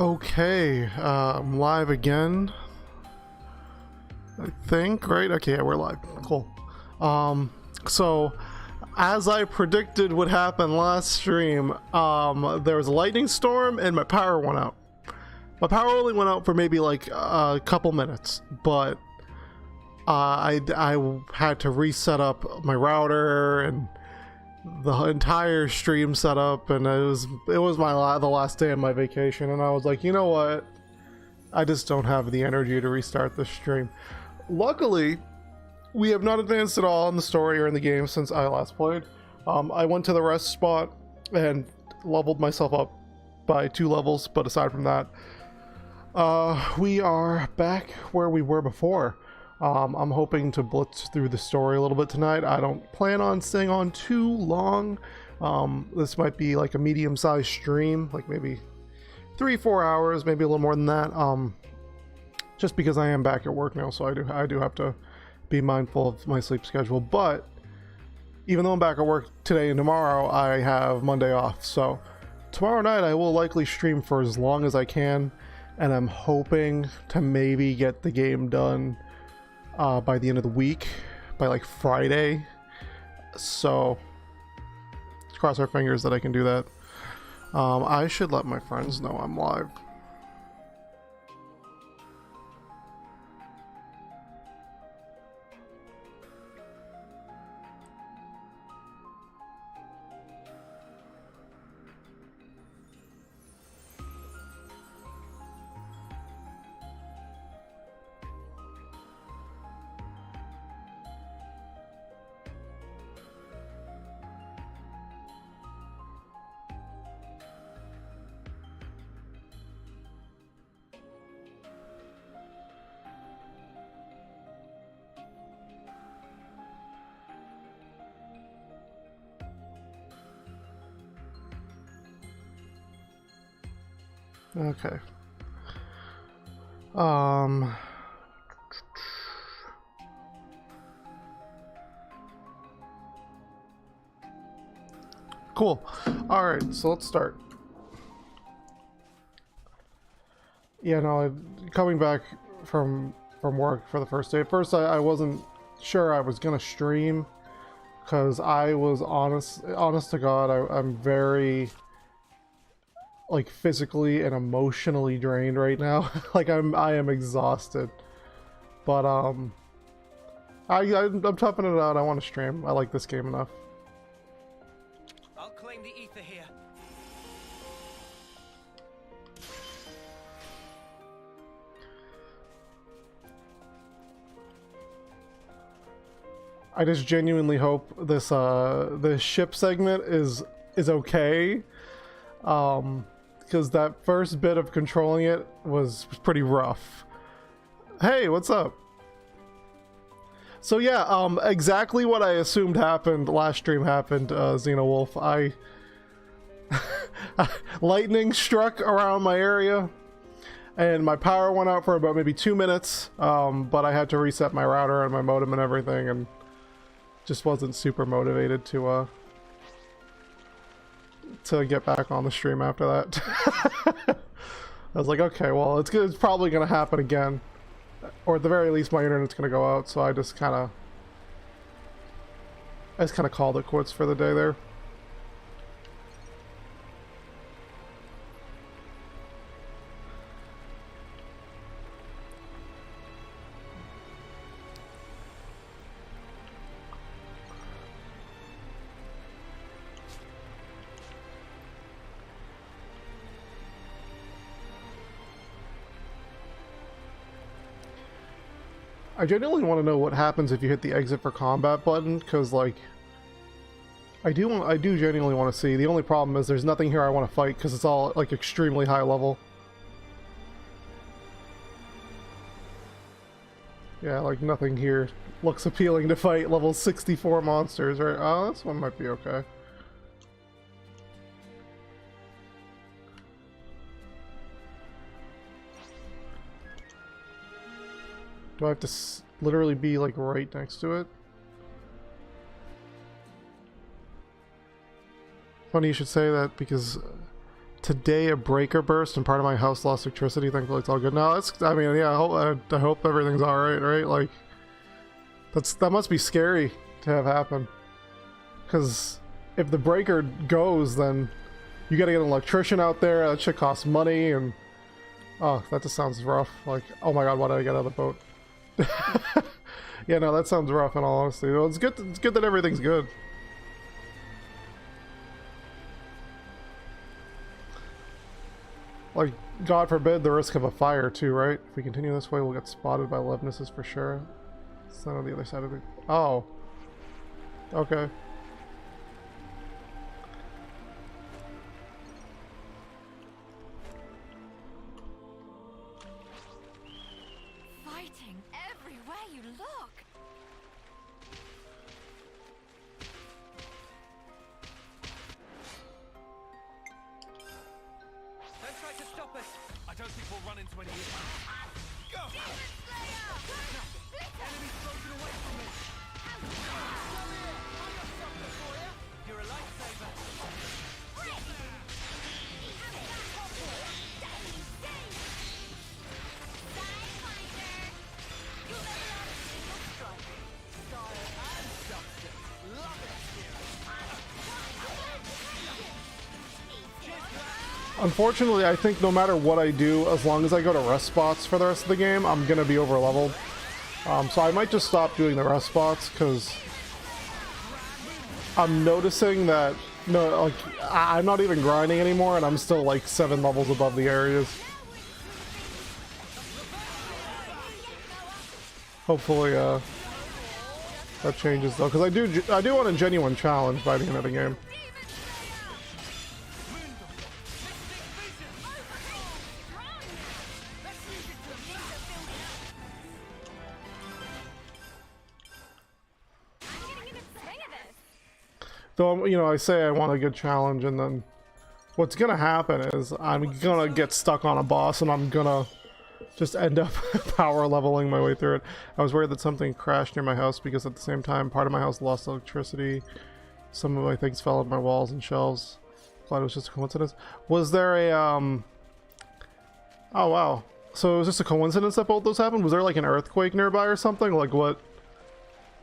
Okay, I'm live again. I think, right? Okay, yeah, we're live. Cool. So as I predicted would happen last stream, there was a lightning storm and my power went out. My power only went out for maybe like a couple minutes, but I had to reset up my router and the entire stream setup, and it was the last day of my vacation, and I was like, you know what, I just don't have the energy to restart the stream. Luckily, we have not advanced at all in the story or in the game since I last played. I went to the rest spot and leveled myself up by 2 levels, but aside from that, we are back where we were before. I'm hoping to blitz through the story a little bit tonight. I don't plan on staying on too long. This might be like a medium-sized stream, like maybe 3-4 hours, maybe a little more than that. Just because I am back at work now, so I do have to be mindful of my sleep schedule. But even though I'm back at work today and tomorrow, I have Monday off. So tomorrow night I will likely stream for as long as I can, and I'm hoping to maybe get the game done by the end of the week, by like Friday. So let's cross our fingers that I can do that. I should let my friends know I'm live. Okay. Cool. All right, so let's start. Yeah, no, coming back from work for the first day. At first, I wasn't sure I was gonna stream because I was honest to God, I'm very like physically and emotionally drained right now. Like I am exhausted, but I'm toughing it out. I want to stream. I like this game enough. I'll claim the ether here. I just genuinely hope this this ship segment is okay. Because that first bit of controlling it was pretty rough. Hey, what's up? So yeah, exactly what I assumed happened last stream happened, Xenowolf. Lightning struck around my area, and my power went out for about maybe 2 minutes, but I had to reset my router and my modem and everything, and just wasn't super motivated to get back on the stream after that. I was like, okay, well, it's probably gonna happen again, or at the very least my internet's gonna go out, so I just kind of called it quits for the day there. I genuinely want to know what happens if you hit the exit for combat button, because like I do genuinely want to see. The only problem is there's nothing here I want to fight because it's all like extremely high level. Yeah, like nothing here looks appealing to fight level 64 monsters, right? Oh, this one might be okay. Do I have to literally be like right next to it? Funny you should say that, because Today a breaker burst and part of my house lost electricity. Thankfully it's all good. No, that's, I mean, yeah, I hope everything's alright, right? Like, that must be scary to have happen. Because if the breaker goes, then you gotta get an electrician out there. That shit costs money, and oh, that just sounds rough. Like, oh my god, why did I get out of the boat? Yeah, no, that sounds rough in all honesty. Well, it's good that everything's good. Like, God forbid the risk of a fire too, right? If we continue this way, we'll get spotted by Levnesses for sure. It's not on the other side of the... Oh. Okay. Fighting everywhere you look. Don't try to stop us. I don't think we'll run into any issues. Go! Enemy's broken away from me. You're a lifesaver. Unfortunately, I think no matter what I do, as long as I go to rest spots for the rest of the game, I'm gonna be over leveled. So I might just stop doing the rest spots, because I'm noticing that, no, like, I'm not even grinding anymore, and I'm still like 7 levels above the areas. Hopefully, that changes though, because I do want a genuine challenge by the end of the game. Though, you know, I say I want a good challenge, and then what's gonna happen is I'm gonna get stuck on a boss, and I'm gonna just end up power leveling my way through it. I was worried that something crashed near my house, because at the same time, part of my house lost electricity. Some of my things fell on my walls and shelves. Glad it was just a coincidence. Was there a, oh wow. So it was just a coincidence that both those happened? Was there like an earthquake nearby or something? Like what?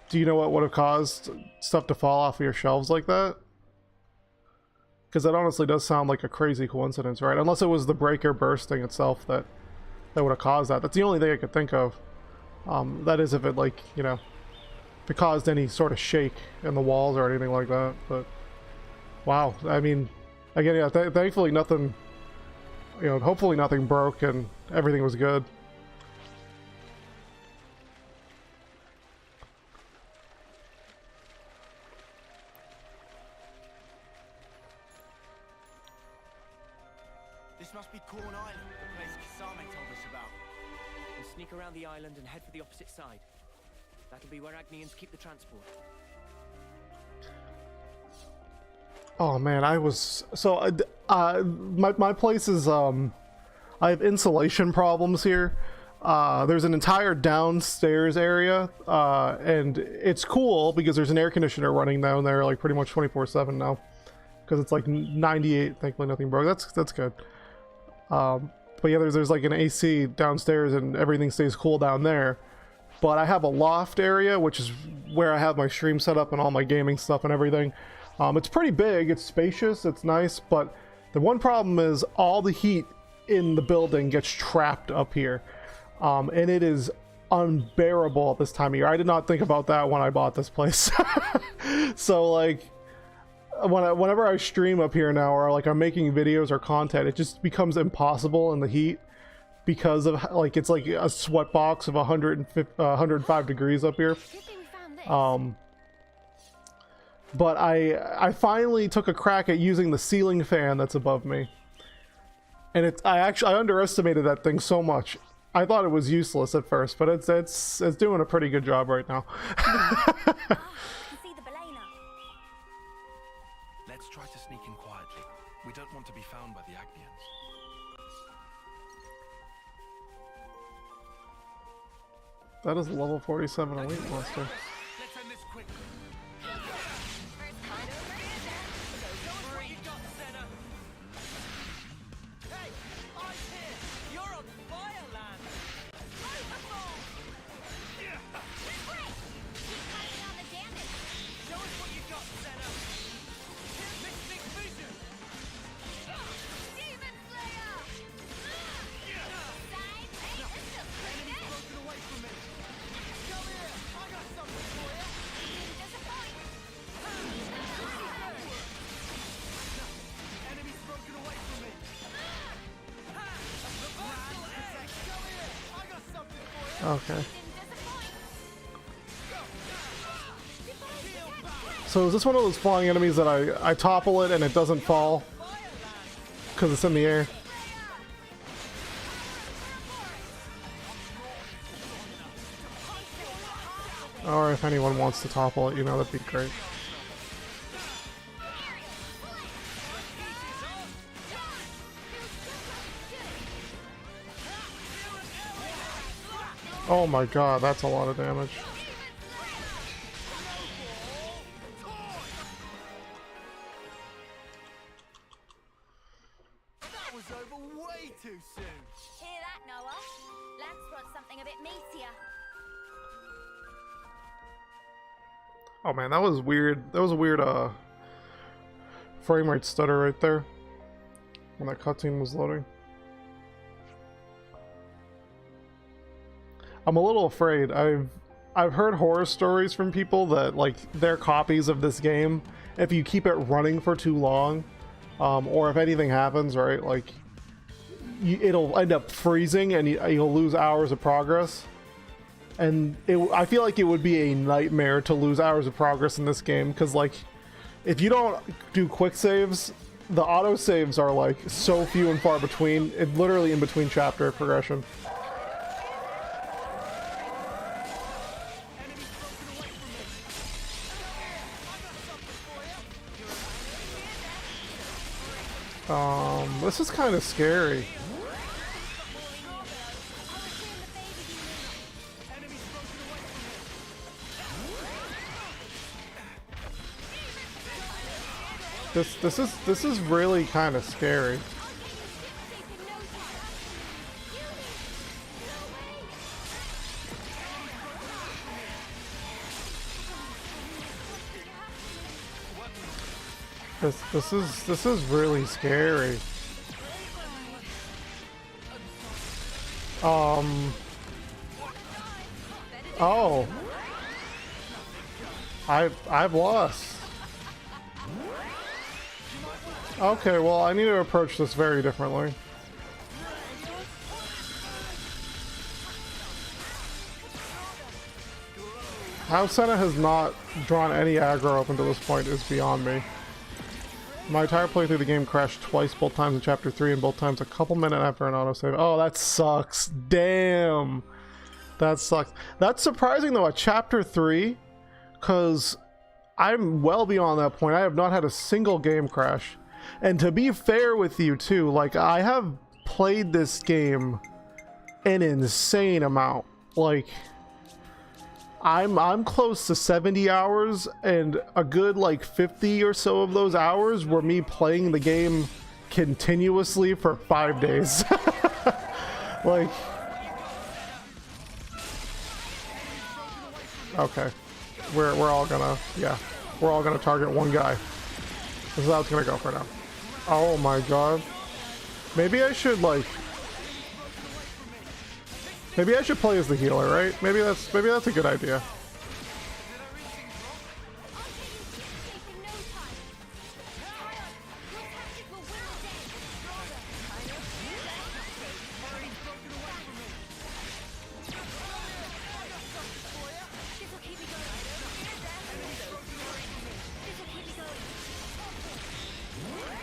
Do you know what would have caused stuff to fall off of your shelves like that? Because that honestly does sound like a crazy coincidence, right? Unless it was the breaker bursting itself that would have caused that. That's the only thing I could think of. That is if it, like, you know, if it caused any sort of shake in the walls or anything like that. But wow, I mean, again, yeah, thankfully nothing, you know, hopefully nothing broke and everything was good. This must be Corn Island, the place Kasame told us about. We'll sneak around the island and head for the opposite side. That'll be where Agnians keep the transport. Oh man, I was so my place is I have insulation problems here. There's an entire downstairs area, and it's cool because there's an air conditioner running down there like pretty much 24/7 now, because it's like 98. Thankfully nothing broke. That's good. But yeah, there's like an AC downstairs and everything stays cool down there. But I have a loft area, which is where I have my stream set up and all my gaming stuff and everything. It's pretty big, it's spacious, it's nice, but the one problem is all the heat in the building gets trapped up here. And it is unbearable at this time of year. I did not think about that when I bought this place. So like, whenever I stream up here now, or like I'm making videos or content, it just becomes impossible in the heat because of like it's like a sweat box of 105 degrees up here. But I finally took a crack at using the ceiling fan that's above me, and I underestimated that thing so much. I thought it was useless at first, but it's doing a pretty good job right now. Let's try to sneak in quietly. We don't want to be found by the Agnians. That is a level 47 elite monster. Let's end this quickly. Okay. So is this one of those flying enemies that I topple it and it doesn't fall? Because it's in the air? Or if anyone wants to topple it, you know, that'd be great. Oh my god, that's a lot of damage. That was over way too soon. Hear that, Noah? Lance wants something a bit meatier. Oh man, that was weird. That was a weird frame rate stutter right there when that cutscene was loading. I'm a little afraid. I've heard horror stories from people that like their copies of this game, if you keep it running for too long, or if anything happens, right, like it'll end up freezing and you'll lose hours of progress. And I feel like it would be a nightmare to lose hours of progress in this game, because like if you don't do quick saves, the auto saves are like so few and far between. It's literally in between chapter progression. This is kind of scary. This is really kind of scary. This is really scary. Oh. I've lost. Okay, well, I need to approach this very differently. How Senna has not drawn any aggro up until this point is beyond me. My entire playthrough of the game crashed twice, both times in Chapter 3 and both times a couple minutes after an autosave. Oh, that sucks. Damn. That sucks. That's surprising, though, at Chapter 3, because I'm well beyond that point. I have not had a single game crash. And to be fair with you, too, like, I have played this game an insane amount. Like, I'm close to 70 hours, and a good like 50 or so of those hours were me playing the game continuously for 5 days. Like, okay, we're all gonna, yeah, we're all gonna target one guy. This is how it's gonna go for now. Oh my god, maybe I should like. Maybe I should play as the healer, right? Maybe that's a good idea.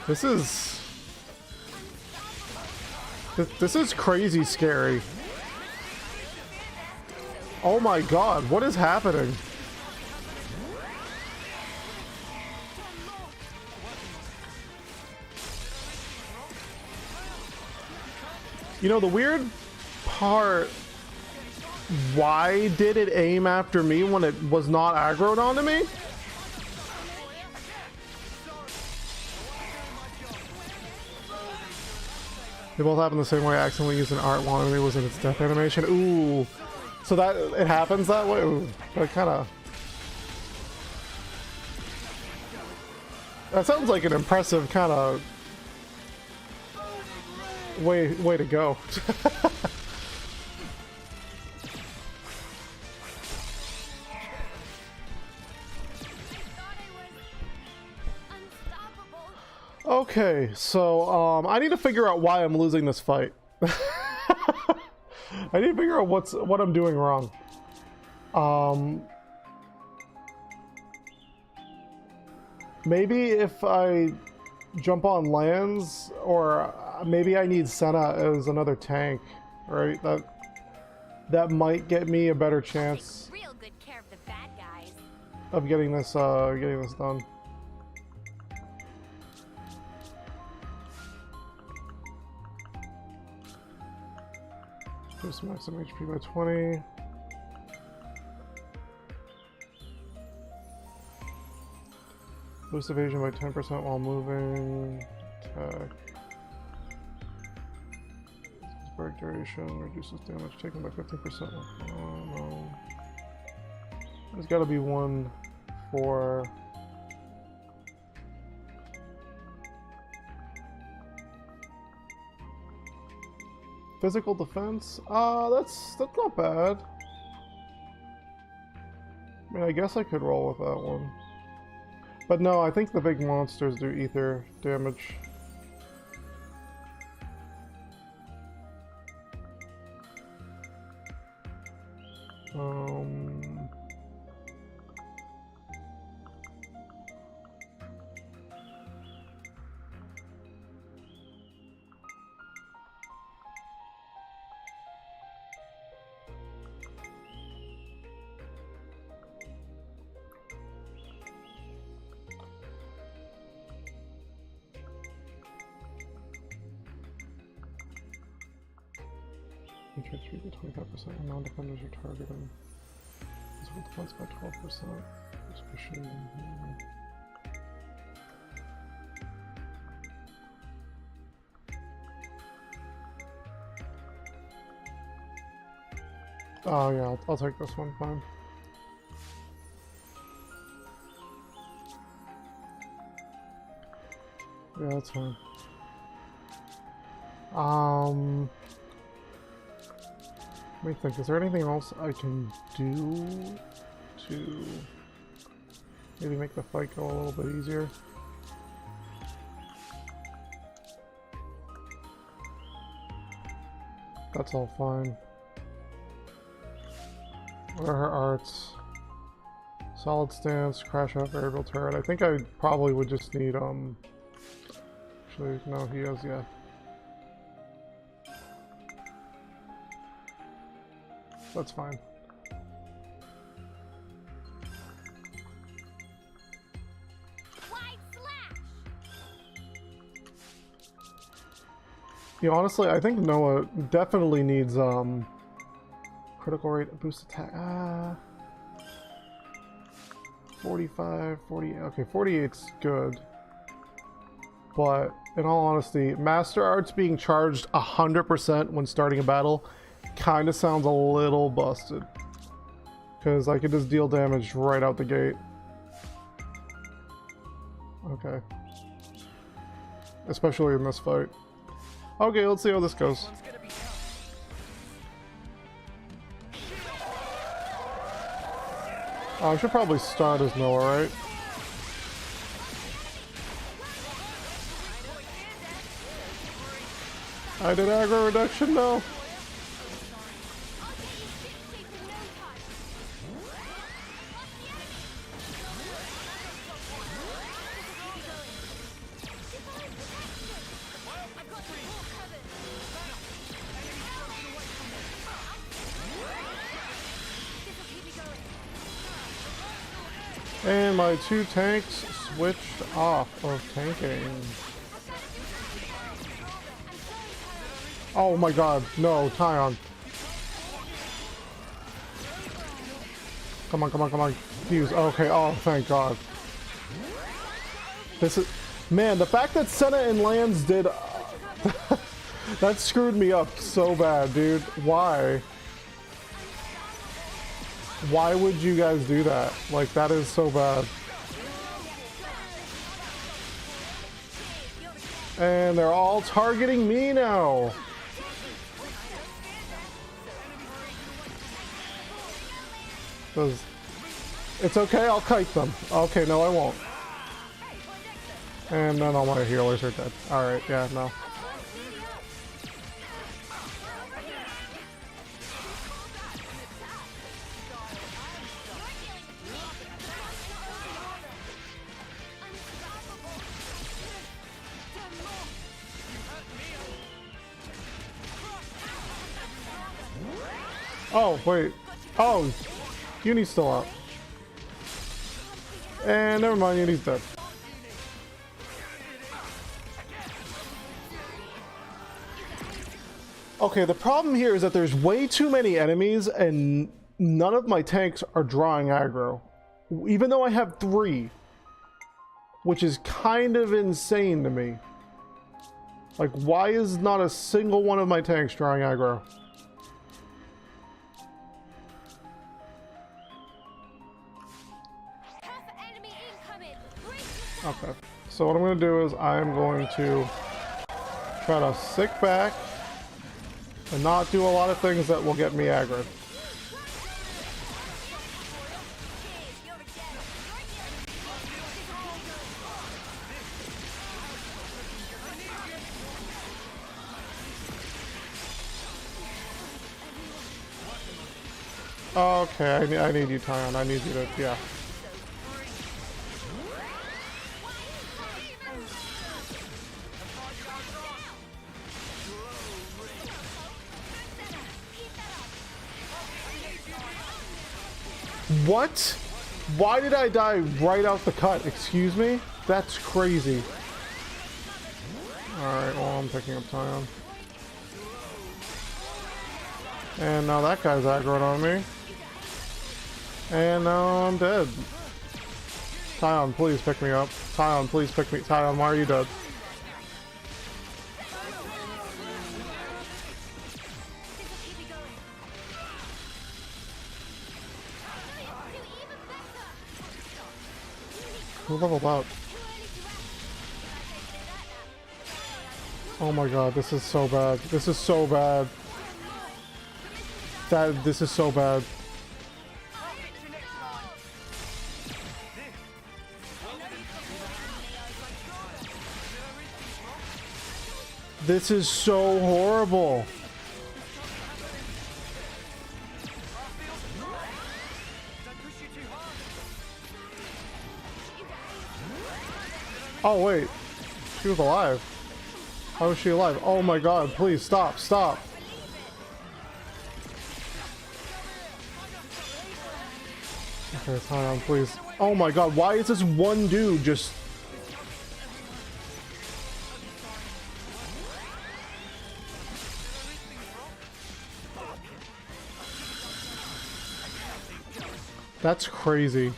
This is crazy scary. Oh my god, what is happening? You know, the weird part, why did it aim after me when it was not aggroed onto me? They both happen the same way. I accidentally used an art while enemy was in its death animation. Ooh. So that it happens that way. Ooh, that kind of. That sounds like an impressive kind of way to go. Okay, so I need to figure out why I'm losing this fight. I need to figure out what I'm doing wrong. Maybe if I jump on lands, or maybe I need Senna as another tank, right? That might get me a better chance Real good care of the bad guys. of getting this done. Boost maximum HP by 20. Boost evasion by 10% while moving. Attack. Break duration reduces damage taken by 15%. Oh no. There's gotta be one for. Physical defense? That's not bad. I mean, I guess I could roll with that one. But no, I think the big monsters do ether damage. Increase speed by 25% and non-defenders are targeted. Physical defense by 12%. Especially. Oh yeah, I'll take this one, fine. Yeah, that's fine. Let me think, is there anything else I can do to maybe make the fight go a little bit easier? That's all fine. What are her arts? Solid stance, crash out, variable turret. I think I probably would just need, actually, no, he has, yeah. That's fine. Wide slash. Yeah, honestly, I think Noah definitely needs critical rate boost attack. 45, 40. Okay, 48's good. But in all honesty, Master Arts being charged 100% when starting a battle kind of sounds a little busted, because I could just deal damage right out the gate. Okay. Especially in this fight. Okay, let's see how this goes. Oh, I should probably start as Noah, right? I did aggro reduction, no. And my two tanks switched off of tanking. Oh my god, no, Tyon. Come on, come on, come on. Fuse. Okay, oh, thank god. This is... Man, the fact that Senna and Lands did... that screwed me up so bad, dude. Why? Why would you guys do that? Like, that is so bad. And they're all targeting me now. It's okay, I'll kite them. Okay, no, I won't. And then all my healers are dead. Alright, yeah, no. Oh, wait. Oh, Uni's still up. And never mind, Uni's dead. Okay, the problem here is that there's way too many enemies and none of my tanks are drawing aggro. Even though I have 3. Which is kind of insane to me. Like, why is not a single one of my tanks drawing aggro? Okay, so what I'm going to do is I'm going to try to sit back and not do a lot of things that will get me aggro. Okay, I need you, Tyon. I need you to, yeah. What? Why did I die right out the cut? Excuse me? That's crazy. Alright, well, I'm picking up Tyon. And now that guy's aggroed on me. And now I'm dead. Tyon, please pick me up. Tyon, please pick me. Tyon, why are you dead? Who leveled out? Oh my god, this is so bad. This is so bad. This is so bad. This is so horrible. Oh wait, she was alive. How is she alive? Oh my god, please stop, stop. Okay, hold on, please. Oh my god, why is this one dude just... That's crazy.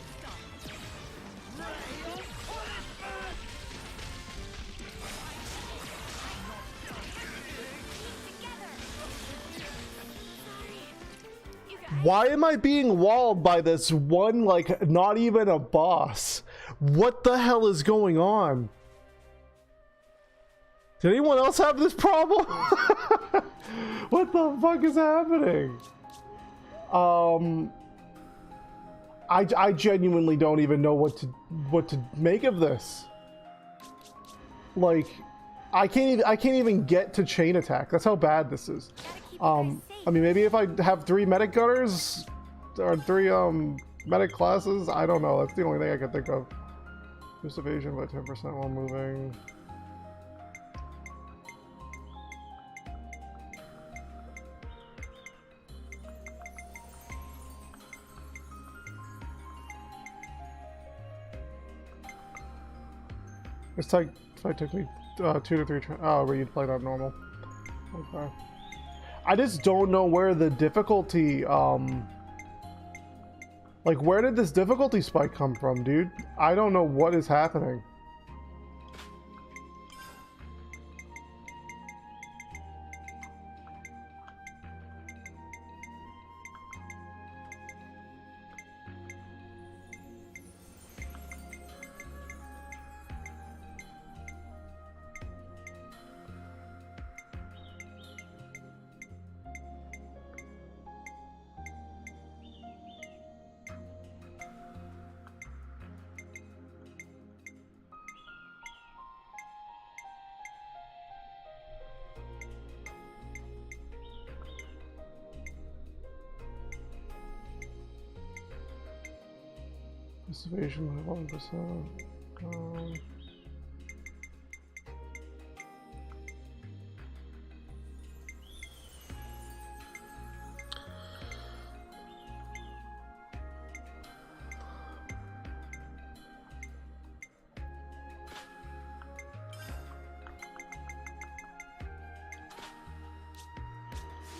Why am I being walled by this one, like, not even a boss? What the hell is going on? Did anyone else have this problem? What the fuck is happening? I genuinely don't even know what to make of this. Like, I can't even get to chain attack. That's how bad this is. I mean, maybe if I have 3 medic gunners or 3 medic classes, I don't know. That's the only thing I can think of. Boost evasion by 10% while moving. This fight took me 2 to 3 oh, where you'd played on normal. Okay. I just don't know where the difficulty, like, where did this difficulty spike come from, dude? I don't know what is happening. Evasion by 1%.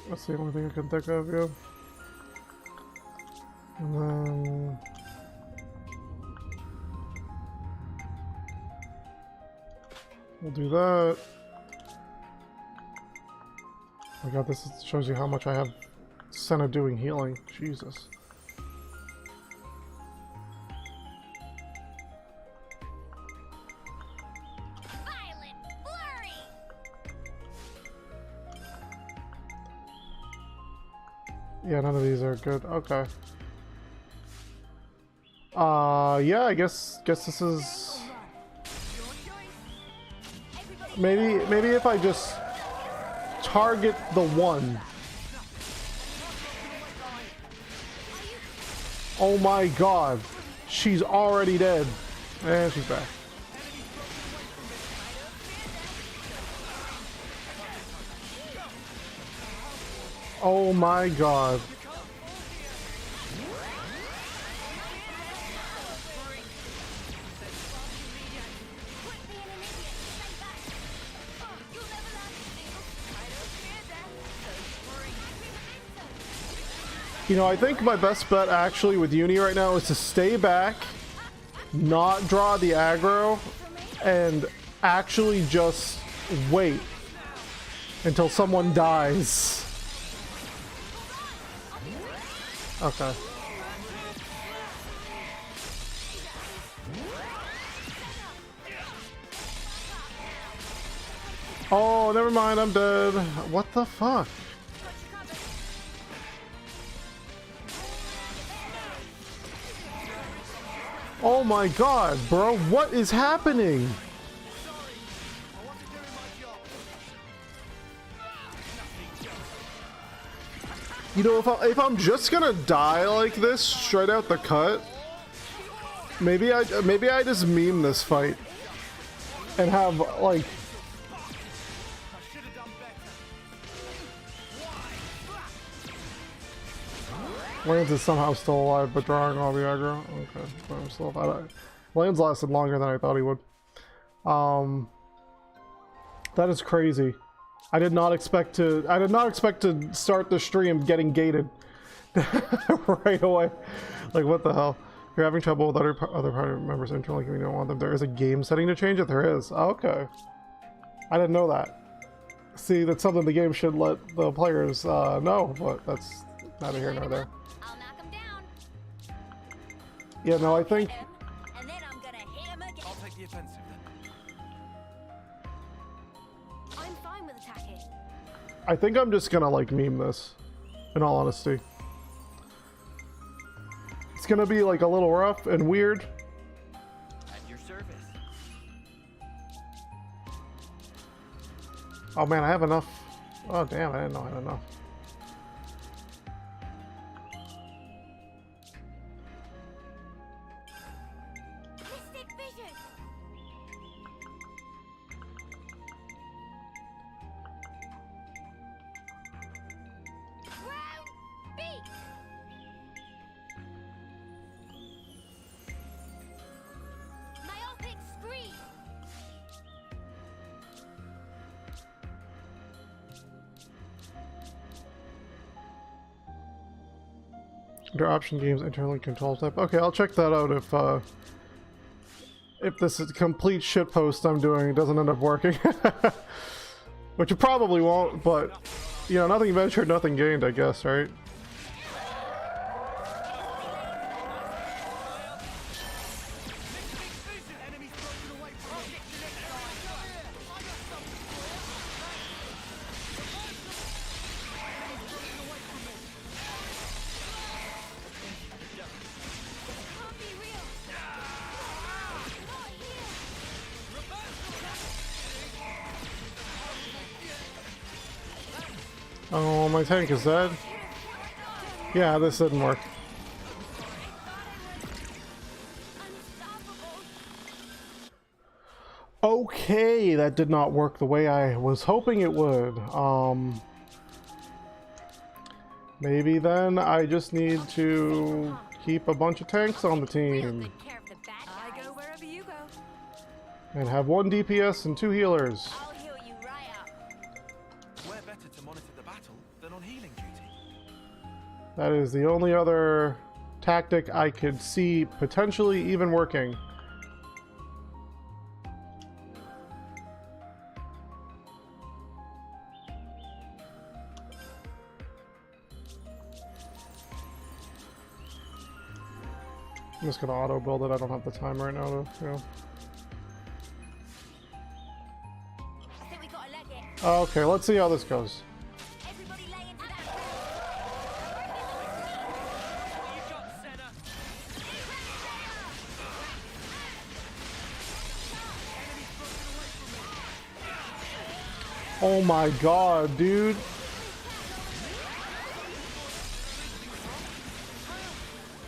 That's the only thing I can think of, yeah. And then... we'll do that. Oh my god, this shows you how much I have Senna doing healing. Jesus. Yeah, none of these are good. Okay. Yeah, I guess this is maybe if I just target the one. Oh my god. She's already dead. And she's back. Oh my god. You know, I think my best bet actually with Uni right now is to stay back, not draw the aggro, and actually just wait until someone dies. Okay. Oh, never mind, I'm dead. What the fuck? Oh my god, bro, what is happening? You know, if I'm just gonna die like this straight out the cut, maybe I just meme this fight and have like Lance is somehow still alive but drawing all the aggro. Okay, but I'm still alive. Lance lasted longer than I thought he would. That is crazy. I did not expect to start the stream getting gated right away. Like, what the hell? If you're having trouble with other party members internally, we don't want them. There is a game setting to change it. There is. Okay. I didn't know that. See, that's something the game should let the players know, but that's neither here nor there. I'll knock him down. Yeah, no, I think. And then I'm gonna hit him again. I'll take the offensive then. I'm fine with attacking. I think I'm just gonna like meme this, in all honesty. It's gonna be like a little rough and weird. At your service. Oh man, I have enough. Oh damn, I didn't know I had enough. Mystic vision. Round beat. Myopic screen. Under option games, internally control type. Okay, I'll check that out if this is complete shitpost I'm doing doesn't end up working. Which it probably won't, but you know, nothing ventured, nothing gained, I guess, right? Oh, my tank is dead. Yeah, this didn't work. Okay, that did not work the way I was hoping it would. Maybe then I just need to keep a bunch of tanks on the team Take care of the bad guys. I go wherever you go. and have one DPS and 2 healers. I'll heal you right up. better to monitor the battle than on healing duty. That is the only other tactic I could see potentially even working. I'm just gonna auto build it. I don't have the time right now to, I think we gotta leg it. Okay, let's see how this goes. Everybody lay into that. What you got, Senna? Oh my god, dude.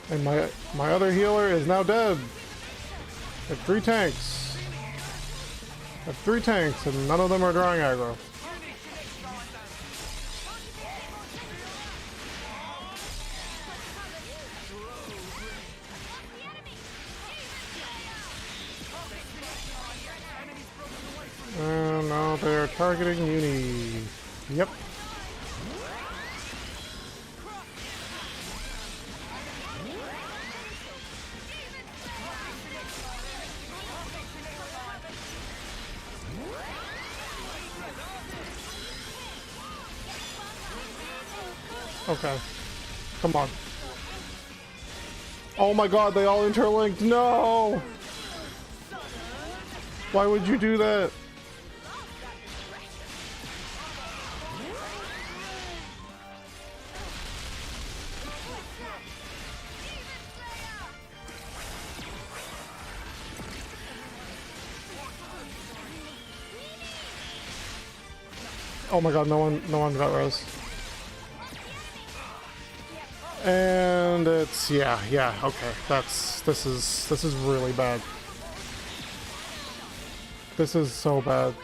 And my other healer is now dead. I have 3 tanks. I have 3 tanks and none of them are drawing aggro. No, they're targeting Uni. Yep. Okay. Come on. Oh my god, they all interlinked. No! Why would you do that? Oh my god, no one got res. And it's yeah, okay. This is really bad. This is so bad.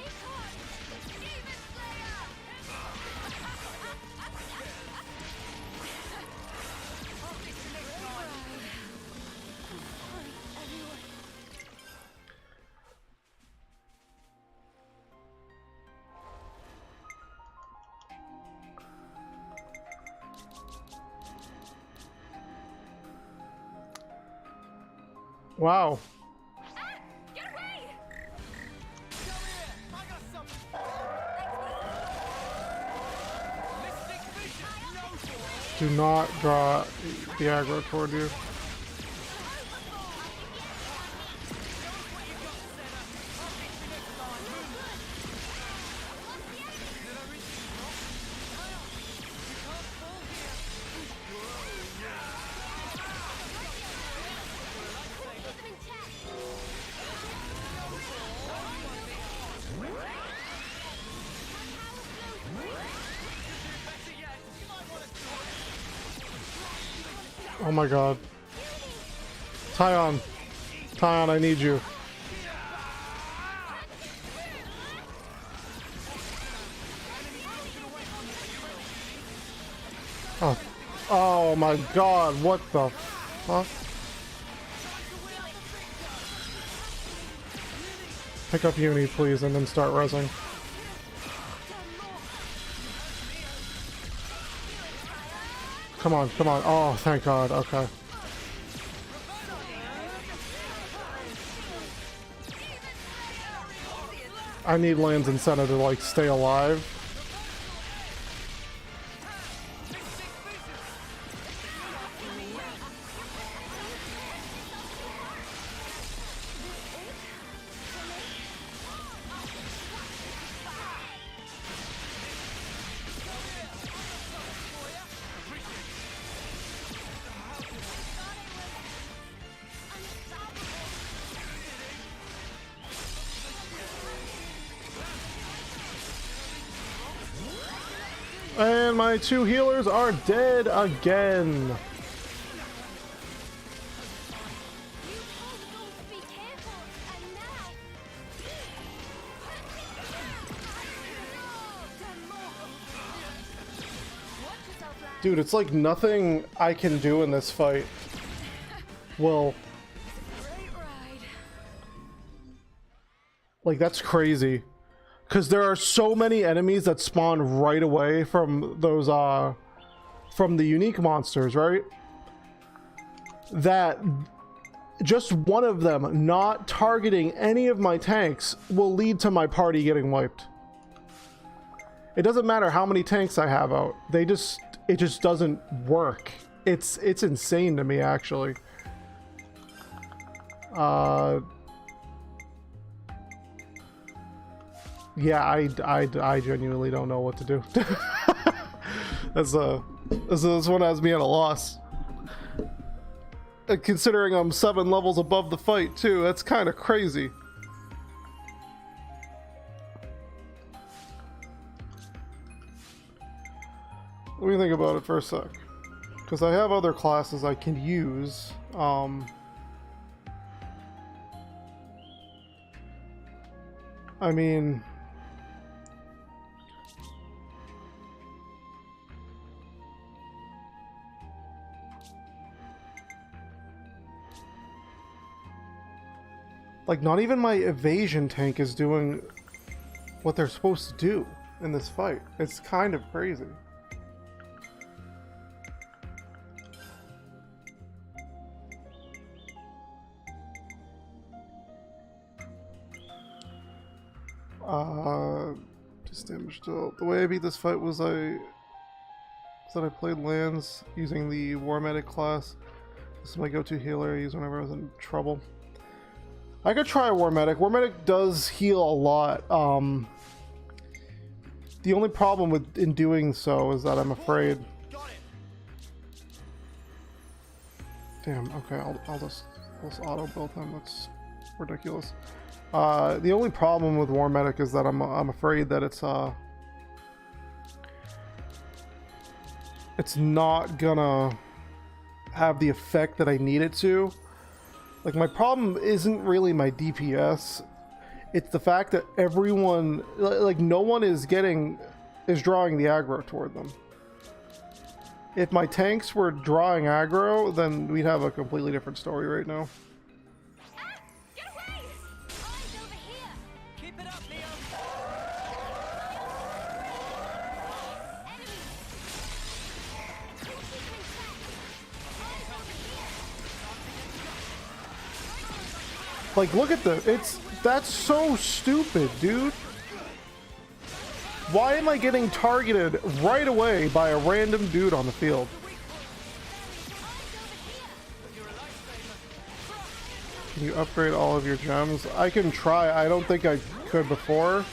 Wow. Get away! I got something. Mystic vision. Do not draw the aggro toward you. Oh my god. Tyon, I need you. Oh my god, what the fuck? Pick up Uni, please, and then start resing. Come on. Oh, thank god, okay. I need Lance and Senna to, like, stay alive. And my 2 healers are dead again. Be careful, and now. Watch yourself, lad. Dude, it's like nothing I can do in this fight will... Great ride. Like, that's crazy. Because there are so many enemies that spawn right away from those, from the unique monsters, right? That just one of them not targeting any of my tanks will lead to my party getting wiped. It doesn't matter how many tanks I have out. It just doesn't work. It's insane to me, actually. Yeah, I genuinely don't know what to do. This one has me at a loss. Considering I'm 7 levels above the fight too, that's kind of crazy. Let me think about it for a sec, because I have other classes I can use. I mean, like, not even my evasion tank is doing what they're supposed to do in this fight. It's kind of crazy. Just damage dealt. The way I beat this fight was that I played lands using the War Medic class. This is my go-to healer I use whenever I was in trouble. I could try War Medic. War Medic does heal a lot. The only problem in doing so is that I'm afraid. Damn. Okay, I'll just auto build him. That's ridiculous. The only problem with War Medic is that I'm afraid that it's not gonna have the effect that I need it to. Like, my problem isn't really my DPS. It's the fact that everyone, like, no one is drawing the aggro toward them. If my tanks were drawing aggro, then we'd have a completely different story right now. Get away! Eyes over here! Keep it up, Leo. Enemy! Keep in track! Eyes over here! Like, look at that's so stupid, dude. Why am I getting targeted right away by a random dude on the field? Can you upgrade all of your gems? I can try. I don't think I could before.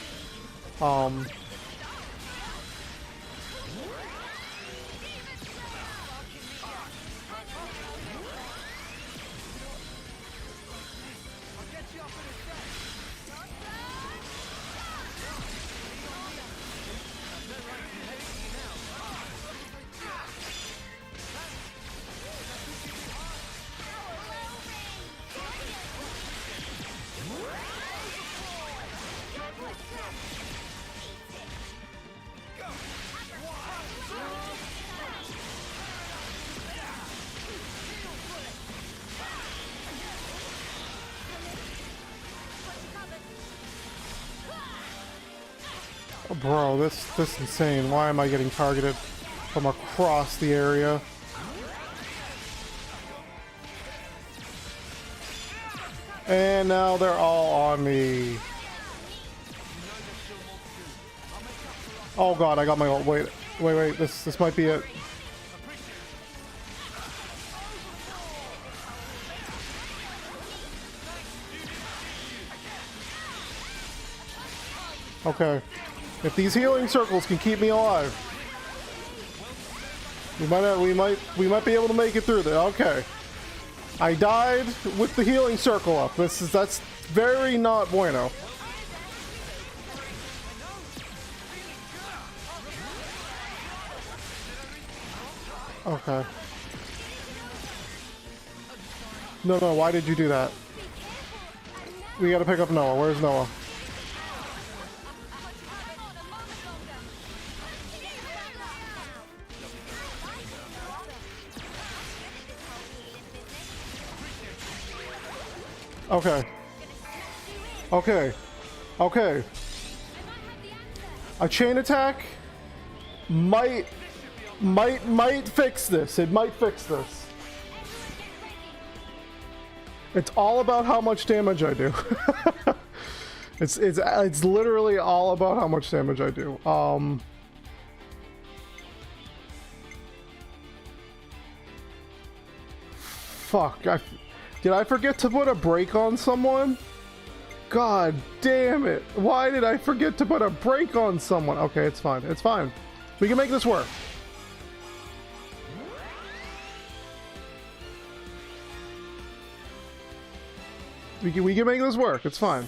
Bro, this is insane. Why am I getting targeted from across the area? And now they're all on me. Oh god, I got my ult. Wait, this might be it. Okay. If these healing circles can keep me alive, we might be able to make it through there. Okay. I died with the healing circle up. That's very not bueno. Okay. No, why did you do that? We gotta pick up Noah. Where's Noah? Okay. A chain attack might fix this. It might fix this. It's all about how much damage I do. It's literally all about how much damage I do. Fuck. Did I forget to put a break on someone? God damn it. Why did I forget to put a break on someone? Okay, it's fine. It's fine. We can make this work. We can make this work. It's fine.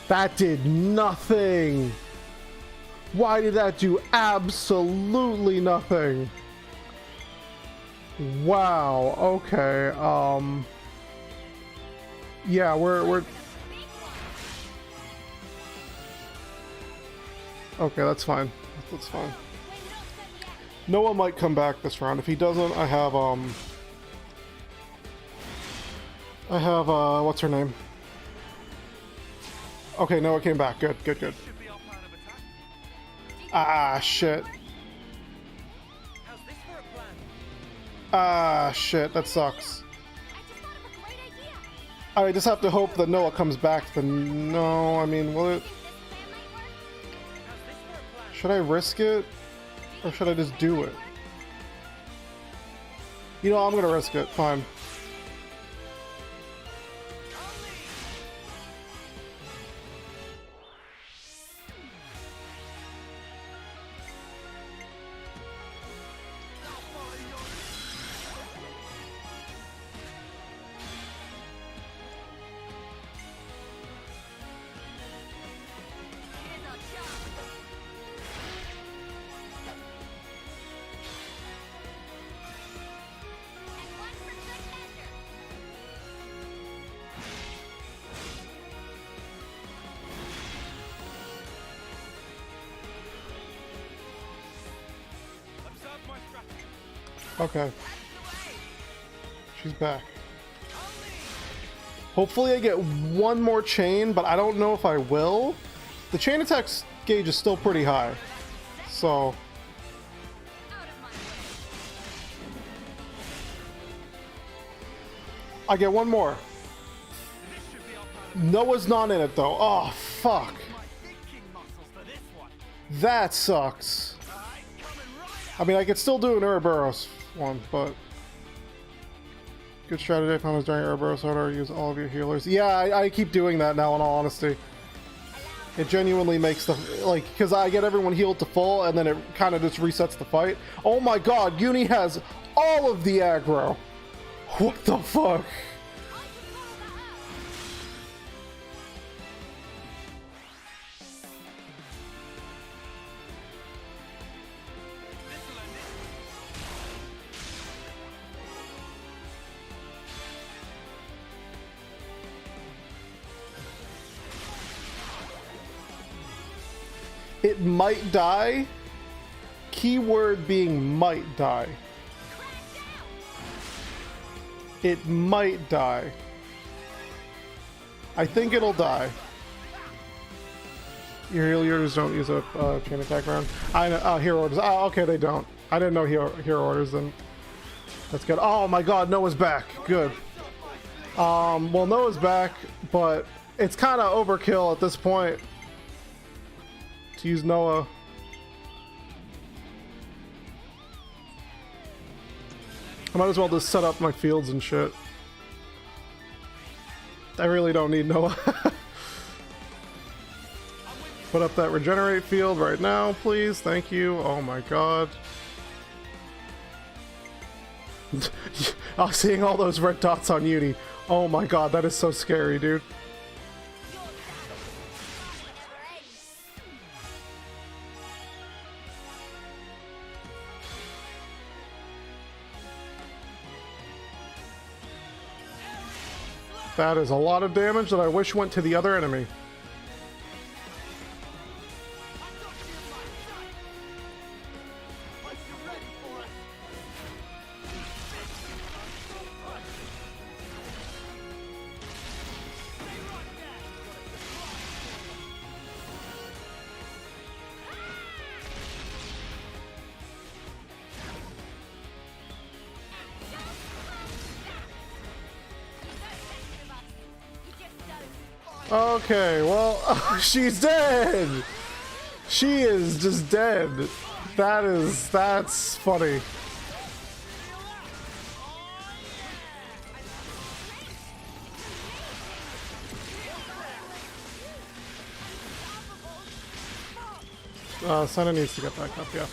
That did nothing. Why did that do absolutely nothing? Wow. Okay. Yeah, we're okay, that's fine. That's fine. Noah might come back this round. If he doesn't, I have what's her name? Okay, Noah came back. Good, good, good. Ah, shit. Ah, shit, that sucks. I just have to hope that Noah comes back. Then no, I mean, will it? Should I risk it? Or should I just do it? You know, I'm gonna risk it. Fine. Okay. She's back. Hopefully I get one more chain, but I don't know if I will. The chain attack gauge is still pretty high. So... I get one more. Noah's not in it though. Oh, fuck. That sucks. I mean, I could still do an Ouroboros one, but... Good strategy I found was during Ouroboros order, use all of your healers. Yeah, I keep doing that now, in all honesty. It genuinely makes the... Like, because I get everyone healed to full, and then it kind of just resets the fight. Oh my god, Uni has all of the aggro! What the fuck? It might die. Keyword being might die. It might die. I think it'll die. Your healers don't use a chain attack round. I know, hero orders. Oh, okay, they don't. I didn't know hero orders then. That's good. Oh my god, Noah's back. Good. Well, Noah's back, but it's kind of overkill at this point to use Noah. I might as well just set up my fields and shit. I really don't need Noah. Put up that regenerate field right now, please. Thank you. Oh my god. Oh, seeing all those red dots on Uni. Oh my god, that is so scary, dude. That is a lot of damage that I wish went to the other enemy. Okay, well, she's dead. She is just dead. That's funny. Senna needs to get back up, yeah.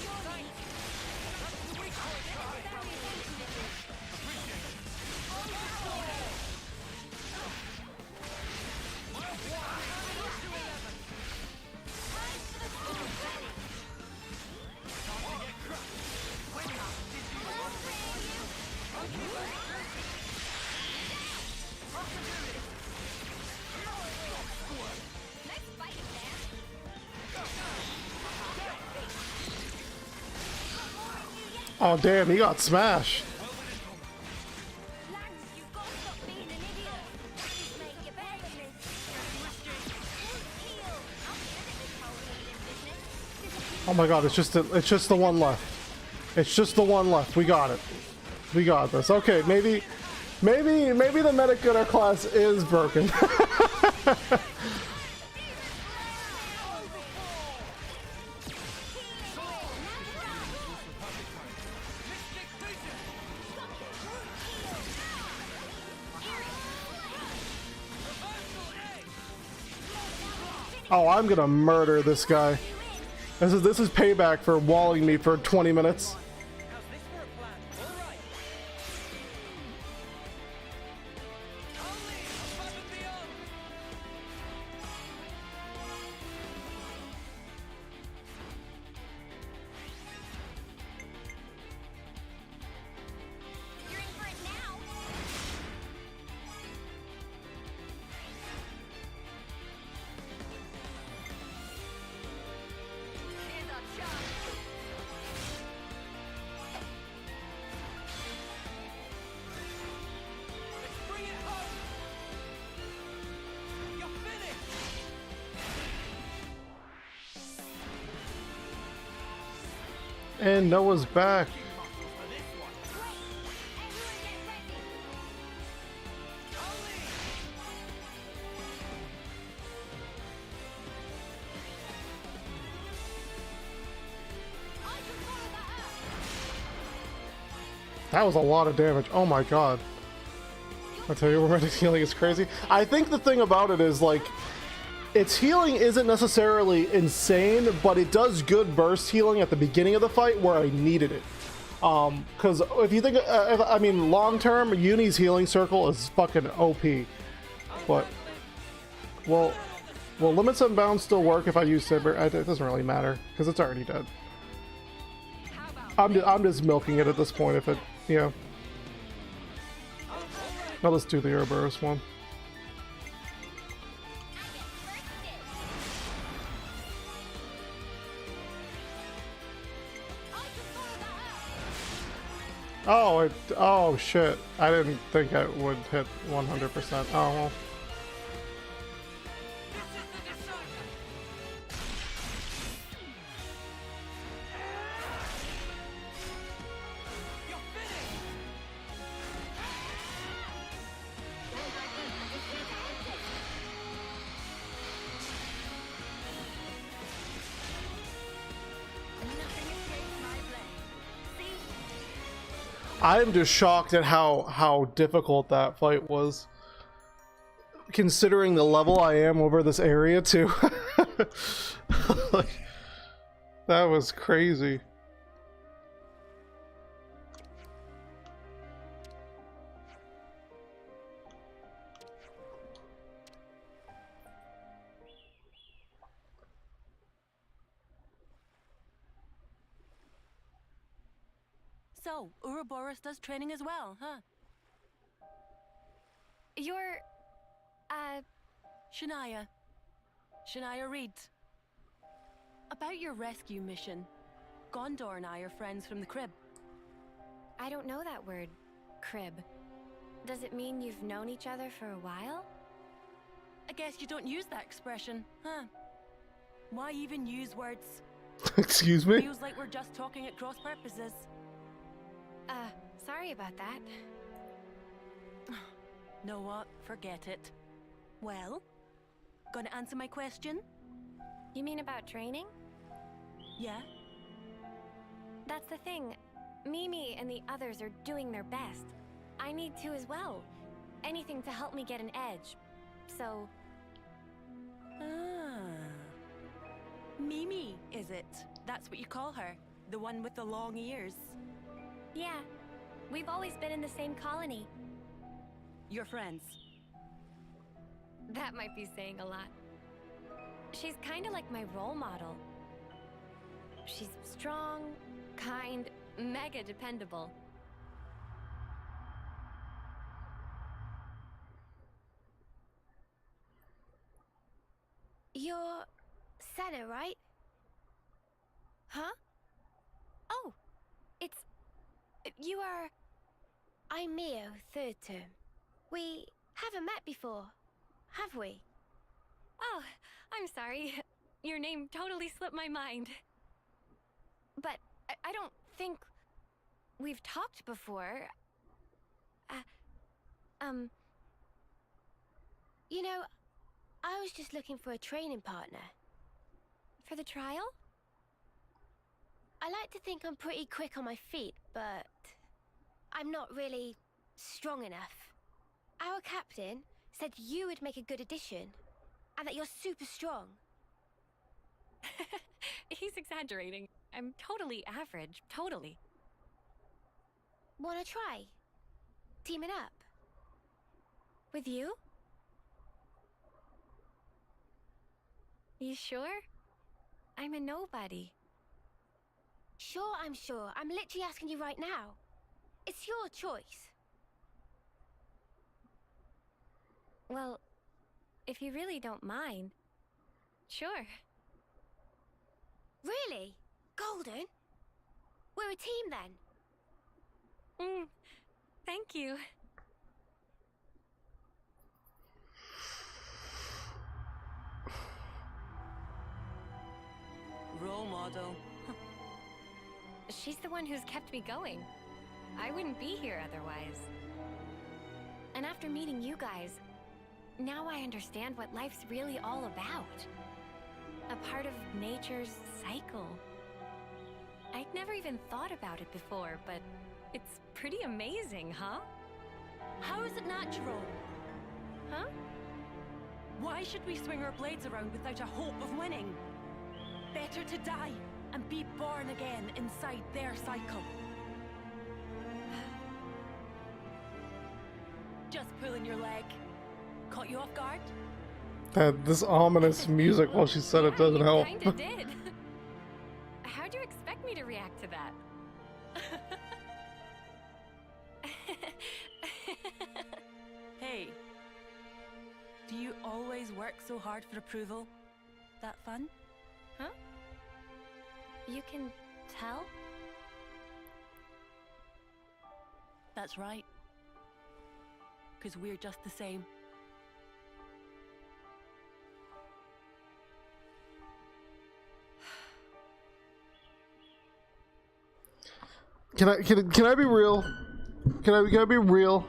Oh damn, he got smashed. Lads, you've got to stop being an idiot. Please make your bed. Heal. I'm good at this whole healing business. Oh my god, it's just the one left. It's just the one left. We got it. We got this. Okay, maybe the medic in our class is broken. Oh, I'm gonna murder this guy. This is payback for walling me for 20 minutes. How's this for a plan? All right. Only above and beyond. You're in for it now. Here's our chance. Let's bring it home. You're finished. And Noah's back. That was a lot of damage. Oh my god. I tell you, romantic healing is crazy. I think the thing about it is, like, its healing isn't necessarily insane, but it does good burst healing at the beginning of the fight where I needed it. Because if you think, I mean, long term, Uni's healing circle is fucking OP. But, well, limits and bounds still work if I use Saber. It doesn't really matter because it's already dead. I'm just milking it at this point. If it, you know. Now let's do the Ouroboros one. Oh, oh shit. I didn't think I would hit 100%. Oh, well. I'm just shocked at how difficult that fight was, considering the level I am over this area too. Like, that was crazy. So, Ouroboros does training as well, huh? You're, Shania. Shania Reed. About your rescue mission. Gondor and I are friends from the crib. I don't know that word, crib. Does it mean you've known each other for a while? I guess you don't use that expression, huh? Why even use words? Excuse me? Feels like we're just talking at cross purposes. Sorry about that. Know what? Forget it. Well, Gonna answer my question? You mean about training? Yeah? That's the thing. Mimi and the others are doing their best. I need to as well. Anything to help me get an edge. So... Ah. Mimi, is it? That's what you call her? The one with the long ears? yeah. We've always been in the same colony. Your friends? That might be saying a lot. She's kind of like my role model. She's strong, kind, mega dependable. You're Senna, right? Huh? Oh, it's... You are... I'm Mio, third term. We haven't met before, have we? Oh, I'm sorry. Your name totally slipped my mind. But I don't think we've talked before. You know, I was just looking for a training partner. For the trial? I like to think I'm pretty quick on my feet, but I'm not really strong enough. Our captain said you would make a good addition, and that you're super strong. He's exaggerating. I'm totally average, totally. Wanna try? Teaming up? With you? You sure? I'm a nobody. Sure, I'm sure. I'm literally asking you right now. It's your choice. Well, if you really don't mind, sure. Really? Golden? We're a team then. Thank you. Role model. She's the one who's kept me going. I wouldn't be here otherwise. And after meeting you guys, now I understand what life's really all about. A part of nature's cycle. I'd never even thought about it before, but it's pretty amazing, huh? How is it natural? Huh? Why should we swing our blades around without a hope of winning? Better to die and be born again inside their cycle. Just pulling your leg. Caught you off guard? This ominous music while she said it doesn't help. Kinda did. How'd you expect me to react to that? Hey, do you always work so hard for approval? That fun? Huh? You can tell? That's right. 'Cause we're just the same. Can I be real? Can I be real?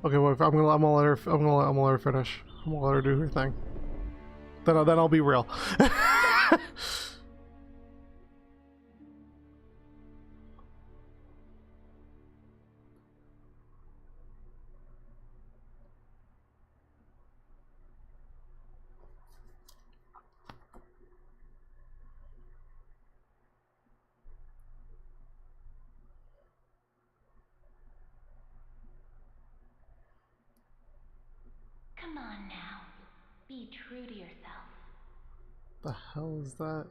Okay, well, I'm gonna let her finish. I'm gonna let her do her thing. Then I'll be real. Come on now. Be true to yourself. The hell is that?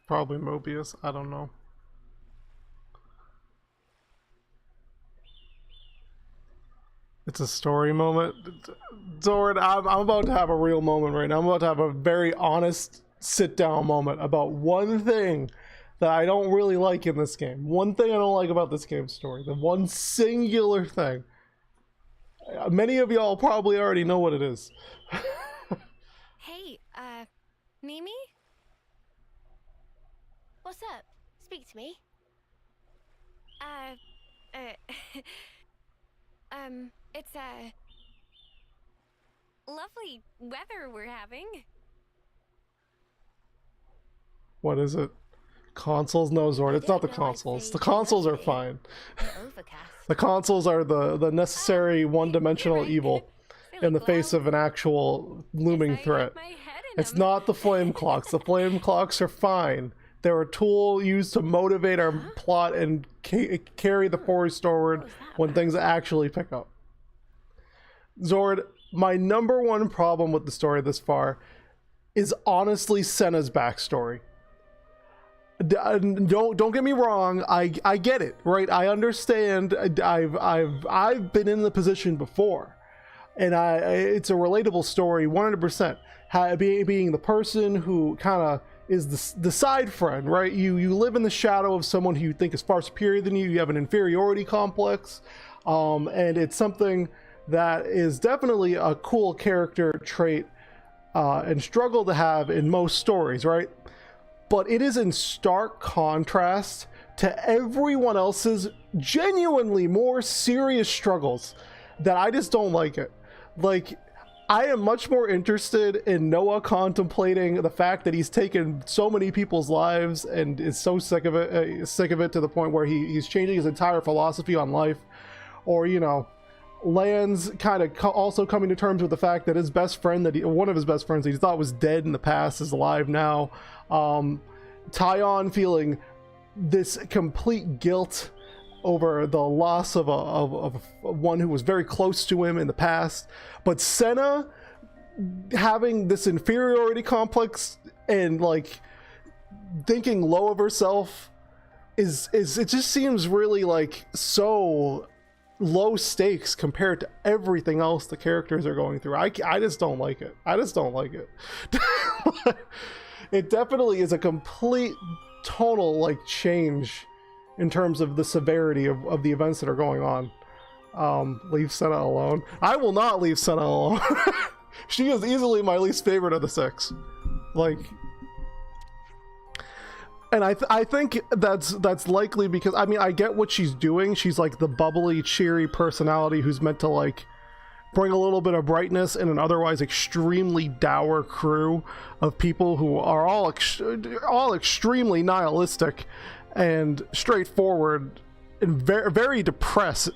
Probably Mobius, I don't know. It's a story moment. Zoran, I'm about to have a real moment right now. I'm about to have a very honest sit-down moment about one thing that I don't really like in this game. One thing I don't like about this game's story. The one singular thing. Many of y'all probably already know what it is. Hey, Mimi? What's up? Speak to me. It's lovely weather we're having. What is it? Consoles? No, Zord, it's not the consoles. The consoles are fine. The consoles are the necessary one-dimensional evil in the face of an actual looming threat. It's not the flame clocks. The flame clocks are fine. They're a tool used to motivate our plot and carry the force forward when things actually pick up. Zord, my number one problem with the story this far is honestly Senna's backstory. Don't get me wrong. I get it, right? I understand. I've been in the position before, and it's a relatable story 100%. Being the person who kind of is the side friend, right? You live in the shadow of someone who you think is far superior than you. You have an inferiority complex, and it's something that is definitely a cool character trait and struggle to have in most stories, right? But it is in stark contrast to everyone else's genuinely more serious struggles that I just don't like it. Like, I am much more interested in Noah contemplating the fact that he's taken so many people's lives and is so sick of it to the point where he's changing his entire philosophy on life, or, you know, Lan's kind of also coming to terms with the fact that his best friend, one of his best friends that he thought was dead in the past, is alive now. Tyon feeling this complete guilt over the loss of one who was very close to him in the past, but Senna having this inferiority complex and like thinking low of herself is it just seems really like so low stakes compared to everything else the characters are going through. I just don't like it. I just don't like it. It definitely is a complete tonal like change in terms of the severity of the events that are going on. Leave Senna alone. I will not leave Senna alone. She is easily my least favorite of the 6. Like, and I think that's likely because, I mean, I get what she's doing. She's like the bubbly, cheery personality who's meant to like bring a little bit of brightness in an otherwise extremely dour crew of people who are all extremely nihilistic and straightforward and very, very depressed.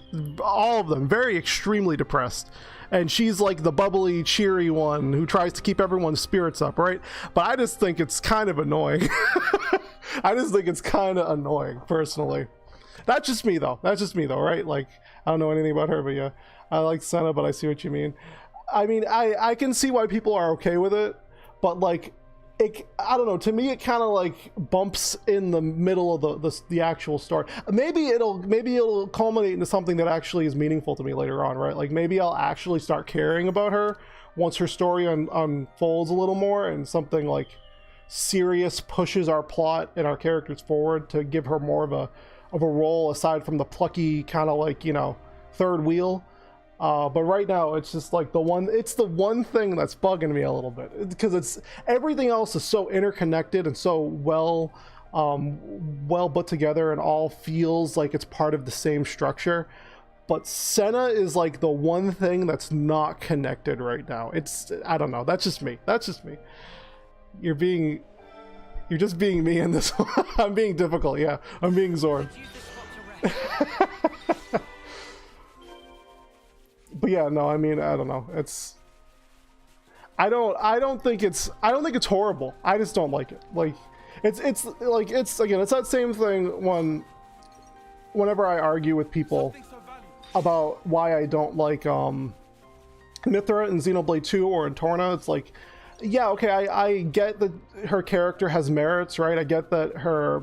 All of them very extremely depressed. And she's like the bubbly, cheery one who tries to keep everyone's spirits up, right? But I just think it's kind of annoying. I just think it's kind of annoying, personally. That's just me, though, right? Like, I don't know anything about her, but yeah. I like Senna, but I see what you mean. I mean, I can see why people are okay with it, but like, I don't know, to me it kind of like bumps in the middle of the actual story. Maybe it'll culminate into something that actually is meaningful to me later on, right? Like maybe I'll actually start caring about her once her story unfolds a little more and something like serious pushes our plot and our characters forward to give her more of a role aside from the plucky kind of like, you know, third wheel. But right now it's just like the one thing that's bugging me a little bit, because it's everything else is so interconnected and so well put together and all feels like it's part of the same structure. But Senna is like the one thing that's not connected right now. I don't know. That's just me. You're just being me in this one. I'm being difficult. Yeah, I'm being Zord. But yeah, no, I mean, I don't know. I don't think it's horrible. I just don't like it. Like, it's that same thing whenever I argue with people about why I don't like Mithra in Xenoblade 2 or in Torna. It's like, yeah, okay, I get that her character has merits, right? I get that her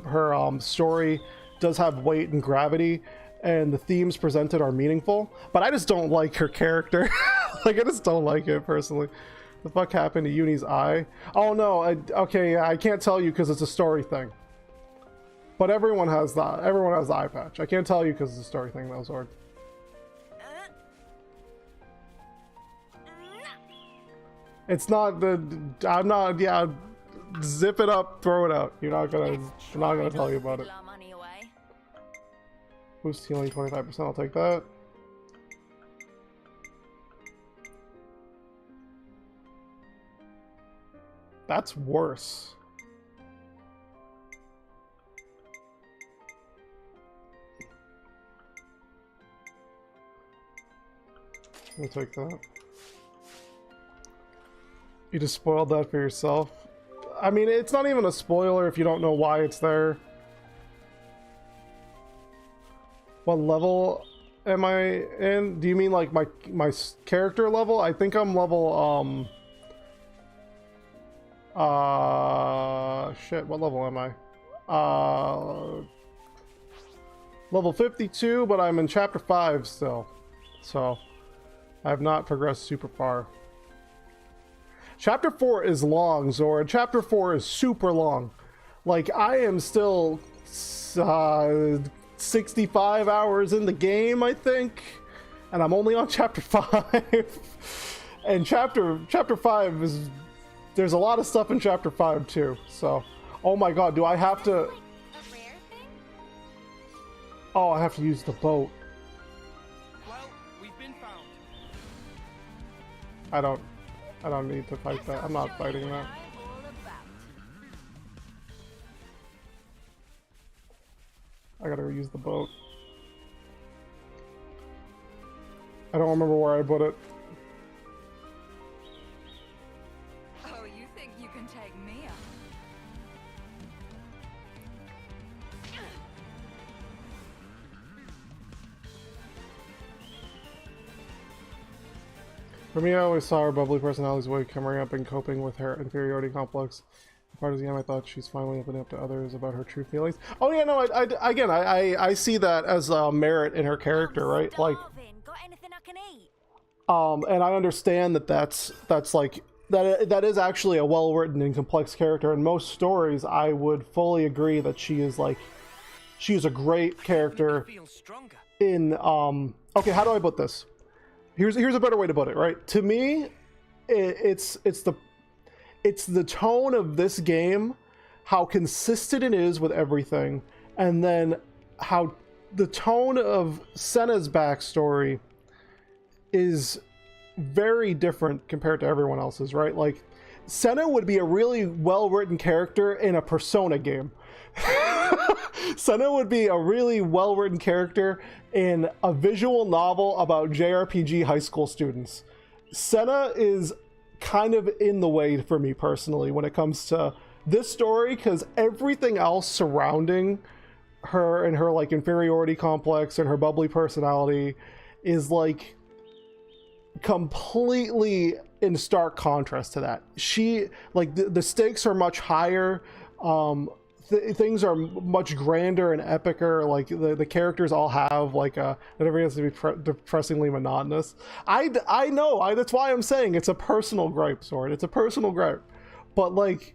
story does have weight and gravity, and the themes presented are meaningful, but I just don't like her character. Like, I just don't like it, personally. The fuck happened to Uni's eye? Oh no, okay, yeah, I can't tell you because it's a story thing. But everyone has the eye patch. I can't tell you because it's a story thing though, Zord. It's not the. I'm not. Yeah, zip it up, throw it out. I'm not gonna tell you about it. Boost healing 25%. I'll take that. That's worse. I'll take that. You just spoiled that for yourself. I mean, it's not even a spoiler if you don't know why it's there. What level am I in? Do you mean like my character level? I think I'm level shit, what level am I? Level 52, but I'm in chapter 5 still. So I have not progressed super far. Chapter 4 is long, Zora. Chapter 4 is super long. Like, I am still 65 hours in the game, I think. And I'm only on chapter 5. And chapter 5 is... There's a lot of stuff in chapter 5, too. So, oh my god, do I have to... Like a rare thing? Oh, I have to use the boat. Well, we've been found. I don't need to fight that. I'm not fighting that. I gotta use the boat. I don't remember where I put it. Oh, you think you can take me out? For me, I always saw her bubbly personality's way coming up and coping with her inferiority complex. As part of the game, I thought she's finally opening up to others about her true feelings. Oh yeah, no, I see that as a merit in her character, right? Like, Got anything I can eat? and I understand that that's like that is actually a well-written and complex character. In most stories, I would fully agree that she is a great character. Feel stronger. In okay, how do I put this? Here's a better way to put it, right? To me, it's the tone of this game, how consistent it is with everything, and then how the tone of Senna's backstory is very different compared to everyone else's, right? Like, Senna would be a really well-written character in a Persona game. Senna would be a really well-written character in a visual novel about JRPG high school students. Senna is kind of in the way for me personally when it comes to this story, because everything else surrounding her and her like inferiority complex and her bubbly personality is like completely in stark contrast to that. She like the stakes are much higher. Things are much grander and epicer. Like the characters all have like that everything has to be depressingly monotonous. I know that's why I'm saying it's a personal gripe, Sword. It's a personal gripe, but like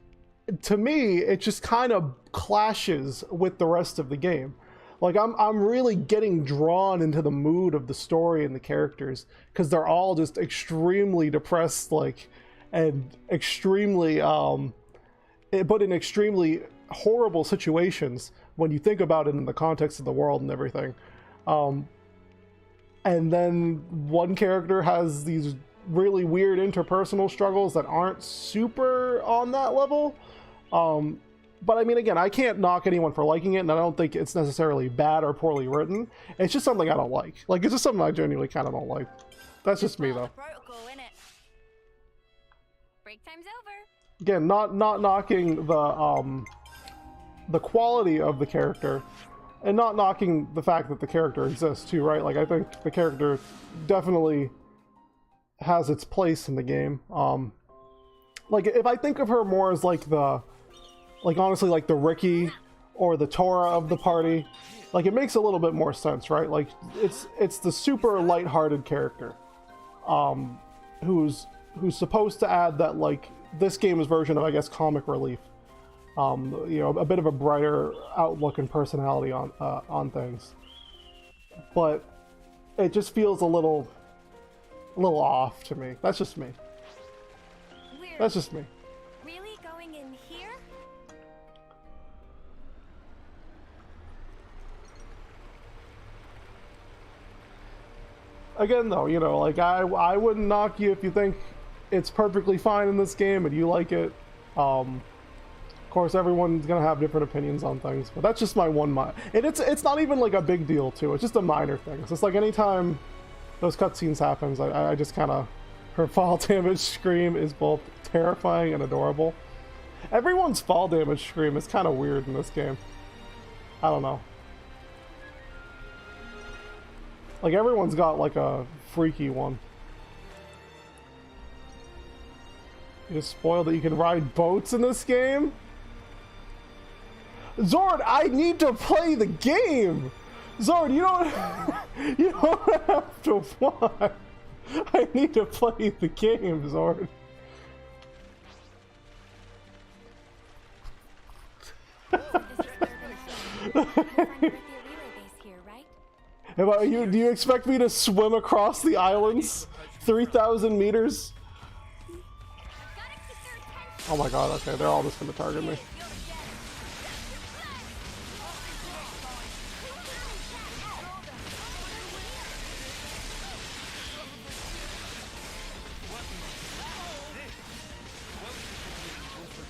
to me it just kind of clashes with the rest of the game. Like I'm really getting drawn into the mood of the story and the characters because they're all just extremely depressed, like, and extremely but in extremely horrible situations when you think about it in the context of the world and everything. And then one character has these really weird interpersonal struggles that aren't super on that level. But I mean, again, I can't knock anyone for liking it, and I don't think it's necessarily bad or poorly written. It's just something I don't like. Like, it's just something I genuinely kind of don't like. That's just me, though. Protocol, innit? Break time's over. Again, not knocking the quality of the character, and not knocking the fact that the character exists too, right? Like, I think the character definitely has its place in the game. Like, if I think of her more as like honestly, like the Ricky or the Tora of the party, like it makes a little bit more sense, right? Like it's the super lighthearted character, who's supposed to add that, like, this game's version of, I guess, comic relief. you know, a bit of a brighter outlook and personality on things. But it just feels a little off to me. That's just me. That's just me. Really going in here? Again, though, you know, like I wouldn't knock you if you think it's perfectly fine in this game and you like it. Of course, everyone's gonna have different opinions on things, but that's just my one mind. And it's not even like a big deal too. It's just a minor thing. It's just like anytime those cutscenes happens, I just kind of, her fall damage scream is both terrifying and adorable. Everyone's fall damage scream is kind of weird in this game. I don't know. Like, everyone's got, like, a freaky one. You just spoiled that you can ride boats in this game? Zord, I need to play the game! Zord, you don't... you don't have to fly. I need to play the game, Zord. Do you expect me to swim across the islands? 3,000 meters? Oh my god, okay, they're all just gonna target me.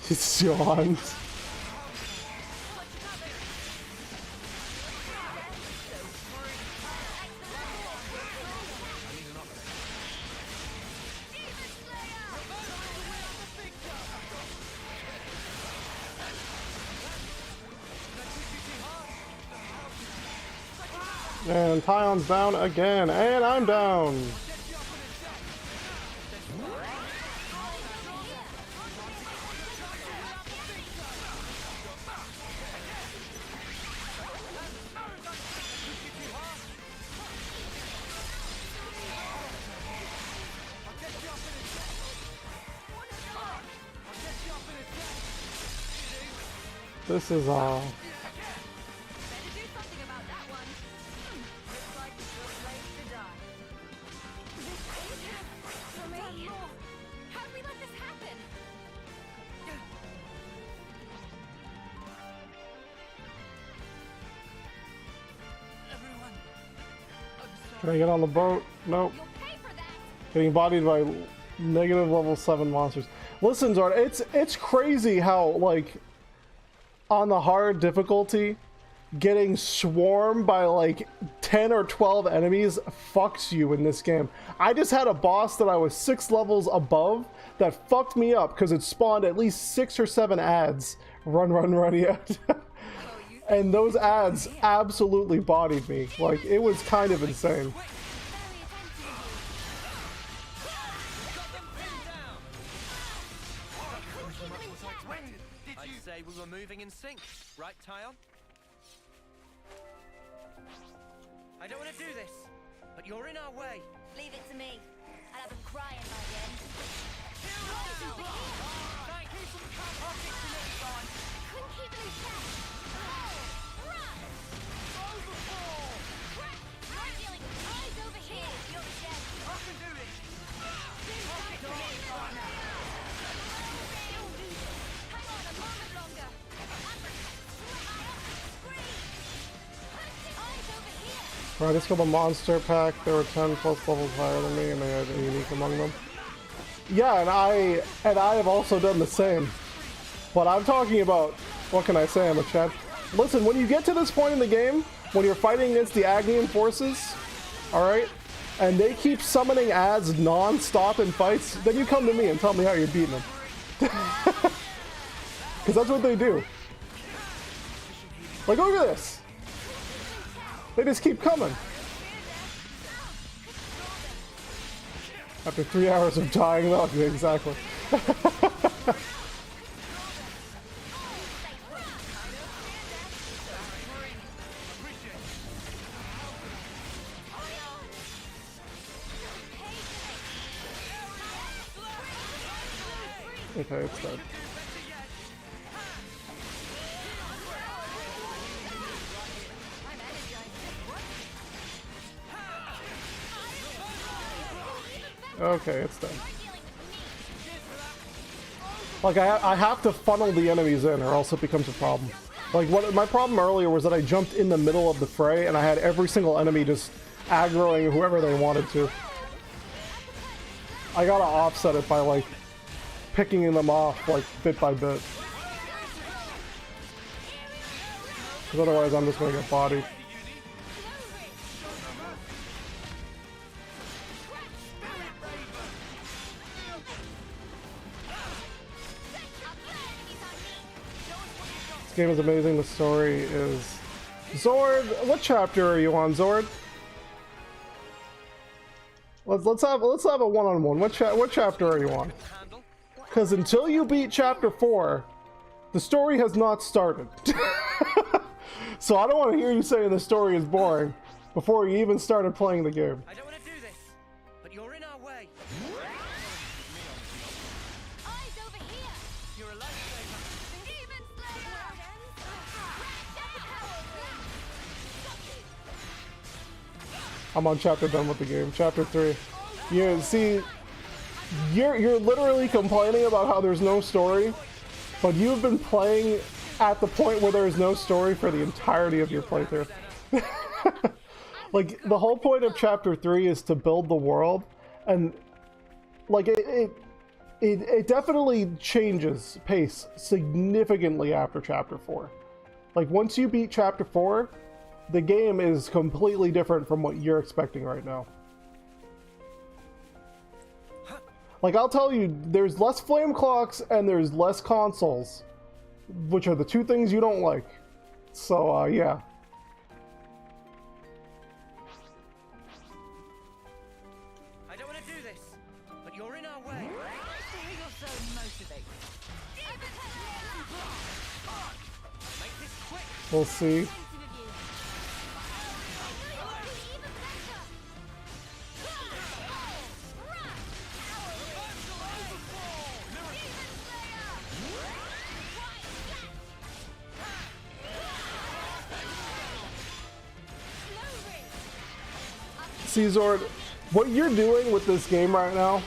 It's John. And Tyon's down again, and I'm down. This is Can I get on the boat? Nope. Getting bodied by negative level 7 monsters. Listen, Zord, it's crazy how, like, on the hard difficulty, getting swarmed by like 10 or 12 enemies fucks you in this game. I just had a boss that I was 6 levels above that fucked me up because it spawned at least 6 or 7 ads. Run, yet. And those ads absolutely bodied me. Like, it was kind of insane. I'd say we were moving in sync, right, Tyon? I don't want to do this, but you're in our way. Leave it to me. I'll have them crying by the end. Couldn't keep them in check. Eyes over here. You're dead. I can do this. Hang on a moment longer. Eyes over here. Right, I just got the monster pack. There were 10 plus levels higher than me, and they had a unique among them. Yeah, and I have also done the same. But I'm talking about, what can I say? I'm a Chad. Listen, when you get to this point in the game, when you're fighting against the Agnian forces, alright, and they keep summoning ads non-stop in fights, then you come to me and tell me how you're beating them. Because that's what they do. Like, look at this. They just keep coming. After 3 hours of dying, though, exactly. Okay, it's dead. Okay, it's done. Like, I have to funnel the enemies in or else it becomes a problem. Like, what my problem earlier was that I jumped in the middle of the fray and I had every single enemy just aggroing whoever they wanted to. I gotta offset it by, like, picking them off, like, bit by bit. Because otherwise I'm just gonna get bodied. This game is amazing. The story is... Zord, what chapter are you on, Zord? Let's have a one-on-one. What chapter are you on? Because until you beat chapter 4, the story has not started. So I don't want to hear you saying the story is boring before you even started playing the game. I don't want to do this, but you're in our way. Eyes over here. You're a lifesaver. Demon Slayer. I'm on chapter done with the game. Chapter 3. You see, you're literally complaining about how there's no story, but you've been playing at the point where there is no story for the entirety of your playthrough. Like, the whole point of chapter 3 is to build the world, and like it definitely changes pace significantly after chapter 4. Like, once you beat chapter 4, the game is completely different from what you're expecting right now. Like, I'll tell you, there's less flame clocks and there's less consoles, which are the two things you don't like. So, yeah. I don't want to do this, but you're in our way. You're so motivated. Make this quick. We'll see. See, Zord, what you're doing with this game right now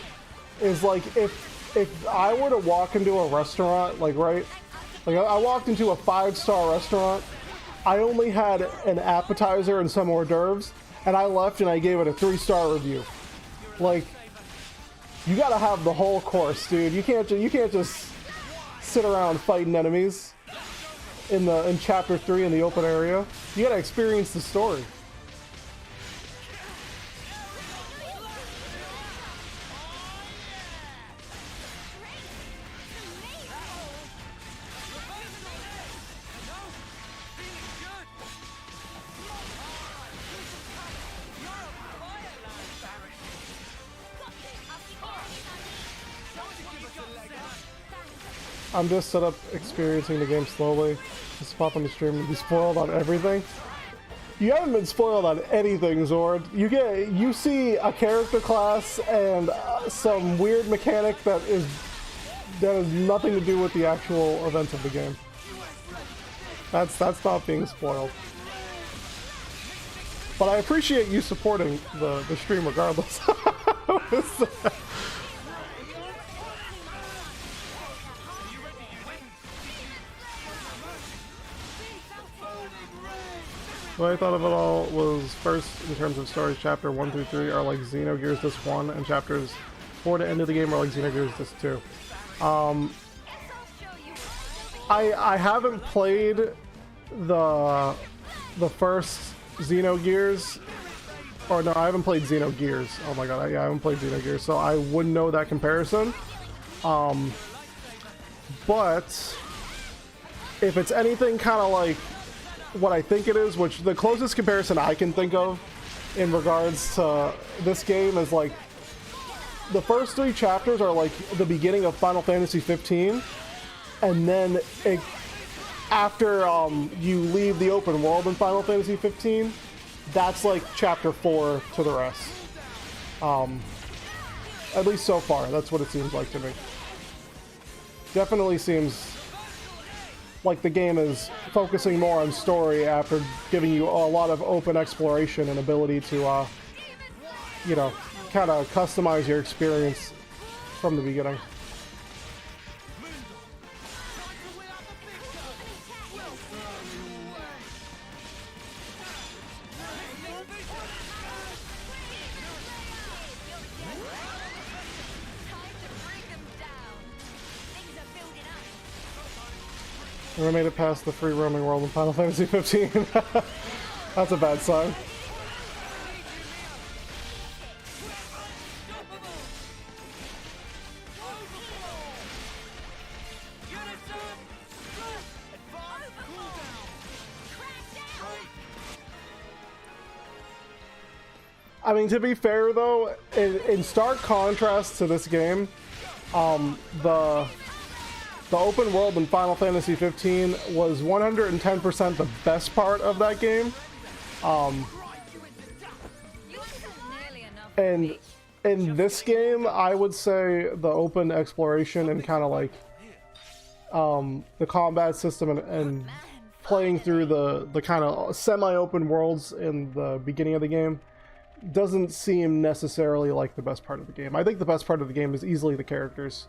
is like if I were to walk into a restaurant, like, right? Like, I walked into a 5-star restaurant, I only had an appetizer and some hors d'oeuvres, and I left and I gave it a 3-star review. Like, you gotta have the whole course, dude. You can't just sit around fighting enemies in chapter 3 in the open area. You gotta experience the story. I'm just set up experiencing the game slowly. Just pop on the stream and be spoiled on everything. You haven't been spoiled on anything, Zord. You see a character class and some weird mechanic that has nothing to do with the actual events of the game. That's not being spoiled. But I appreciate you supporting the stream regardless. What I thought of it all was, first, in terms of stories, chapter 1 through 3 are like Xenogears Disc 1, and chapters 4 to end of the game are like Xenogears Disc 2. I haven't played the first Xenogears, or no, I haven't played Xenogears. Oh my god, yeah, I haven't played Xenogears, so I wouldn't know that comparison. But if it's anything kind of like what I think it is, which the closest comparison I can think of in regards to this game is like the first 3 chapters are like the beginning of Final Fantasy 15, and then after you leave the open world in Final Fantasy 15, that's like chapter 4 to the rest. At least so far, that's what it seems like to me. Definitely seems like the game is focusing more on story after giving you a lot of open exploration and ability to, you know, kind of customize your experience from the beginning. We made it past the free roaming world in Final Fantasy 15. That's a bad sign. I mean, to be fair though, in stark contrast to this game, the open world in Final Fantasy 15 was 110% the best part of that game. And in this game, I would say the open exploration and kind of like the combat system and playing through the kind of semi-open worlds in the beginning of the game doesn't seem necessarily like the best part of the game. I think the best part of the game is easily the characters.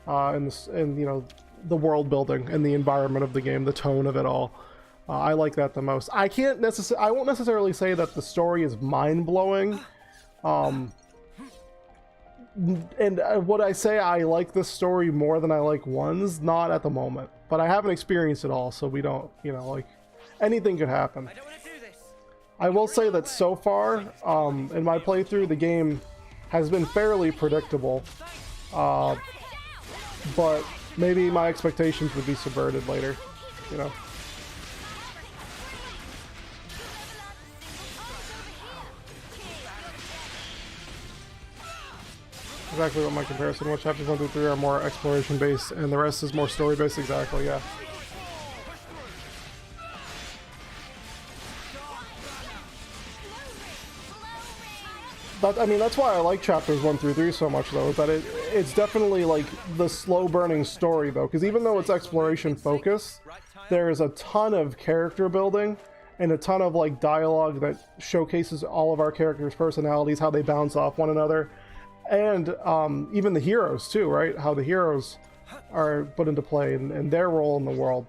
And you know, the world building and the environment of the game, the tone of it all. I like that the most. I won't necessarily say that the story is mind-blowing. And would I say I like this story more than I like one's? Not at the moment. But I haven't experienced it all, so we don't, you know, like, anything could happen. I will say that so far, in my playthrough, the game has been fairly predictable. But maybe my expectations would be subverted later, you know. Exactly what my comparison was. Chapters 1 through 3 are more exploration based and the rest is more story based. Exactly, yeah. I mean, that's why I like chapters 1 through 3 so much, though, is that it's definitely like the slow burning story, though, because even though it's exploration focused, there is a ton of character building and a ton of like dialogue that showcases all of our characters' personalities, how they bounce off one another, and even the heroes too, right? How the heroes are put into play and their role in the world,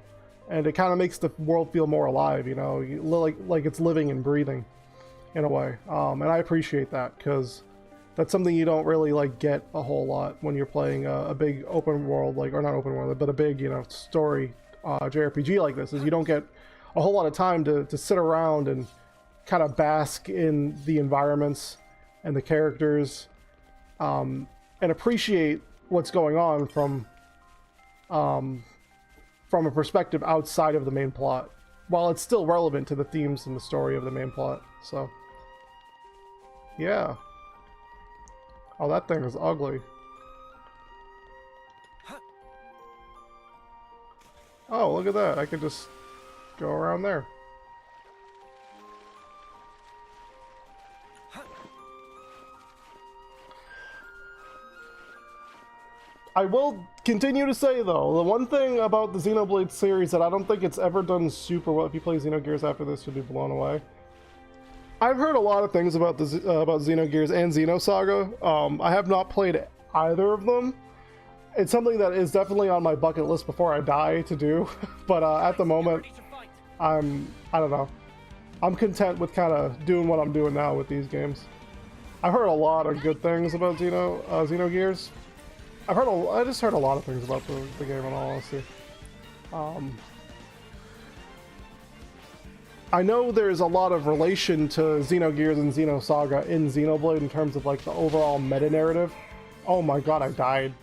and it kind of makes the world feel more alive, you know, like it's living and breathing. In a way, and I appreciate that because that's something you don't really like get a whole lot when you're playing a big open world, like, or not open world, but a big, you know, story JRPG like this. Is you don't get a whole lot of time to sit around and kind of bask in the environments and the characters, and appreciate what's going on from a perspective outside of the main plot, while it's still relevant to the themes and the story of the main plot. So. Yeah. Oh, that thing is ugly. Oh, look at that. I could just go around there. I will continue to say, though, the one thing about the Xenoblade series that I don't think it's ever done super well, if you play Xenogears after this, you'll be blown away. I've heard a lot of things about about Xenogears and Xenosaga. I have not played either of them. It's something that is definitely on my bucket list before I die to do. But at the moment, I don't know. I'm content with kind of doing what I'm doing now with these games. I've heard a lot of good things about Xenogears. I just heard a lot of things about the game, in all honesty. I know there's a lot of relation to Xenogears and Xenosaga in Xenoblade in terms of like the overall meta narrative. Oh my god, I died.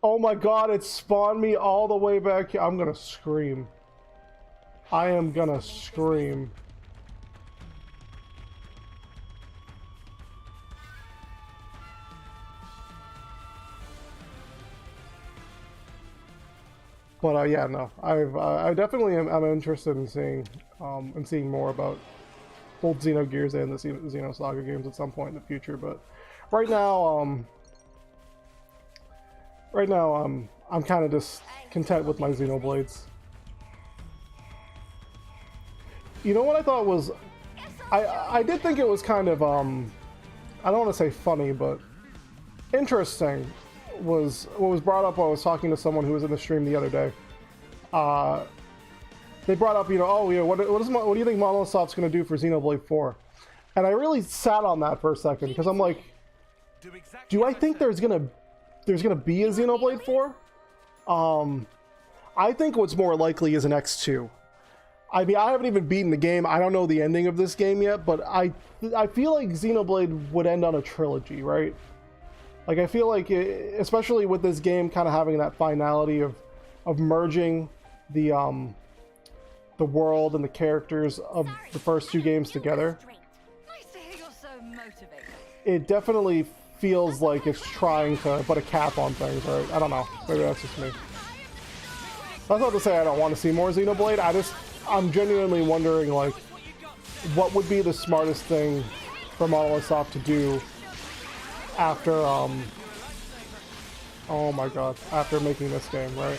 Oh my god, it spawned me all the way back here. I'm gonna scream. I am gonna scream. But yeah, no, I definitely am. I'm interested in seeing more about both Xenogears and the Xenosaga games at some point in the future. But right now, I'm kind of just content with my Xenoblades. You know what I thought was, I did think it was kind of I don't want to say funny, but interesting was what was brought up while I was talking to someone who was in the stream the other day. They brought up, you know, oh yeah, what do you think Monolith Soft's going to do for Xenoblade 4? And I really sat on that for a second because I'm like, do I think there's gonna be a Xenoblade 4? I think what's more likely is an X2. I mean, I haven't even beaten the game. I don't know the ending of this game yet, but I feel like Xenoblade would end on a trilogy, right? Like, I feel like, especially with this game kind of having that finality of merging the world and the characters of the first two games together. Nice to hear you're so motivated. It definitely feels like it's trying to put a cap on things, right? I don't know. Maybe that's just me. That's not to say I don't want to see more Xenoblade. I'm genuinely wondering, like, what would be the smartest thing for Monolith Soft to do after, oh my god, after making this game, right?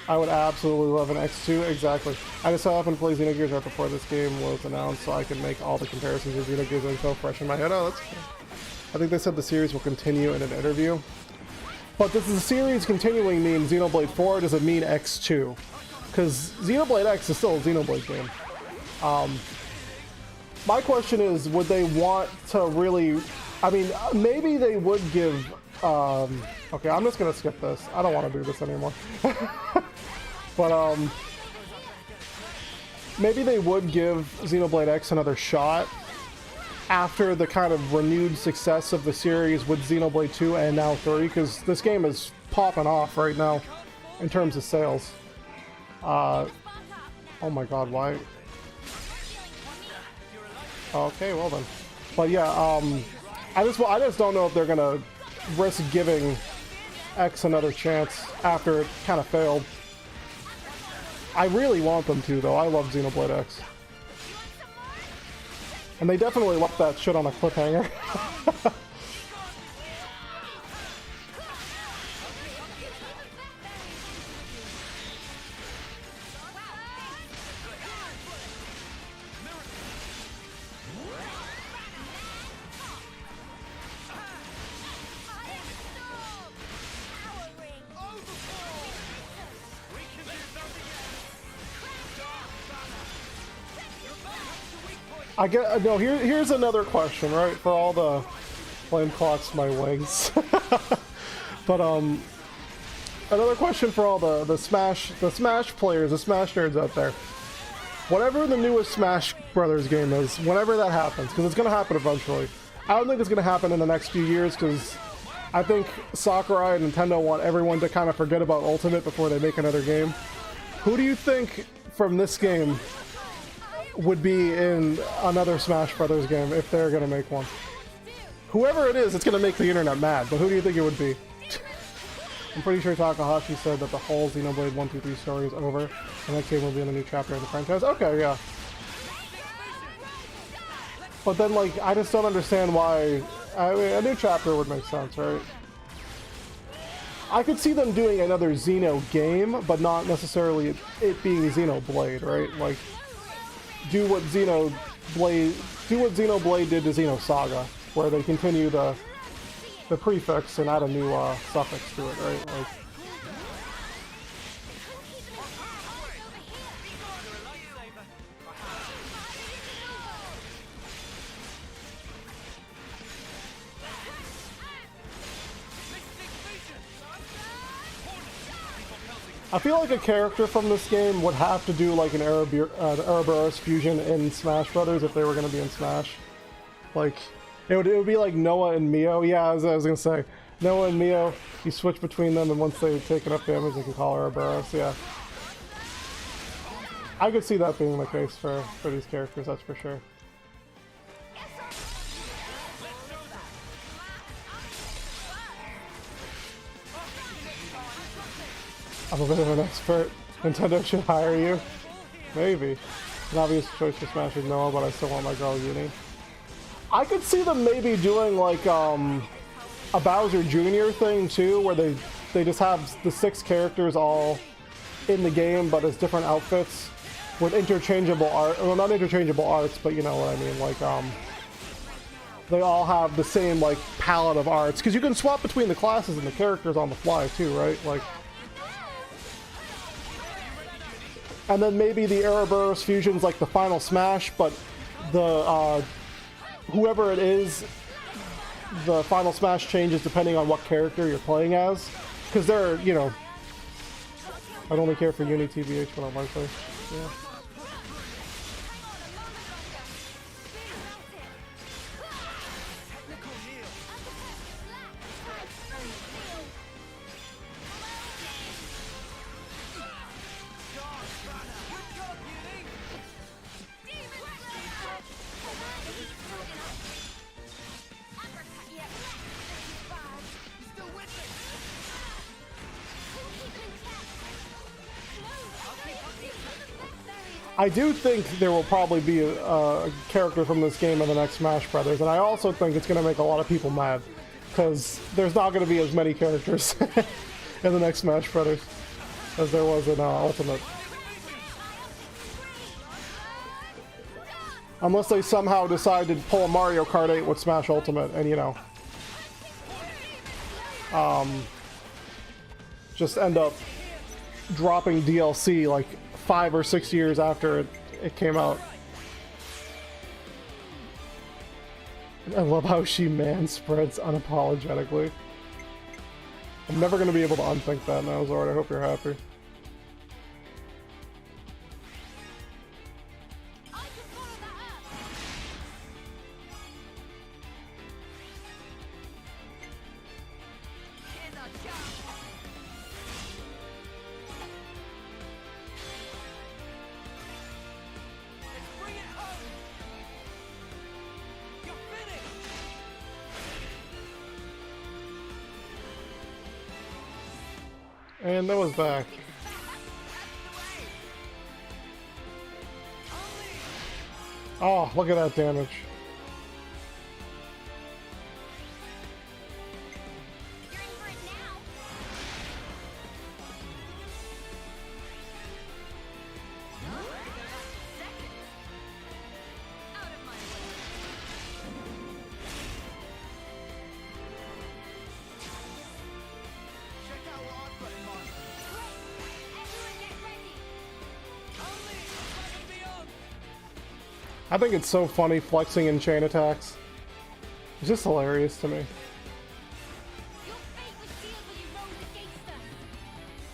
I would absolutely love an X2, exactly. I just so happened to play Xenogears right before this game was announced, so I can make all the comparisons with Xenogears and so fresh in my head. Oh, that's cool. I think they said the series will continue in an interview. But does the series continuing mean Xenoblade 4, or does it mean X2? Because Xenoblade X is still a Xenoblade game. My question is, would they want to really... I mean, maybe they would give... okay, I'm just going to skip this. I don't want to do this anymore. But, maybe they would give Xenoblade X another shot after the kind of renewed success of the series with Xenoblade 2 and now 3, because this game is popping off right now in terms of sales. Oh my god, why? Okay, well then. But yeah, I just don't know if they're gonna risk giving X another chance after it kind of failed. I really want them to, though. I love Xenoblade X. And they definitely left that shit on a cliffhanger. I get no. Here's another question, right? For all the flame clocks my wings. But another question for all the Smash players, the Smash nerds out there. Whatever the newest Smash Brothers game is, whenever that happens, because it's gonna happen eventually. I don't think it's gonna happen in the next few years, because I think Sakurai and Nintendo want everyone to kind of forget about Ultimate before they make another game. Who do you think from this game would be in another Smash Brothers game if they're gonna make one? Whoever it is, it's gonna make the internet mad, but who do you think it would be? I'm pretty sure Takahashi said that the whole Xenoblade 1, 2, 3 story is over, and that game will be in a new chapter in the franchise. Okay, yeah. But then, like, I just don't understand why... I mean, a new chapter would make sense, right? I could see them doing another Xeno game, but not necessarily it being Xenoblade, right? Like, do what Xenoblade did to Xenosaga, where they continue the prefix and add a new suffix to it, right? Like, I feel like a character from this game would have to do like an Ouroboros fusion in Smash Brothers if they were going to be in Smash. Like, it would be like Noah and Mio. Yeah, I was going to say. Noah and Mio, you switch between them, and once they take enough damage, they can call Ouroboros, yeah. I could see that being the case for these characters, that's for sure. I'm a bit of an expert. Nintendo should hire you. Maybe. An obvious choice for Smash is Noah, but I still want my girl Uni. I could see them maybe doing like a Bowser Jr. thing too, where they just have the 6 characters all in the game, but as different outfits. with interchangeable art, well, not interchangeable arts, but you know what I mean, like, they all have the same, like, palette of arts, because you can swap between the classes and the characters on the fly, too, right? Like, and then maybe the Ouroboros fusion's like the final smash, but the, whoever it is, the final smash changes depending on what character you're playing as, because they're, you know, I'd only care for Uni TBH when I'm like this, yeah. I do think there will probably be a character from this game in the next Smash Brothers, and I also think it's going to make a lot of people mad, because there's not going to be as many characters in the next Smash Brothers as there was in Ultimate. Unless they somehow decide to pull a Mario Kart 8 with Smash Ultimate, and you know, just end up dropping DLC like 5 or 6 years after it came out. I love how she man-spreads unapologetically. I'm never going to be able to unthink that now, Zord. I hope you're happy. And Noah's back. Oh, look at that damage. I think it's so funny flexing in chain attacks. It's just hilarious to me. Your fate was sealed when you rose against us.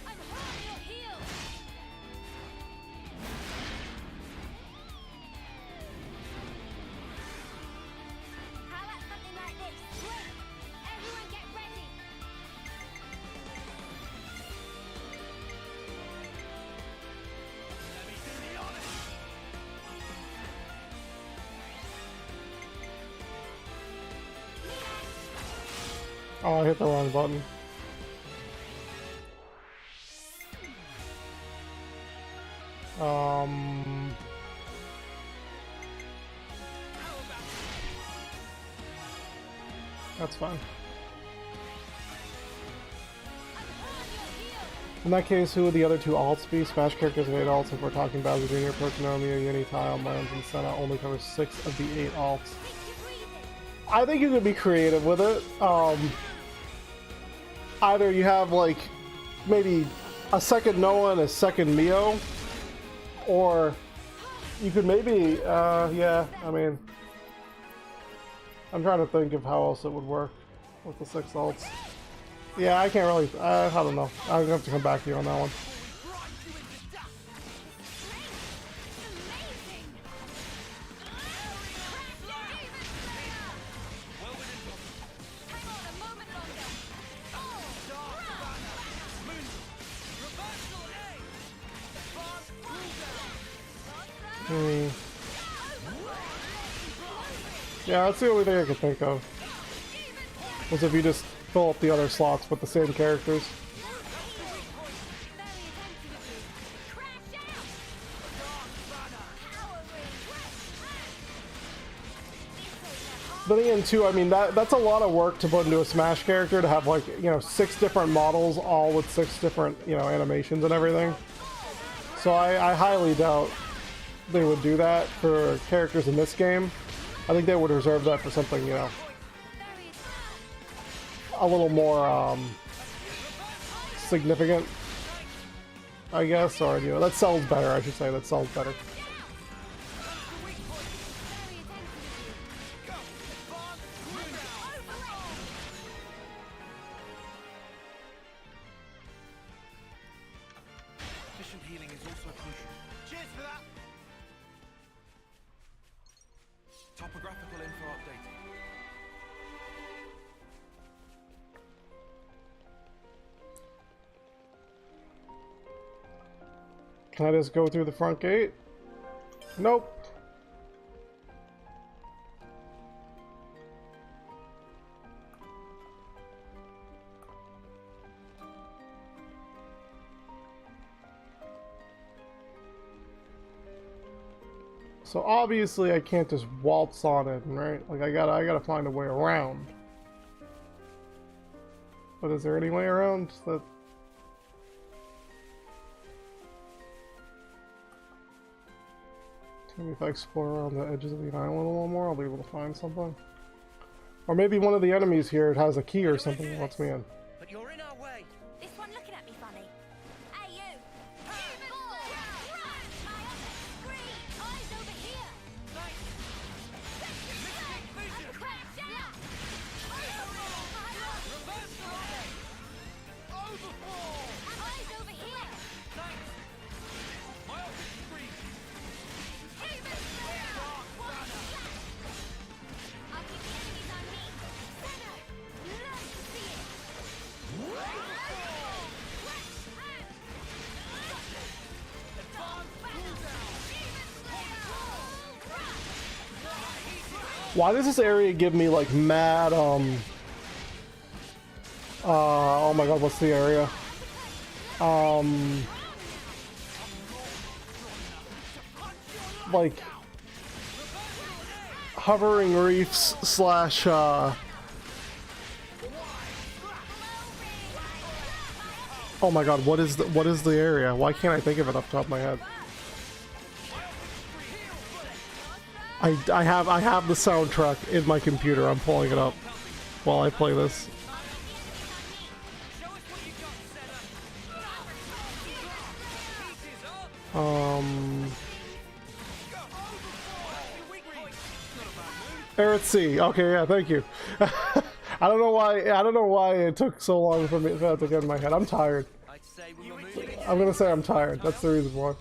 I'm hard your heel. How about something like this? Quick! Everyone get ready. Oh, I hit the wrong button. That's fine. In that case, who would the other two alts be? Smash characters and 8 alts. If we're talking Bowser Jr., Perkonomia, Uni, Tile, Lands, and Senna only covers 6 of the 8 alts. I think you could be creative with it. Either you have like maybe a second Noah and a second Mio, or you could maybe yeah, I mean, I'm trying to think of how else it would work with the 6 alts. Yeah, I can't really, I don't know. I'm gonna have to come back to you on that one. Yeah, that's the only thing I could think of. Was if you just fill up the other slots with the same characters. But again, too, I mean, that's a lot of work to put into a Smash character, to have, like, you know, 6 different models, all with 6 different, you know, animations and everything. So I highly doubt they would do that for characters in this game. I think they would reserve that for something, you know, a little more significant, I guess, or, you know, that sells better, I should say, that sells better. Efficient healing is also crucial. Cheers for that! Topographical info updated. Can I just go through the front gate? Nope. So obviously I can't just waltz on it, right? Like I gotta find a way around. But is there any way around that? Maybe if I explore around the edges of the island a little more, I'll be able to find something. Or maybe one of the enemies here has a key or something that lets me in. But you're in our way. This one looking at me funny. Hey, you! Eyes over here! Crash out! Eyes over here! My optic's free! I'll keep the enemies on me. Center! Love to see it! Why does this area give me like mad oh my god, what's the area? Like hovering reefs slash oh my god, what is the area? Why can't I think of it off the top of my head? I have the soundtrack in my computer. I'm pulling it up while I play this. Eretz Sea. Okay, yeah, thank you. I don't know why it took so long for me to get in my head. I'm tired. I'd say we were moving. I'm gonna say I'm tired. That's the reason why.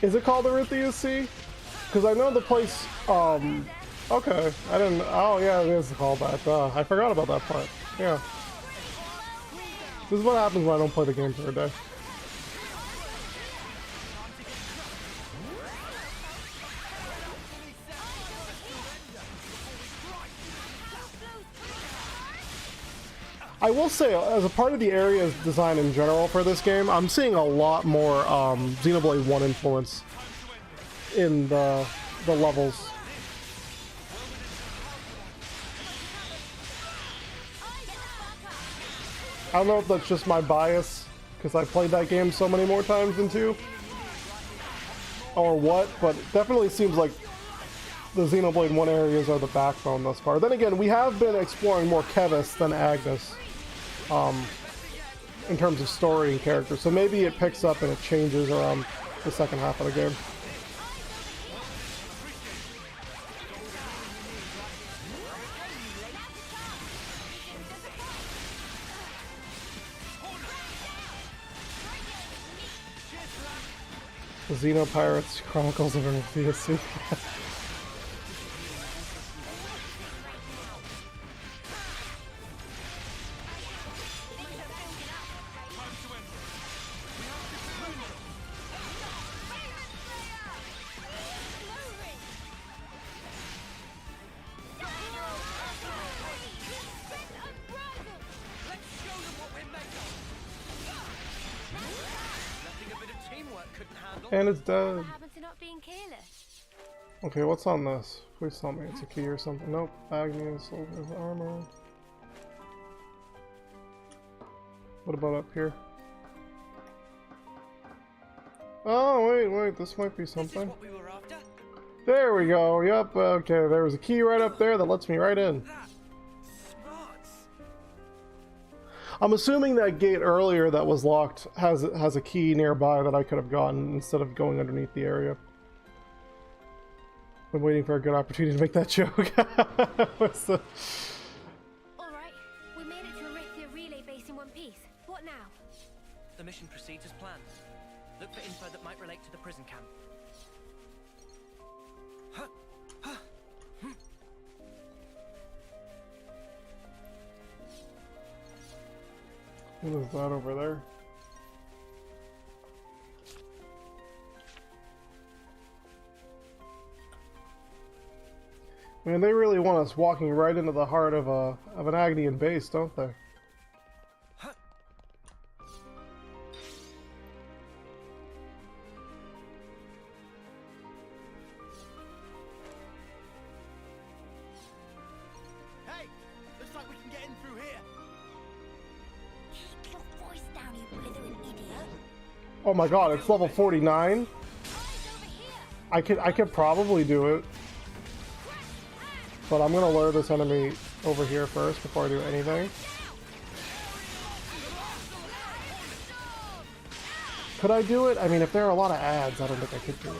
Is it called Eretz Sea? Because I know the place, okay, I didn't, oh yeah, it is called that, I forgot about that part, yeah. This is what happens when I don't play the game for a day. I will say, as a part of the area's design in general for this game, I'm seeing a lot more Xenoblade 1 influence in the levels. I don't know if that's just my bias, because I played that game so many more times than 2, or what, but it definitely seems like the Xenoblade 1 areas are the backbone thus far. Then again, we have been exploring more Kevis than Agnes. In terms of story and character, so maybe it picks up and it changes around the second half of the game. Xenopirates Chronicles of Xenoblade. And it's done. What happened to not being careless? Okay, what's on this? Please tell me it's a key or something. Nope. Agni, soldier's armor. What about up here? Oh, wait, this might be This is something. what we were after. There we go, yep, okay, there was a key right up there that lets me right in. That smarts. I'm assuming that gate earlier that was locked has a key nearby that I could have gotten instead of going underneath the area. I'm waiting for a good opportunity to make that joke. What's the... Alright, we made it to Arithia relay base in one piece. What now? The mission proceeds as planned. Look for info that might relate to the prison camp. What is that over there? I mean, they really want us walking right into the heart of an Agnian base, don't they? Hey! Looks like we can get in through here. Keep your voice down, you blithering idiot. Oh my god, it's level 49? I could probably do it. But I'm gonna lure this enemy over here first before I do anything. Could I do it? I mean, if there are a lot of ads, I don't think I could do it.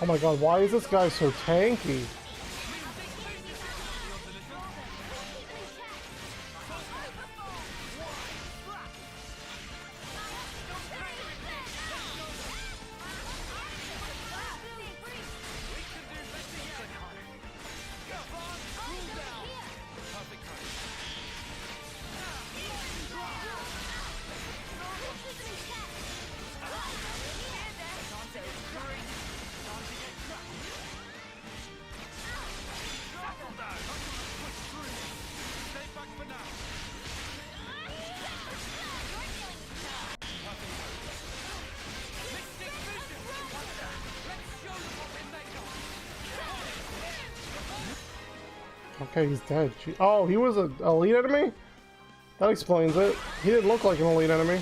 Oh my god, why is this guy so tanky? Okay, he's dead. Oh, he was an elite enemy? That explains it. He didn't look like an elite enemy.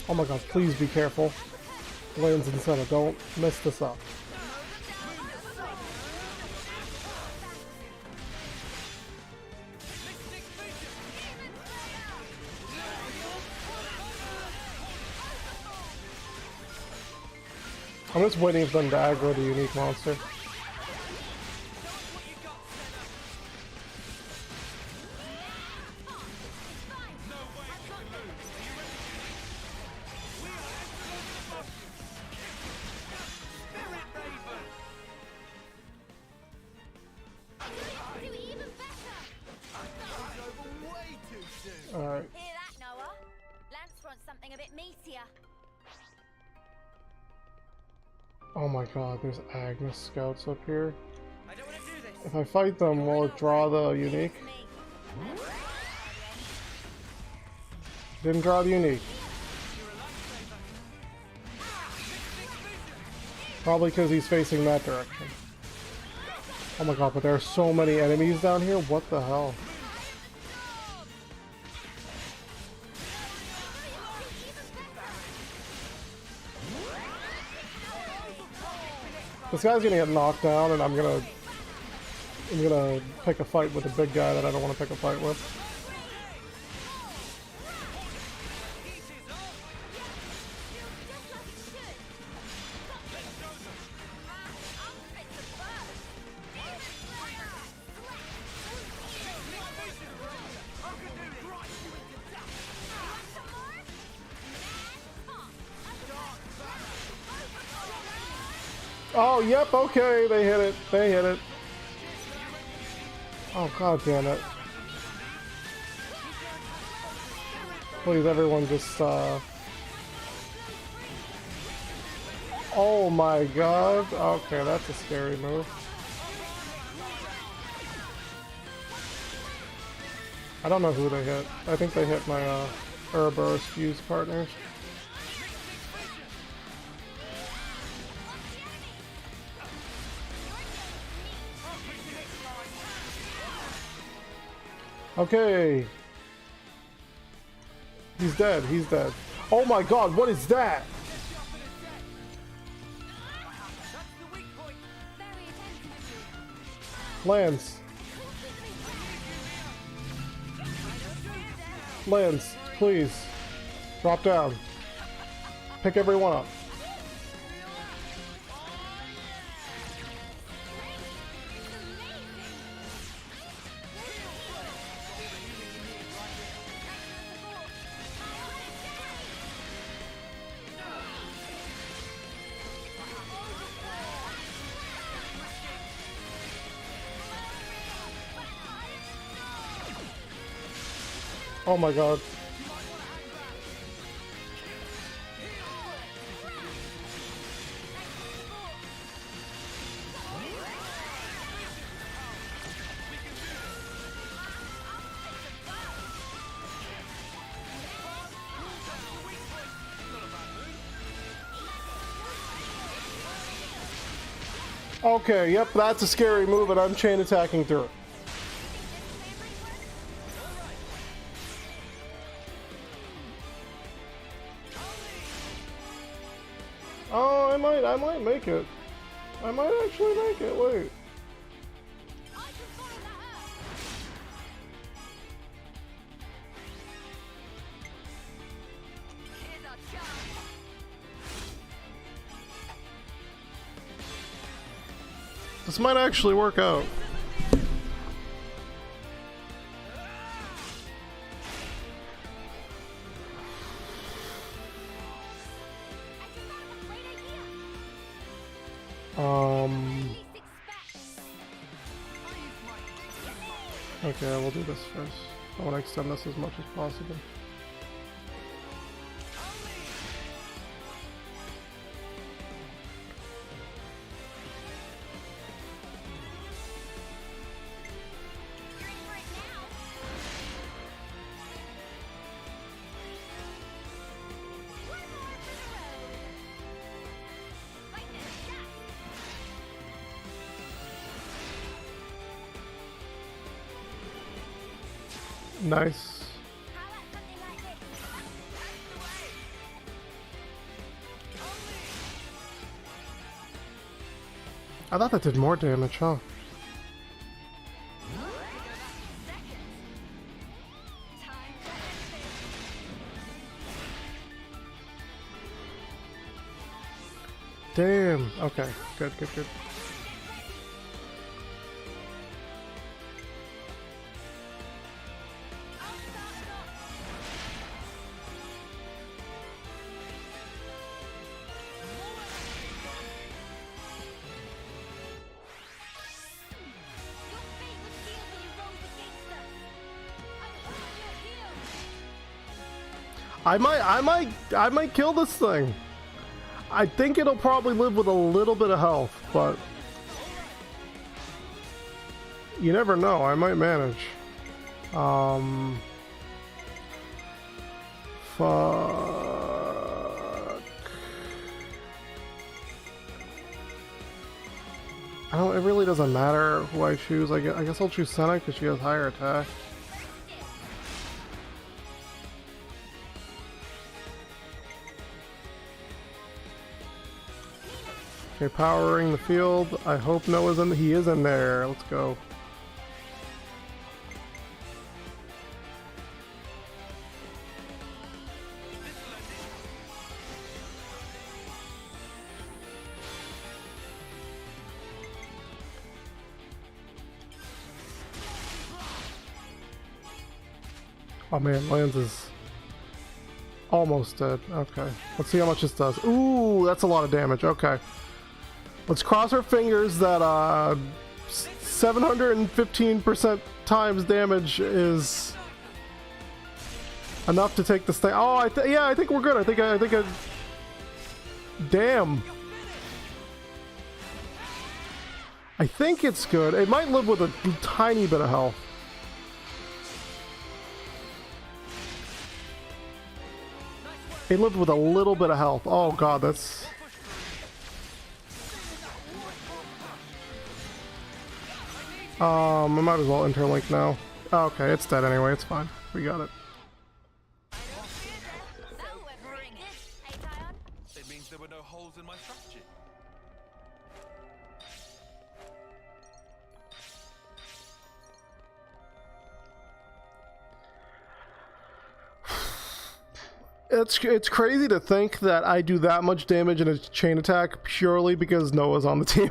Oh my god, please be careful. Lands in the center, don't mess this up. I'm just waiting for them to aggro the unique monster. Alright. Hear that, Noah? Lance wants something a bit meatier. Oh my god, there's Agnes scouts up here. I don't want to do this. If I fight them, will it draw the unique? Didn't draw the unique. Probably because he's facing that direction. Oh my god, but there are so many enemies down here, what the hell? This guy's gonna get knocked down, and I'm gonna pick a fight with a big guy that I don't want to pick a fight with. Oh, yep, okay, they hit it. They hit it. Oh, god damn it. Please, everyone just, Oh my god. Okay, that's a scary move. I don't know who they hit. I think they hit my, Ouroboros fuse partners. Okay. He's dead. He's dead. Oh my god, what is that? Lance. Lance, please. Drop down. Pick everyone up. Oh my god. Okay, yep, that's a scary move, and I'm chain attacking through it. Oh, I might make it. I might actually make it, wait. This might actually work out. Okay, we'll do this first. I want to extend this as much as possible. Nice. I thought that did more damage, huh? Damn. Okay. Good, good, good. I might kill this thing. I think it'll probably live with a little bit of health, but you never know. I might manage. Fuck. I don't. It really doesn't matter who I choose. I guess I'll choose Senna because she has higher attack. Okay, powering the field. I hope Noah's in. He is in there. Let's go. Oh man, Lance is almost dead. Okay, let's see how much this does. Ooh, that's a lot of damage. Okay, let's cross our fingers that 715% times damage is enough to take this thing. Oh, yeah, I think we're good. I think damn. I think it's good. It might live with a tiny bit of health. It lived with a little bit of health. Oh god, that's... I might as well interlink now. Oh, okay, it's dead anyway, it's fine. We got it. It means there were no holes in my strategy. It's crazy to think that I do that much damage in a chain attack purely because Noah's on the team.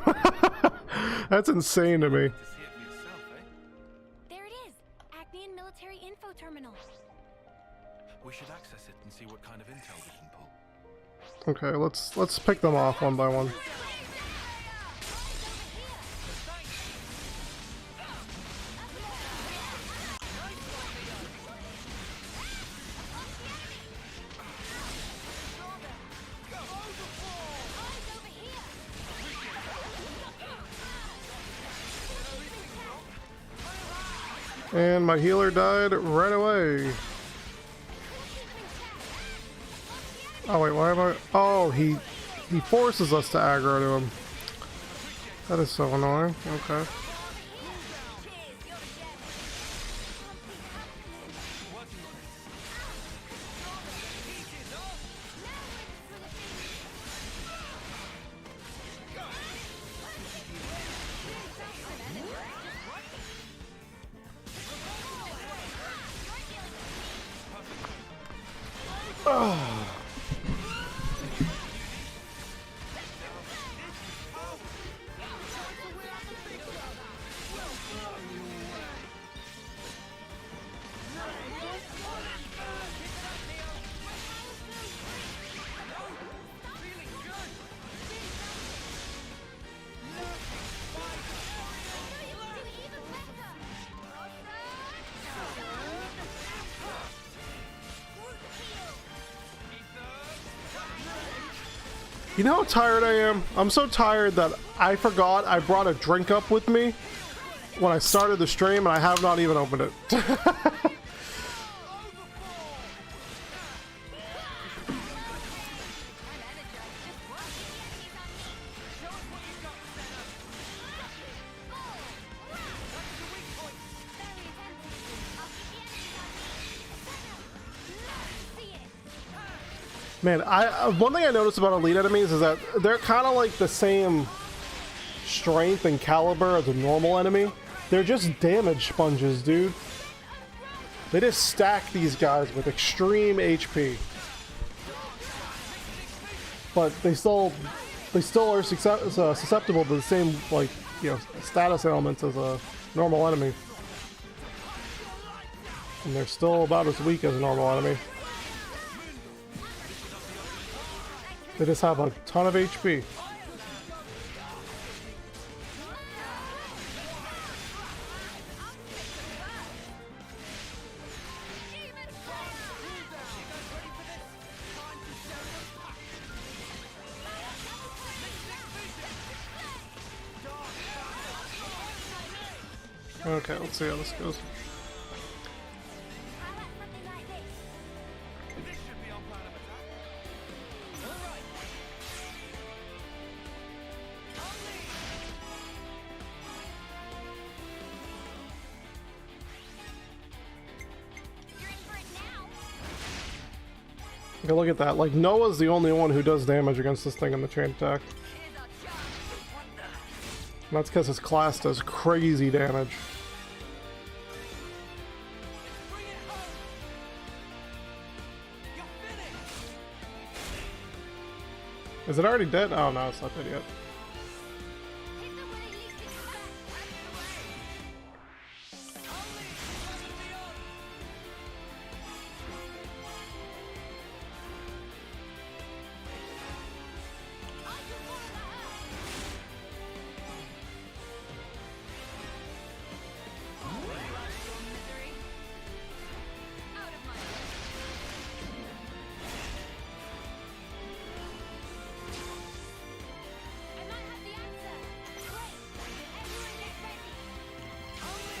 That's insane to me. To see it for yourself, eh? There it is. Acnean military info terminal. We should access it and see what kind of intel we can pull. Okay, let's pick them off one by one. And my healer died right away. Oh wait, why am I... Oh, he forces us to aggro to him. That is so annoying. Okay. You know how tired I am? I'm so tired that I forgot I brought a drink up with me when I started the stream and I have not even opened it. Man, one thing I noticed about elite enemies is that they're kind of like the same strength and caliber as a normal enemy. They're just damage sponges, dude. They just stack these guys with extreme HP. But they still are susceptible to the same, like, you know, status elements as a normal enemy. And they're still about as weak as a normal enemy. They just have a ton of HP. Okay, let's see how this goes. Okay, look at that. Like, Noah's the only one who does damage against this thing in the chain attack. And that's because his class does crazy damage. Bring it home. You're finished. Is it already dead? Oh no, it's not dead yet. Hit them when it least expects. Only and beyond. I can follow that up. Misery. Out of my way. I might have the answer. Great. Everyone get ready. Oh, we're not done yet.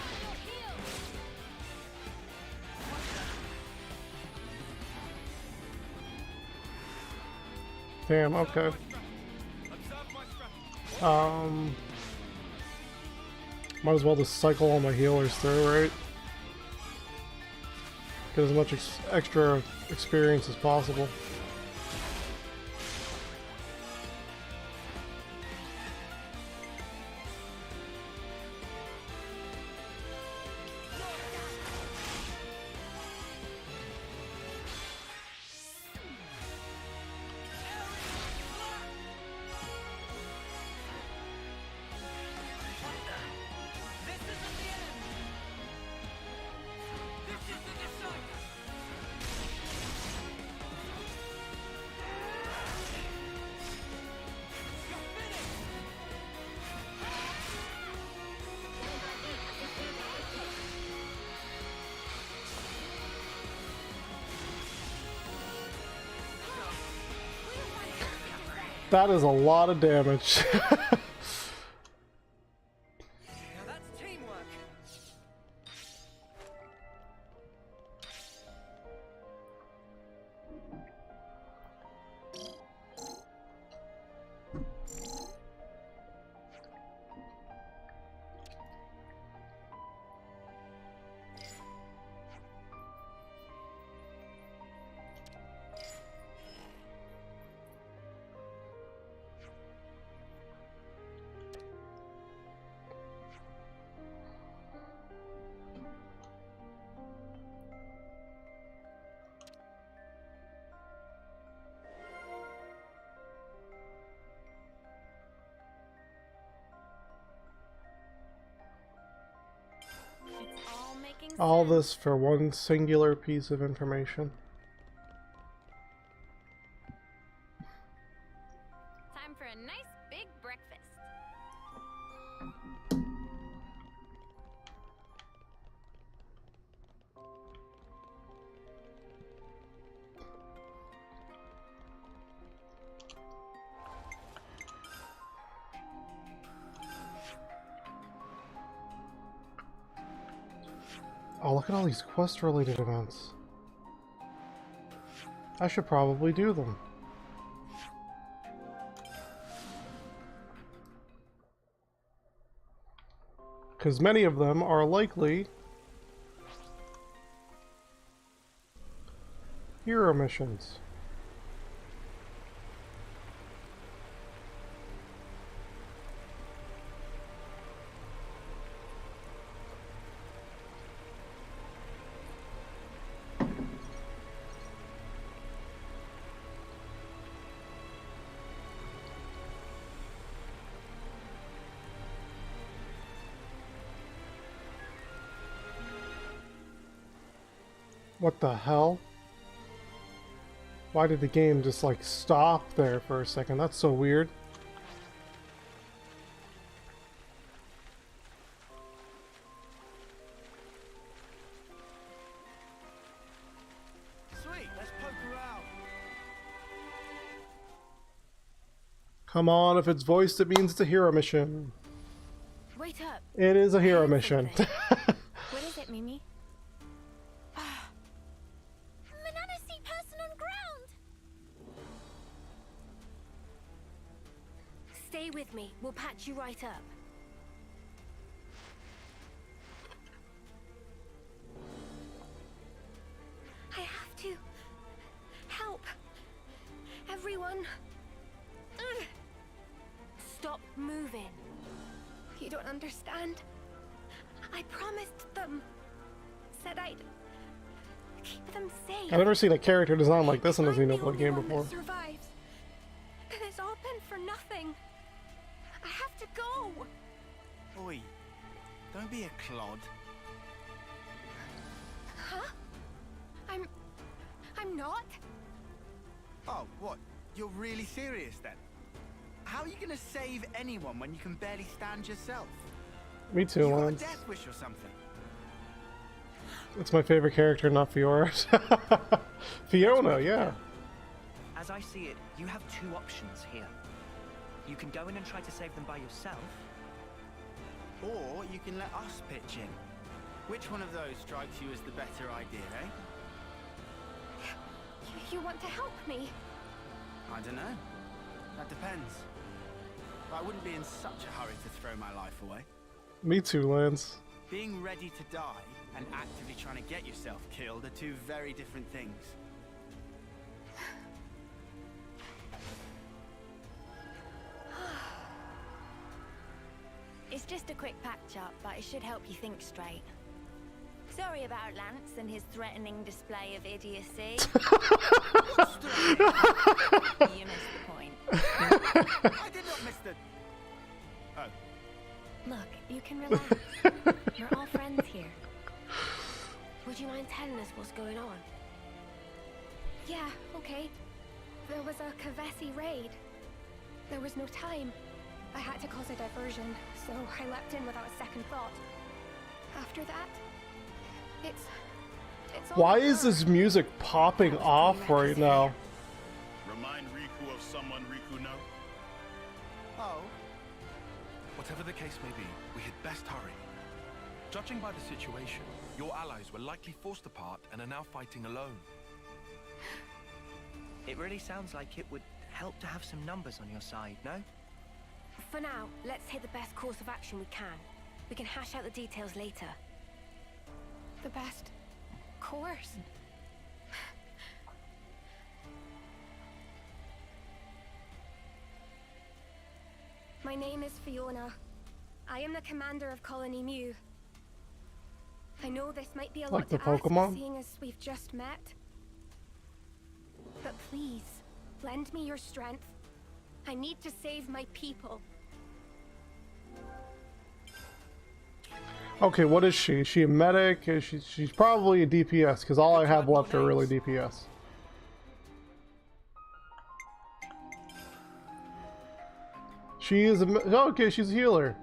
I'm on your heels. Damn, okay. Observe my strategy. Might as well just cycle all my healers through, right? Get as much extra experience as possible. This isn't the end. This is the decider. You're finished. That is a lot of damage. Now that's teamwork. It's all making sense. All this for one singular piece of information. Time for a nice big breakfast. Oh, look at all these quest-related events. I should probably do them. Because many of them are likely hero missions. What the hell? Why did the game just like stop there for a second? That's so weird. Sweet, let's poke her out. Come on, if it's voiced, it means it's a hero mission. Wait up. It is a hero Here's mission. something. What is it, Mimi? Banana see person on ground. Stay with me. We'll patch you right up. understand. I promised them. Said I'd keep them safe. I've never seen a character design like this in a I'm the Xenoblade only game one that before. survives. And it's all been for nothing. I have to go. Oi, don't be a clod. Huh? I'm not. Oh, what? You're really serious then? How are you gonna save anyone when you can barely stand yourself? Me too, You got a Lance. death wish or something? It's my favorite character, not Fiora. Fiona, yeah. As I see it, you have two options here. You can go in and try to save them by yourself. Or you can let us pitch in. Which one of those strikes you as the better idea, eh? You want to help me? I don't know. That depends. But I wouldn't be in such a hurry to throw my life away. Me too, Lance. Being ready to die and actively trying to get yourself killed are two very different things. It's just a quick patch-up, but it should help you think straight. Sorry about Lance and his threatening display of idiocy. You missed the point. I did not miss the... Oh. Look, you can relax. We're all friends here. Would you mind telling us what's going on? Yeah, okay. There was a Kavesi raid. There was no time. I had to cause a diversion, so I leapt in without a second thought. After that, it's all Why a is blur. this music popping off right now? Remind Riku of someone Riku know? Oh. Whatever the case may be, we had best hurry. Judging by the situation, your allies were likely forced apart and are now fighting alone. It really sounds like it would help to have some numbers on your side, no? For now, let's take the best course of action we can. We can hash out the details later. The best course? My name is Fiona. I am the commander of Colony Mu. I know this might be a Like lot the to ask, Pokemon? seeing as we've just met. But please, lend me your strength. I need to save my people. Okay, what is she? Is she a medic? Is she's probably a DPS, because all I have left are really DPS. She is a... Okay, she's a healer.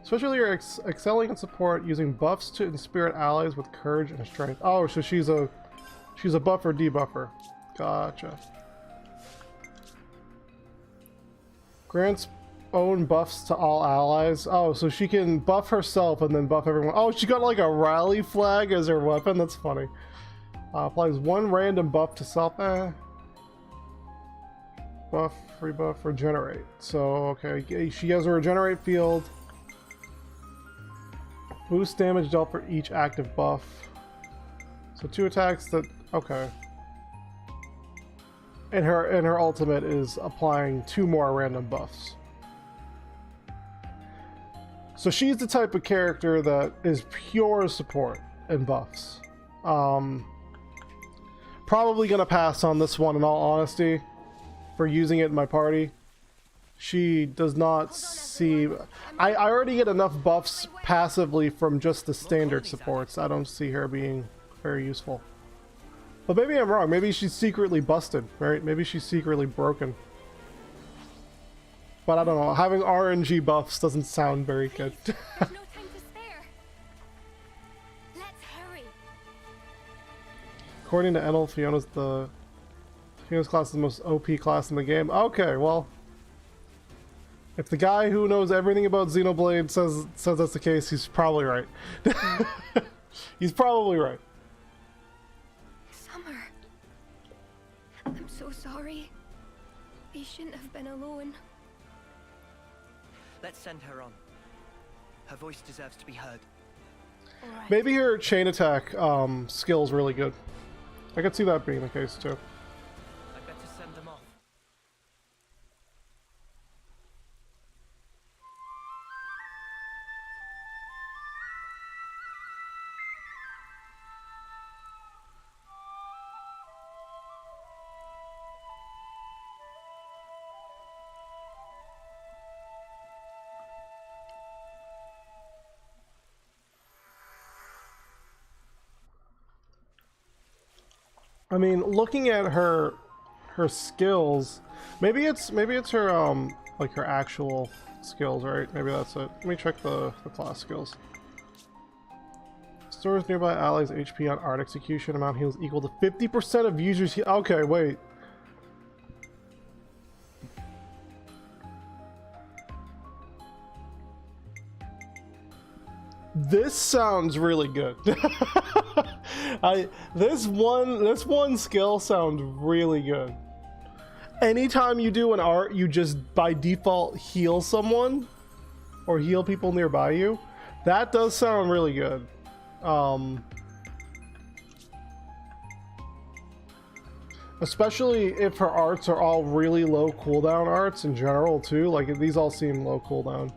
Especially her excelling in support, using buffs to inspirit allies with courage and strength. Oh, so she's a buffer debuffer. Gotcha. Grants own buffs to all allies. Oh, so she can buff herself and then buff everyone. Oh, she got like a rally flag as her weapon. That's funny. Applies one random buff to self. Buff, rebuff, regenerate. So, okay, she has a regenerate field. Boost damage dealt for each active buff. So 2 attacks that... Okay. And her ultimate is applying 2 more random buffs. So she's the type of character that is pure support and buffs. Probably gonna pass on this one in all honesty for using it in my party. She does not see... I already get enough buffs passively from just the standard supports. I don't see her being very useful. But maybe I'm wrong. Maybe she's secretly busted, right? Maybe she's secretly broken. But I don't know. Having RNG buffs doesn't sound very good. There's no time to spare. Let's hurry. According to Enel, Fiona's class is the most OP class in the game. Okay, well... If the guy who knows everything about Xenoblade says that's the case, he's probably right. He's probably right. Summer. I'm so sorry. We shouldn't have been alone. Let's send her on. Her voice deserves to be heard. All right. Maybe her chain attack skill's really good. I could see that being the case too. I'd better send them off. I mean, looking at her skills, maybe it's her like her actual skills, right? Maybe that's it. Let me check the class skills. Stores nearby allies HP on art execution amount heals equal to 50% of users heal. Okay, wait. This sounds really good. This one skill sounds really good. Anytime you do an art, you just by default heal someone or heal people nearby you. That does sound really good. Especially if her arts are all really low cooldown arts in general too. Like these all seem low cooldown.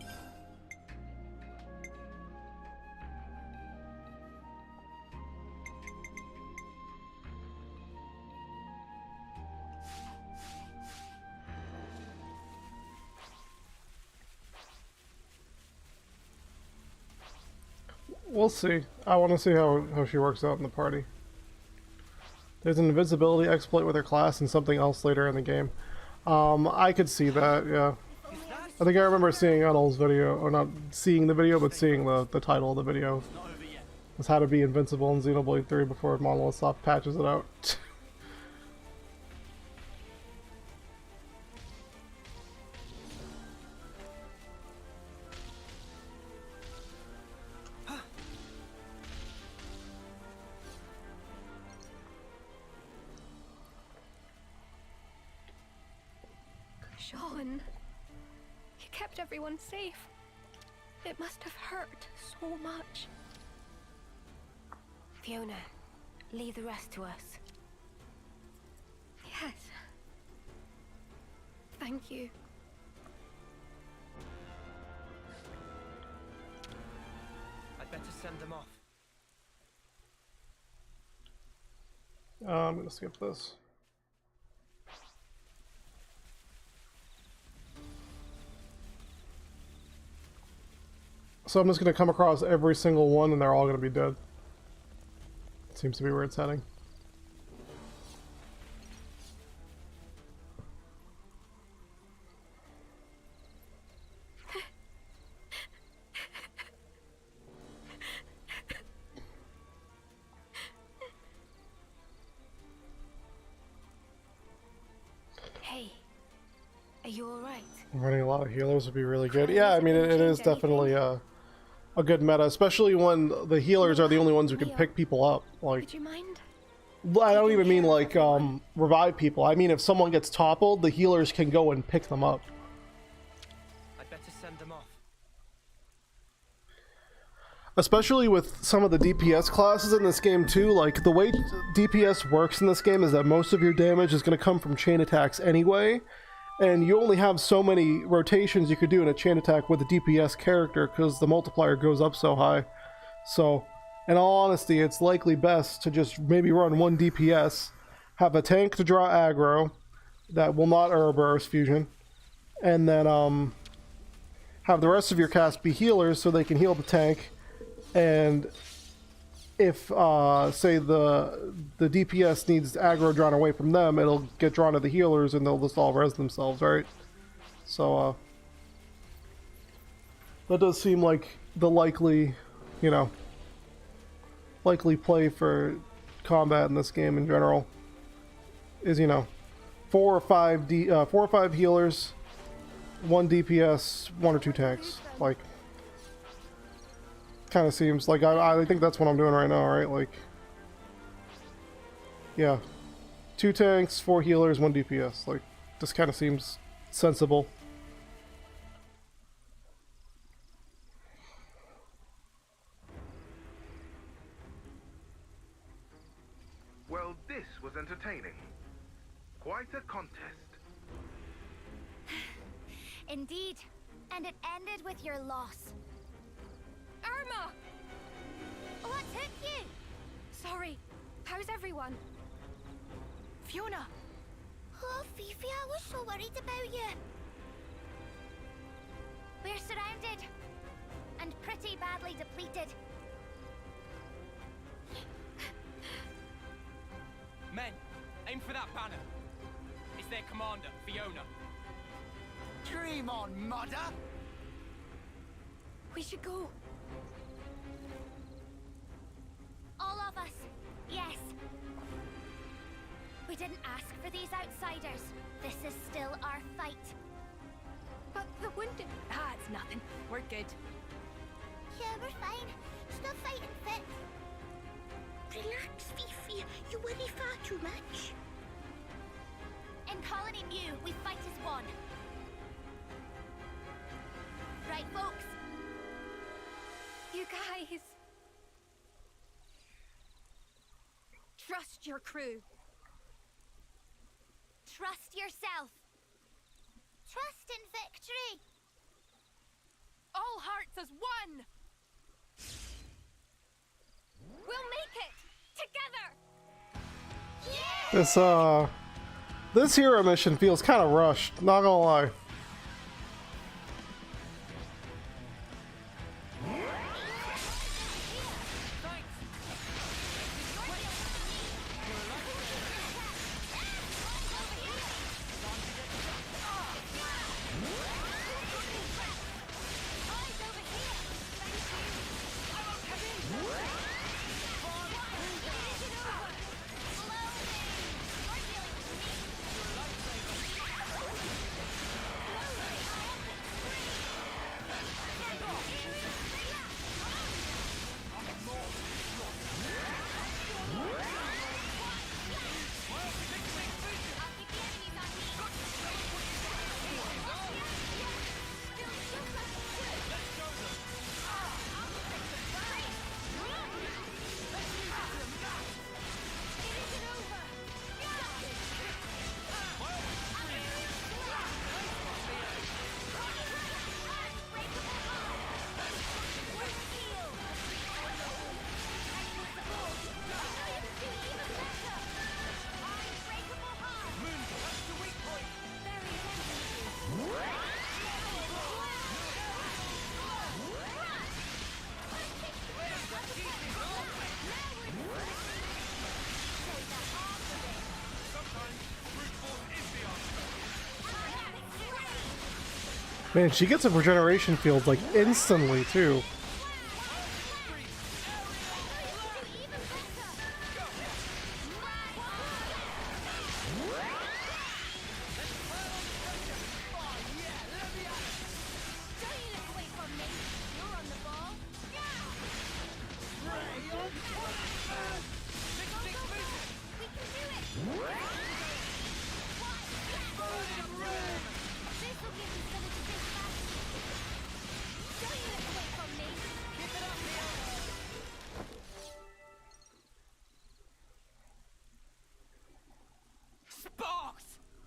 We'll see. I want to see how she works out in the party. There's an invisibility exploit with her class and something else later in the game. I could see that, yeah. I think I remember seeing Unnel's video, or not seeing the video, but seeing the title of the video. It's how to be invincible in Xenoblade 3 before Monolith Soft patches it out. Sean, you kept everyone safe. It must have hurt so much. Fiona, leave the rest to us. Yes. Thank you. I'd better send them off. I'm gonna skip this. So I'm just going to come across every single one and they're all going to be dead. Seems to be where it's heading. Hey, are you alright? Running a lot of healers would be really good. Yeah, I mean, it is definitely a good meta, especially when the healers are the only ones who can pick people up. Like, Would you mind? I don't even mean like revive people. I mean if someone gets toppled, the healers can go and pick them up. I'd better send them off. Especially with some of the DPS classes in this game too. Like the way DPS works in this game is that most of your damage is going to come from chain attacks anyway. And you only have so many rotations you could do in a chain attack with a DPS character because the multiplier goes up so high. So, in all honesty, it's likely best to just maybe run one DPS, have a tank to draw aggro that will not Ouroboros fusion, and then have the rest of your cast be healers so they can heal the tank. And if, say, the DPS needs aggro drawn away from them, it'll get drawn to the healers and they'll just all res themselves, right? So, that does seem like the likely, you know, likely play for combat in this game in general. Is, you know, 4 or 5 healers, 1 DPS, 1 or 2 tanks. Like, kind of seems like I think that's what I'm doing right now, right? Like, yeah, 2 tanks, 4 healers, 1 DPS. Like, this kind of seems sensible. Well, this was entertaining. Quite a contest. Indeed. And it ended with your loss. Irma! What took you? Sorry. How's everyone? Fiona! Oh, Fifi, I was so worried about you. We're surrounded. And pretty badly depleted. Men, banner. It's their commander, Fiona. Dream on, mother! We should go. All of us. Yes. We didn't ask for these outsiders. This is still our fight. But the wounded... Ah, it's nothing. We're good. Yeah, we're fine. Still fighting fit. Relax, Fifi. You worry far too much. In Colony Mu, we fight as one. Right, folks? You guys... Trust your crew. Trust yourself. Trust in victory. All hearts as one! We'll make it! Together! This hero mission feels kind of rushed, not gonna lie. Man, she gets a regeneration field like instantly too.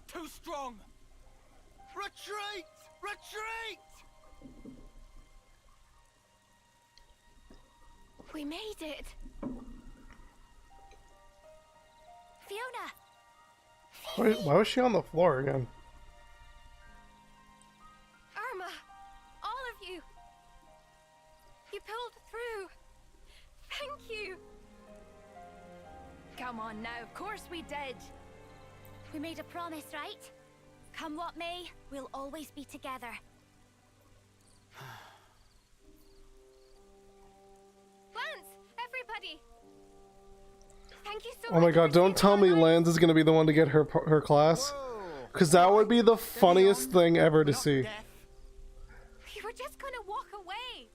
Too strong! Retreat! Retreat! We made it. Fiona! Why was she on the floor again? Irma! All of you! You pulled through! Thank you! Come on now, of course we did! We made a promise, right? Come what may, we'll always be together. Lance! Everybody! Thank you so Oh much. my god, don't tell me Lance is gonna be the one to get her class. Because that would be the funniest thing ever to see. You were just gonna walk away.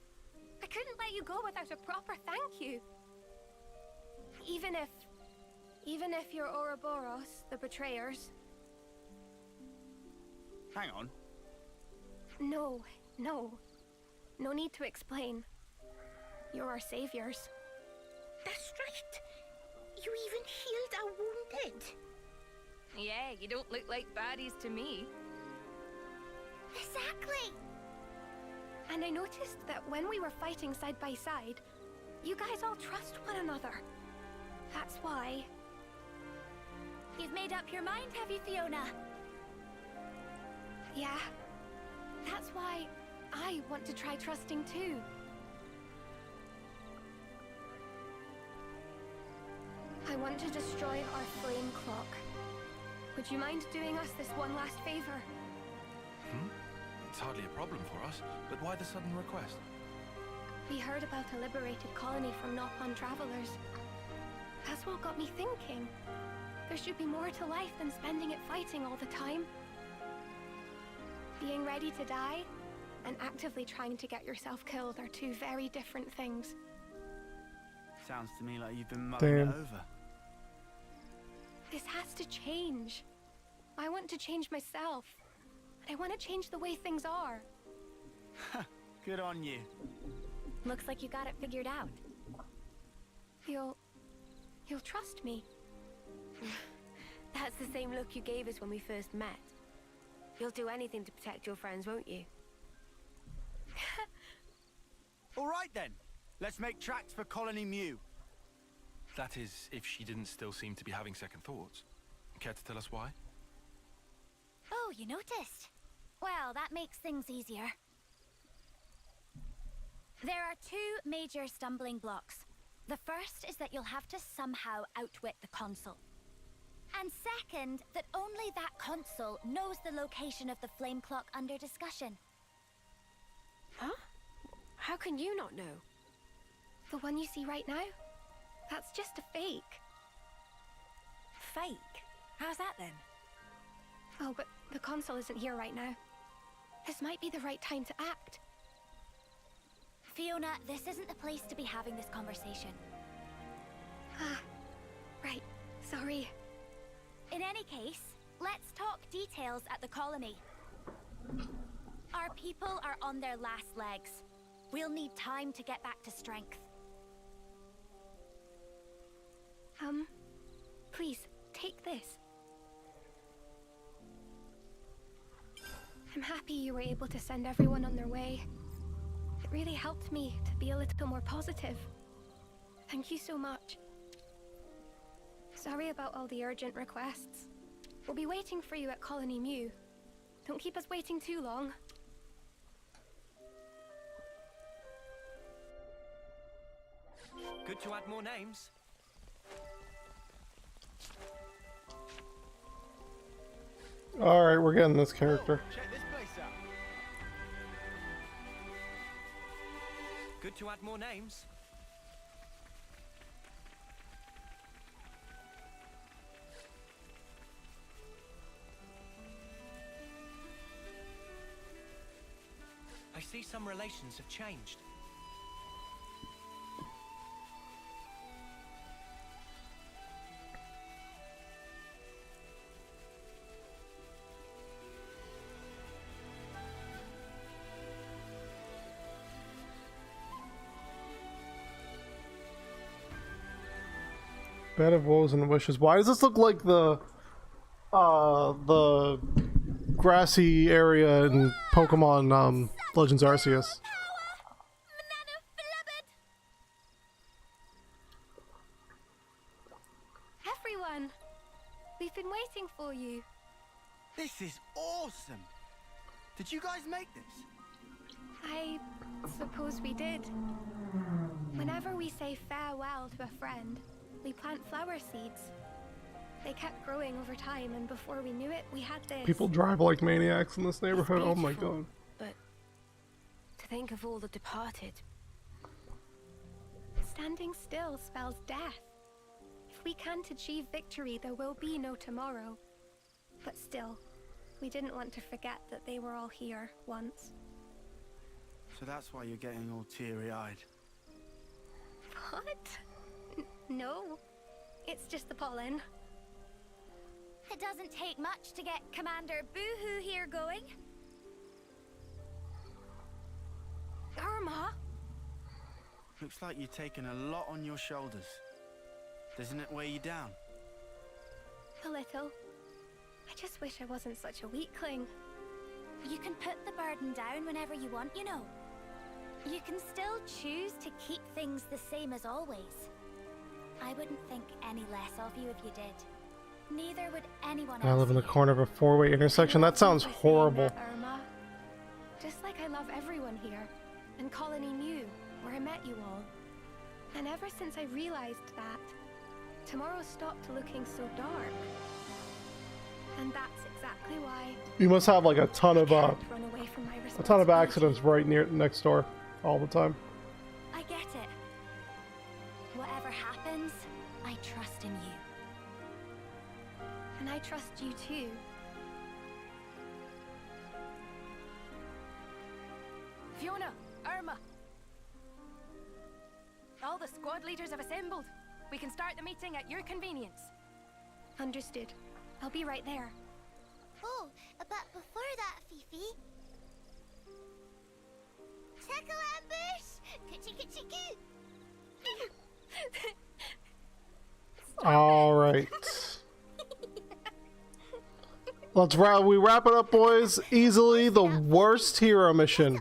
I couldn't let you go without a proper thank you. Even if you're Ouroboros, the betrayers. Hang on. No. No need to explain. You're our saviors. That's right. You even healed our wounded. Yeah, you don't look like baddies to me. Exactly. And I noticed that when we were fighting side by side, you guys all trust one another. That's why... You've made up your mind, have you, Fiona? Yeah. That's why I want to try trusting too. I want to destroy our flame clock. Would you mind doing us this one last favor? It's hardly a problem for us, but why the sudden request? We heard about a liberated colony from Nopon travelers. That's what got me thinking. There should be more to life than spending it fighting all the time. Being ready to die and actively trying to get yourself killed are two very different things. Sounds to me like you've been mulling it over. This has to change. I want to change myself. I want to change the way things are. Good on you. Looks like you got it figured out. You'll trust me. That's the same look you gave us when we first met. You'll do anything to protect your friends, won't you? All right then. Let's make tracks for Colony Mew. That is, if she didn't still seem to be having second thoughts. Care to tell us why? Oh, you noticed? Well, that makes things easier. There are two major stumbling blocks. The first is that you'll have to somehow outwit the consul. And second, that only that consul knows the location of the flame clock under discussion. Huh? How can you not know? The one you see right now? That's just a fake. Fake? How's that then? Oh, but the consul isn't here right now. This might be the right time to act. Fiona, this isn't the place to be having this conversation. Ah, right. Sorry. In any case, let's talk details at the colony. Our people are on their last legs. We'll need time to get back to strength. Please, take this. I'm happy you were able to send everyone on their way. It really helped me to be a little more positive. Thank you so much. Sorry about all the urgent requests. We'll be waiting for you at Colony Mew. Don't keep us waiting too long. Good to add more names. Alright, we're getting this character. Check this place out. Good to add more names. I see some relations have changed. Bed of woes and wishes. Why does this look like the grassy area in Pokemon Legends Arceus? Everyone! We've been waiting for you. This is awesome. Did you guys make this? I suppose we did. Whenever we say farewell to a friend, we plant flower seeds. They kept growing over time, and before we knew it, we had this. People drive like maniacs in this neighborhood. Oh my god. But to think of all the departed. Standing still spells death. If we can't achieve victory, there will be no tomorrow. But still, we didn't want to forget that they were all here once. So that's why you're getting all teary-eyed. What? No. It's just the pollen. It doesn't take much to get Commander Boohoo here going. Irma? Looks like you're taking a lot on your shoulders. Doesn't it weigh you down? A little. I just wish I wasn't such a weakling. You can put the burden down whenever you want, you know. You can still choose to keep things the same as always. I wouldn't think any less of you if you did. Neither would anyone else. I live in the corner of a four-way intersection. That sounds horrible. Irma. Just like I love everyone here. And Colony Mew, where I met you all. And ever since I realized that, tomorrow stopped looking so dark. And that's exactly why You must have like a ton of run away from my accidents right next door all the time. I get it. Whatever happens, I trust in you. And I trust you too. Fiona, Irma. All the squad leaders have assembled. We can start the meeting at your convenience. Understood. I'll be right there. Oh, but before that, Fifi. Tickle ambush! Coochie coochie coo! All right. We wrap it up, boys. Easily the worst hero mission.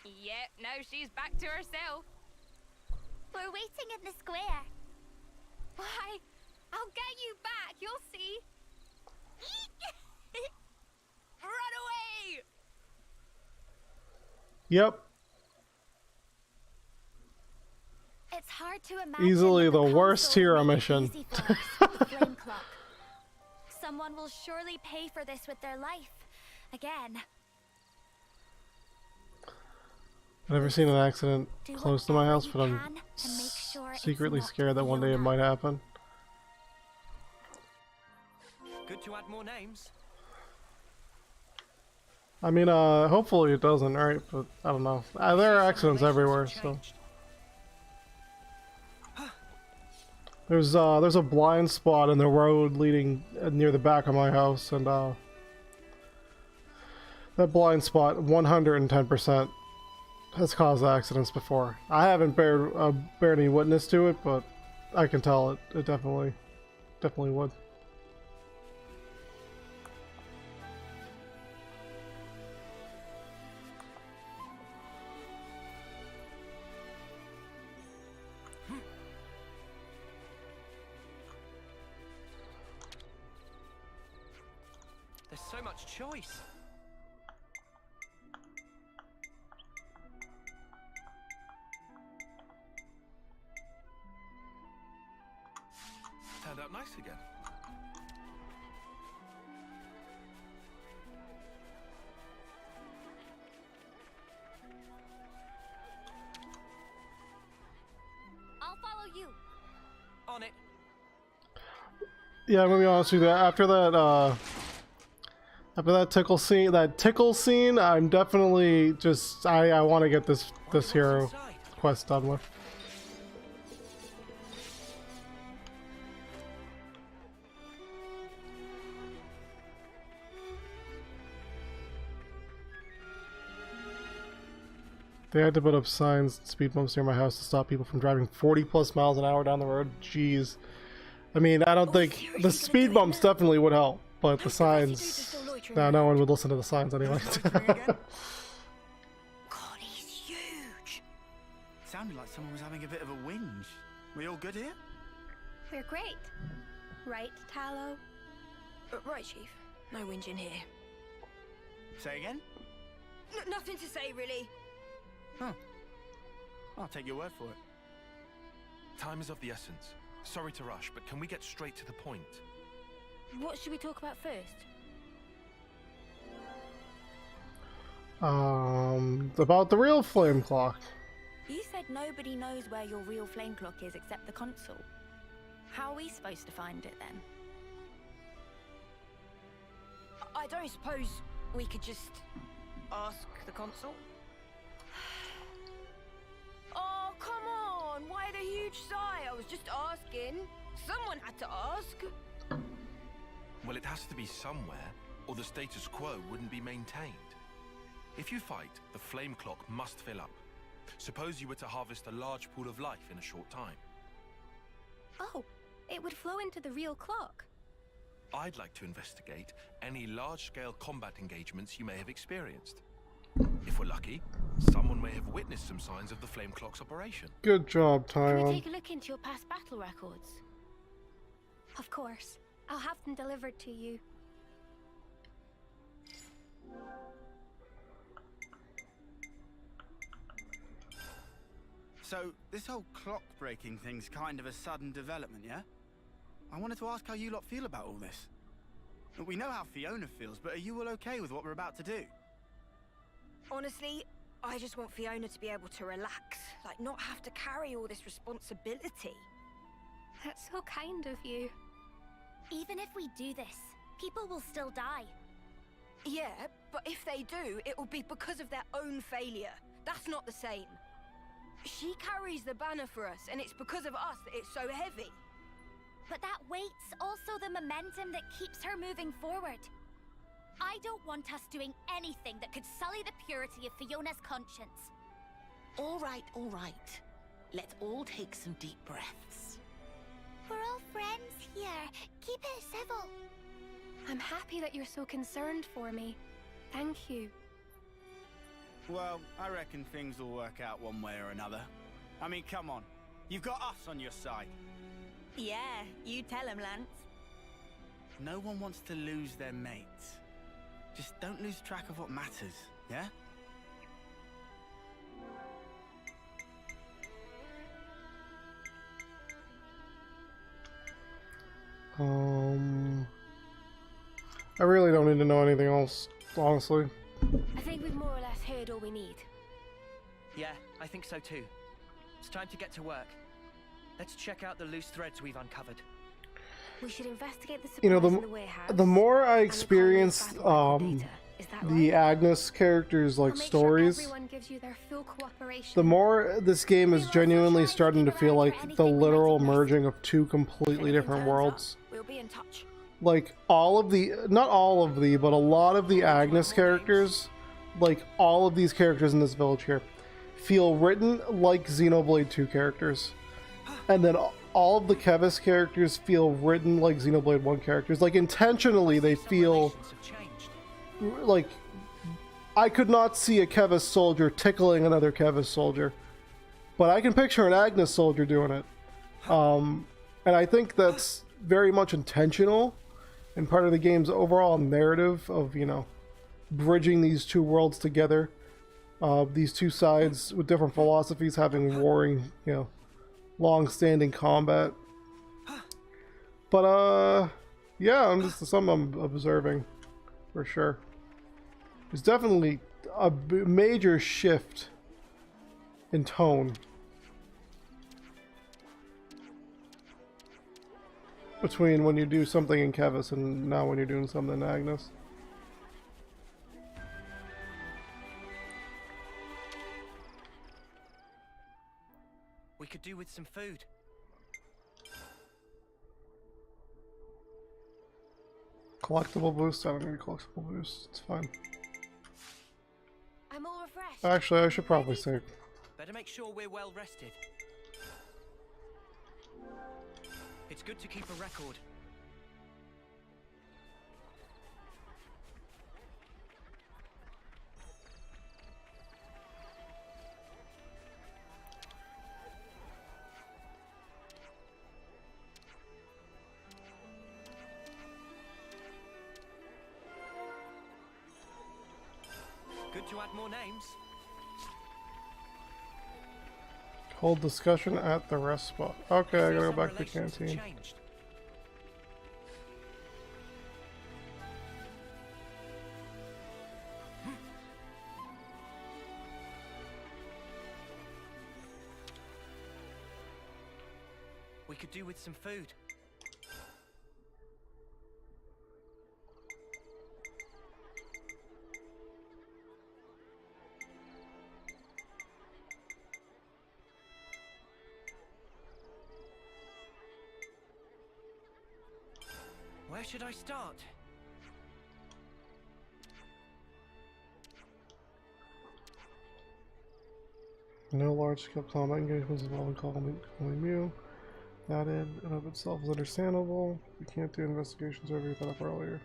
Yep, now she's back to herself. We're waiting in the square. Why? I'll get you back. You'll see. Run away! Yep. It's hard to imagine. Easily the worst hero mission. Flame clock. Someone will surely pay for this with their life. Again. I've never seen an accident close to my house, but I'm secretly scared that one day it might happen. Good to add more names. I mean, hopefully it doesn't, right? But I don't know. There are accidents everywhere, so. There's a blind spot in the road leading near the back of my house, and that blind spot 110% has caused accidents before. I haven't bared any witness to it, but I can tell it definitely would. There's so much choice. Turned out nice again. I'll follow you. On it. Yeah, I'm gonna be honest with you. After that tickle scene, I'm definitely just I want to get this hero quest done with. They had to put up signs, speed bumps near my house to stop people from driving 40+ miles an hour down the road. Jeez. I mean, I don't think the speed bumps definitely would help, but the signs. No one would listen to the signs anyway. God, he's huge. Sounded like someone was having a bit of a whinge. We all good here? We're great. Right, Tallow? Right, Chief. No whinging here. Say again? Nothing to say, really. Huh. I'll take your word for it. Time is of the essence. Sorry to rush, but can we get straight to the point? What should we talk about first? About the real flame clock. You said nobody knows where your real flame clock is except the consul. How are we supposed to find it then? I don't suppose we could just ask the consul? Oh, come on! Why the huge sigh? I was just asking. Someone had to ask. Well, it has to be somewhere, or the status quo wouldn't be maintained. If you fight, the flame clock must fill up. Suppose you were to harvest a large pool of life in a short time. Oh, it would flow into the real clock. I'd like to investigate any large-scale combat engagements you may have experienced. If we're lucky, someone may have witnessed some signs of the flame clock's operation. Good job, Can we Tyon. take a look into your past battle records? Of course. I'll have them delivered to you. So, this whole clock breaking thing's kind of a sudden development, yeah? I wanted to ask how you lot feel about all this. We know how Fiona feels, but are you all okay with what we're about to do? Honestly, I just want Fiona to be able to relax, like not have to carry all this responsibility. That's so kind of you. Even if we do this, people will still die. Yeah, but if they do, it will be because of their own failure. That's not the same. She carries the banner for us, and it's because of us that it's so heavy. But that weight's also the momentum that keeps her moving forward. I don't want us doing anything that could sully the purity of Fiona's conscience. All right, all right. Let's all take some deep breaths. We're all friends here. Keep it civil. I'm happy that you're so concerned for me. Thank you. Well, I reckon things will work out one way or another. I mean, come on. You've got us on your side. Yeah, you tell him, Lance. No one wants to lose their mates. Just don't lose track of what matters, yeah? I really don't need to know anything else, honestly. I think we've more or less heard all we need. Yeah, I think so too. It's time to get to work. Let's check out the loose threads we've uncovered. We should investigate the supplies You know, in the warehouse. the more I and the experienced colony's data. Is that the right? Agnes characters like I'll make stories, sure everyone gives you their full cooperation. the more this game is genuinely starting to feel like the literal merging of two completely different worlds. We'll be in touch. Like all of the, not all of the, but a lot of the Agnes characters, like all of these characters in this village here, feel written like Xenoblade 2 characters. And then all of the Kevis characters feel written like Xenoblade 1 characters. Like intentionally they feel like I could not see a Kevis soldier tickling another Kevis soldier. But I can picture an Agnes soldier doing it. And I think that's very much intentional and part of the game's overall narrative of, you know, bridging these two worlds together. These two sides with different philosophies having warring, you know, long-standing combat. But yeah, I'm just something I'm observing for sure. There's definitely a major shift in tone between when you do something in Kevis and now when you're doing something in Agnes. We could do with some food. Collectible boost? I don't need a collectible boost. It's fine. I'm all refreshed. Actually, I should probably save. Better make sure we're well rested. It's good to keep a record. Good to add more names. Hold discussion at the rest spot. Okay, I gotta go back to the canteen. We could do with some food. Where should I start? No large-scale combat engagements involving calling Mew. That in and of itself is understandable. We can't do investigations over that up earlier.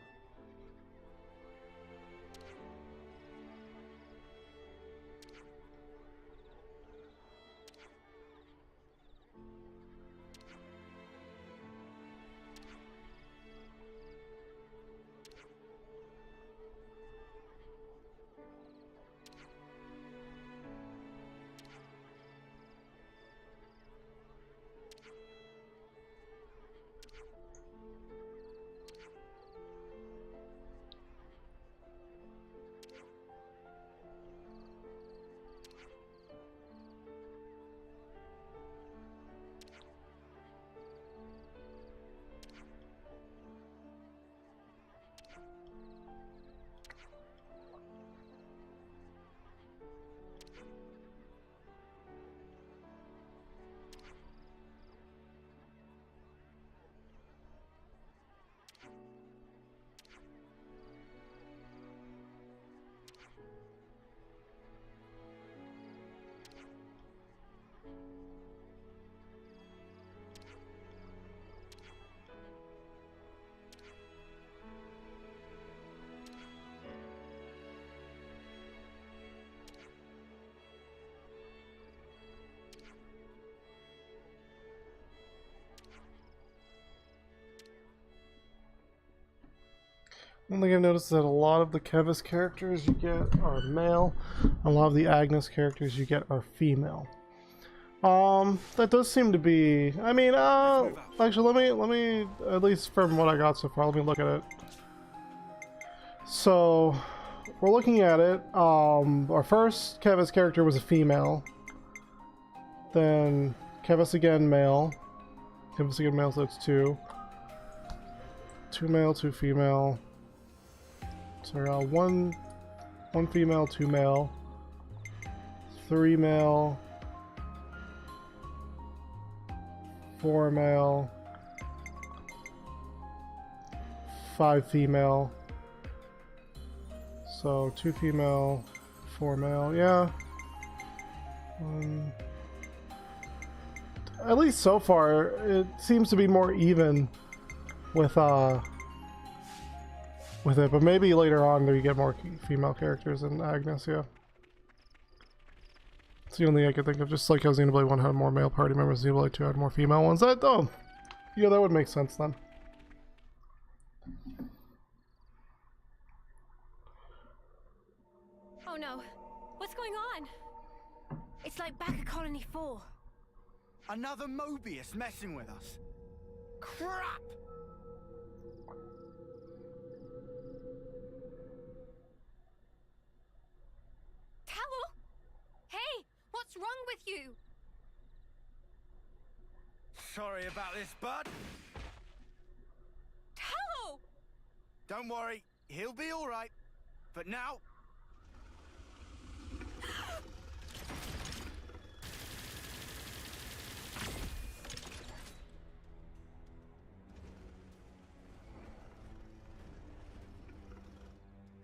One thing I've noticed is that a lot of the Kevis characters you get are male. A lot of the Agnes characters you get are female. That does seem to be. I mean, actually, let me at least from what I got so far, let me look at it. So, we're looking at it. Our first Kevis character was a female. Then Kevis again male. Kevis again male, so that's 2. 2 male, 2 female. So one female, 2 male, 3 male, 4 male, 5 female. So 2 female, 4 male, yeah. At least so far, it seems to be more even with it, but maybe later on you get more female characters than Agnes, yeah. It's the only thing I could think of, just like how Xenoblade 1 had more male party members, Xenoblade 2 had more female ones. Yeah, that would make sense then. Oh no, what's going on? It's like back at Colony 4. Another Mobius messing with us. Crap! Tallow? Hey, what's wrong with you? Sorry about this, bud. Tallow! Don't worry, he'll be all right. But now...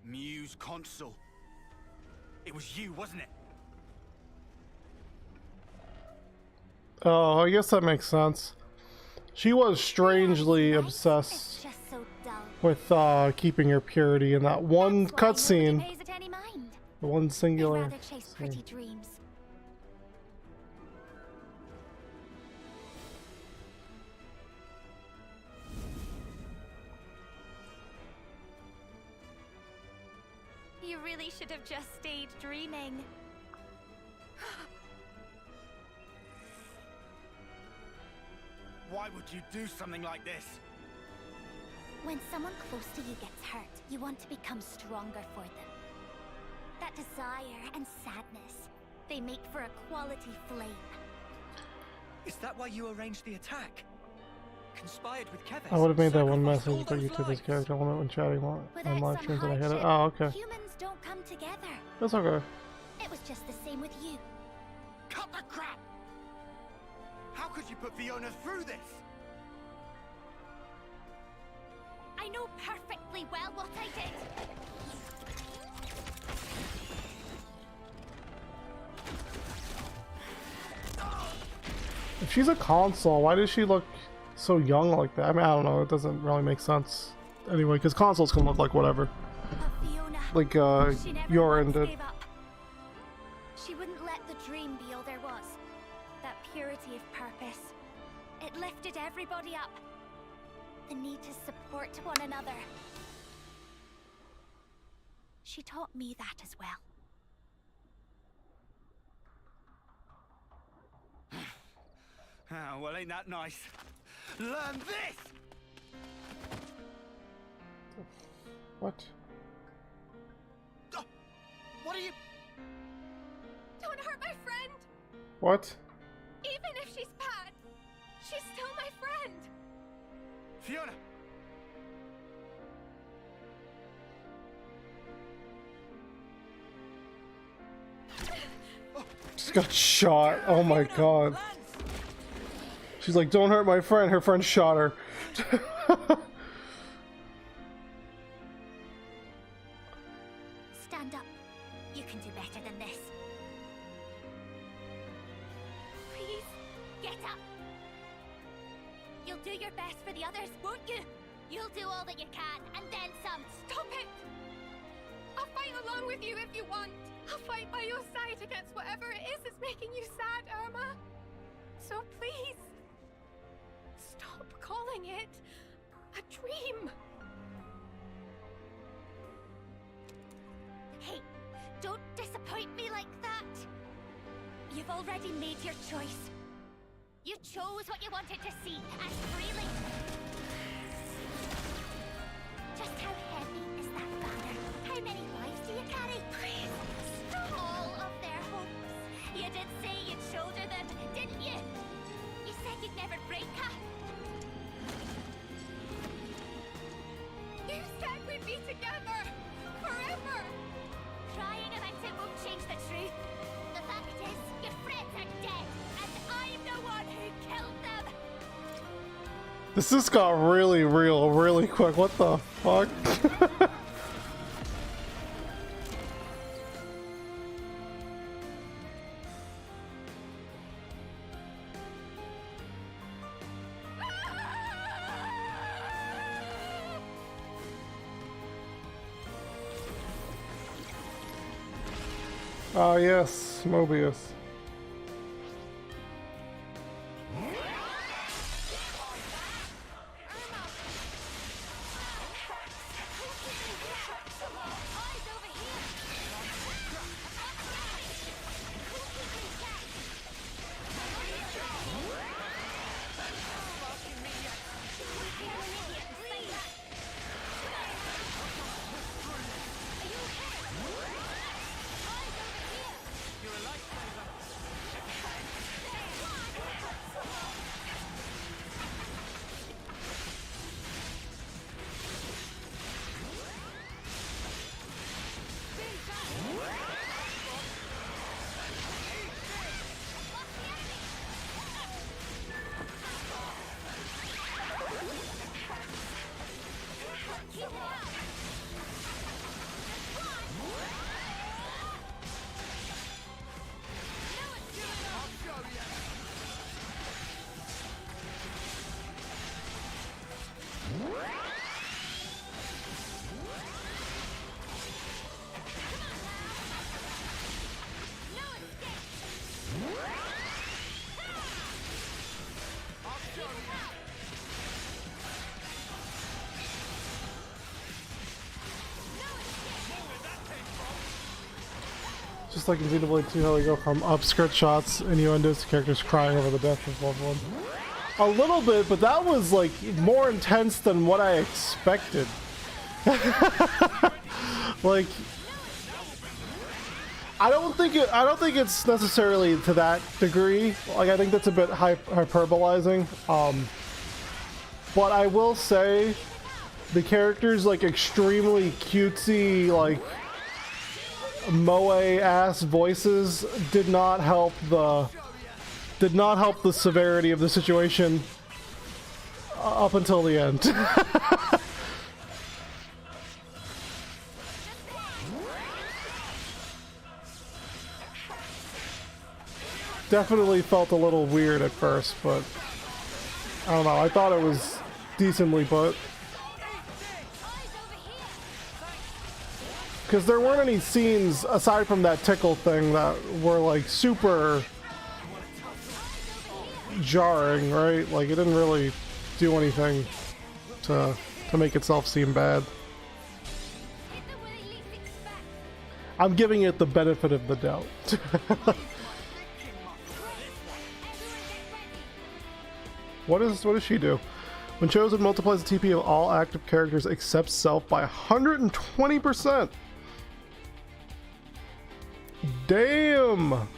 Muse Consul. It was you, wasn't it? Oh, I guess that makes sense. She was strangely obsessed with keeping her purity in that one cutscene. The one singular scene. You really should have just stayed dreaming. Why would you do something like this? When someone close to you gets hurt, you want to become stronger for them. That desire and sadness, they make for a quality flame. Is that why you arranged the attack? Conspired with Kevis? I would have made that one message, but you took this character. I want it when chatting on live streams and I hit it. Oh, okay. Humans don't come together. That's okay. It was just the same with you. Cut the crap! How could you put Fiona through this? I know perfectly well what I did. If she's a console, why does she look so young like that? I mean, I don't know. It doesn't really make sense. Anyway, because consoles can look like whatever. Like, your ended. She wouldn't let the dream be all there was. That purity of purpose. It lifted everybody up. The need to support one another. She taught me that as well. Oh, well, ain't that nice? Learn this! What? Oh, what are you... Don't hurt my friend! What? Even if she's bad, she's still my friend! Fiona! Just got shot. Oh my god. She's like, don't hurt my friend. Her friend shot her. Stand up. You can do better than this. Please, get up. You'll do your best for the others, won't you? You'll do all that you can, and then some. Stop it! I'll fight along with you if you want. I'll fight by your side against whatever it is that's making you sad, Irma. So please, stop calling it a dream. You've already made your choice. You chose what you wanted to see, and freely. Just how heavy is that banner? How many lives do you carry? All of their hopes. You did say you'd shoulder them, didn't you? You said you'd never break her. You said we'd be together forever. Crying about it won't change the truth. The fact is, your friends are dead, and I'm the one who killed them. This just got really real really quick. What the fuck? Ah, yes, Mobius. Just like in Xenoblade 2, how they go from upskirt shots, innuendos to characters crying over the death of loved one. A little bit, but that was like more intense than what I expected. Like, I don't think it's necessarily to that degree. Like, I think that's a bit hyperbolizing. But I will say, the characters like extremely cutesy, like moe ass voices did not help the severity of the situation up until the end. Definitely felt a little weird at first, but I don't know, I thought it was decently put. Because there weren't any scenes, aside from that tickle thing, that were like super jarring, right? Like, it didn't really do anything to make itself seem bad. I'm giving it the benefit of the doubt. What does she do? When chosen, multiplies the TP of all active characters except self by 120%. Damn!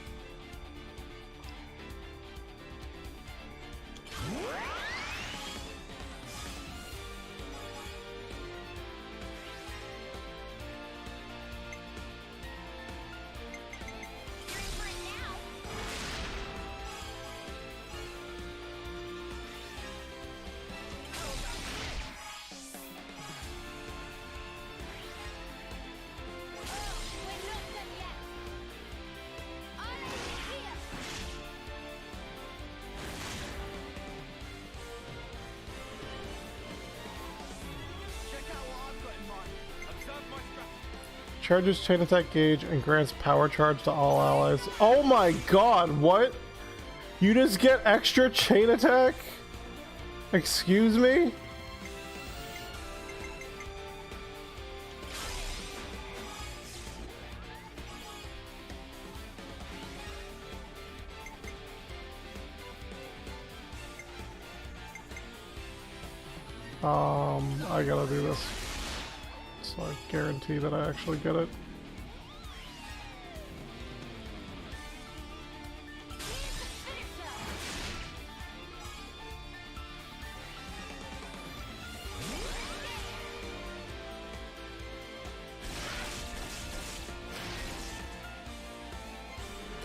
Charges chain attack gauge and grants power charge to all allies. Oh my god, what? You just get extra chain attack? Excuse me? I gotta do this. So I guarantee that I actually get it.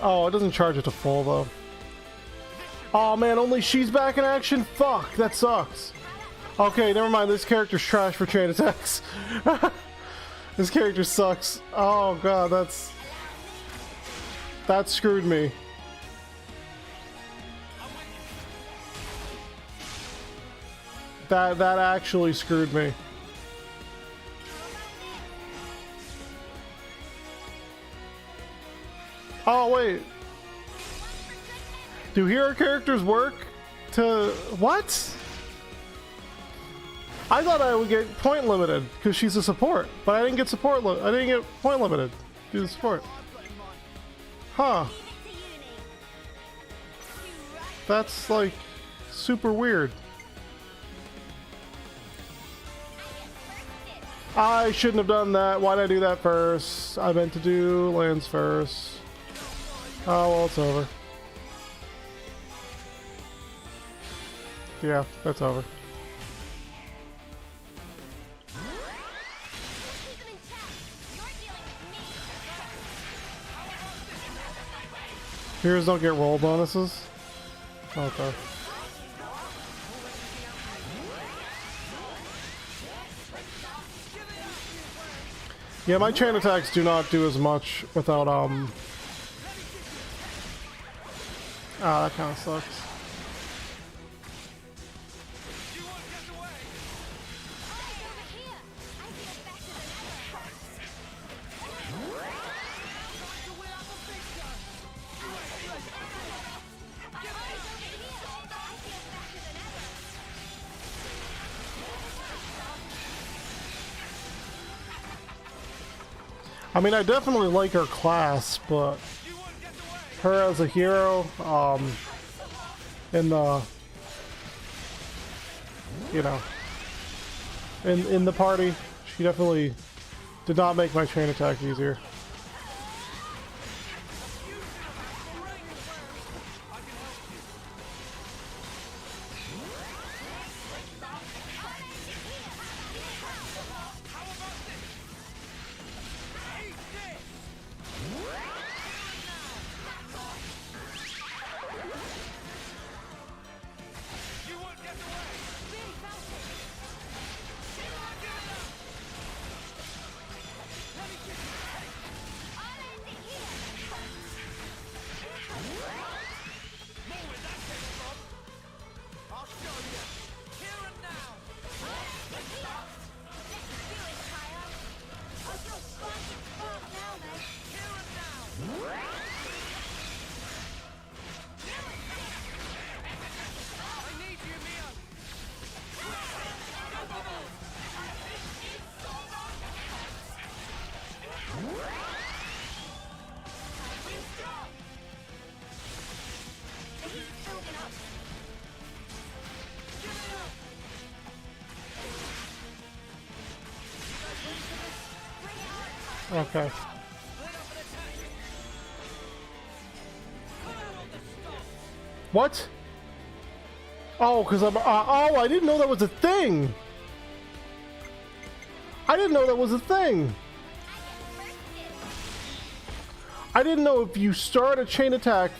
Oh, it doesn't charge it to full though. Oh man, only she's back in action? Fuck, that sucks. Okay, never mind, this character's trash for chain attacks. This character sucks. Oh god, that screwed me. That actually screwed me. Oh wait. Do hero characters work to what? I thought I would get point limited because she's a support, but I didn't get support. I didn't get point limited due to support. Huh? That's like super weird. I shouldn't have done that. Why did I do that first? I meant to do lands first. Oh well, it's over. Yeah, that's over. Heroes don't get roll bonuses? Okay. Yeah, my chain attacks do not do as much without, ah, that kind of sucks. I mean, I definitely like her class, but her as a hero, in the, you know, in the party, she definitely did not make my chain attack easier. Okay. What? Oh, because I'm... oh, I didn't know that was a thing! I didn't know that was a thing! I didn't know if you start a chain attack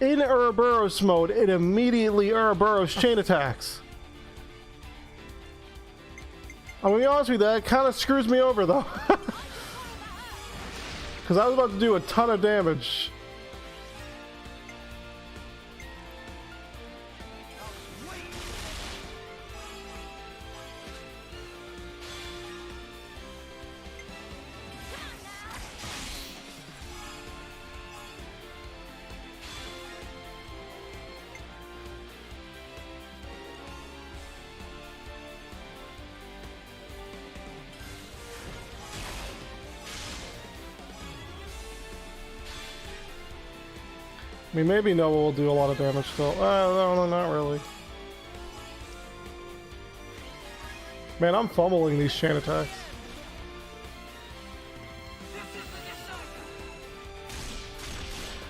in Ouroboros mode, it immediately Ouroboros chain attacks. I'm gonna be honest with you, that kind of screws me over though. Because I was about to do a ton of damage. I mean, maybe Noah will do a lot of damage still. No, not really. Man, I'm fumbling these chain attacks.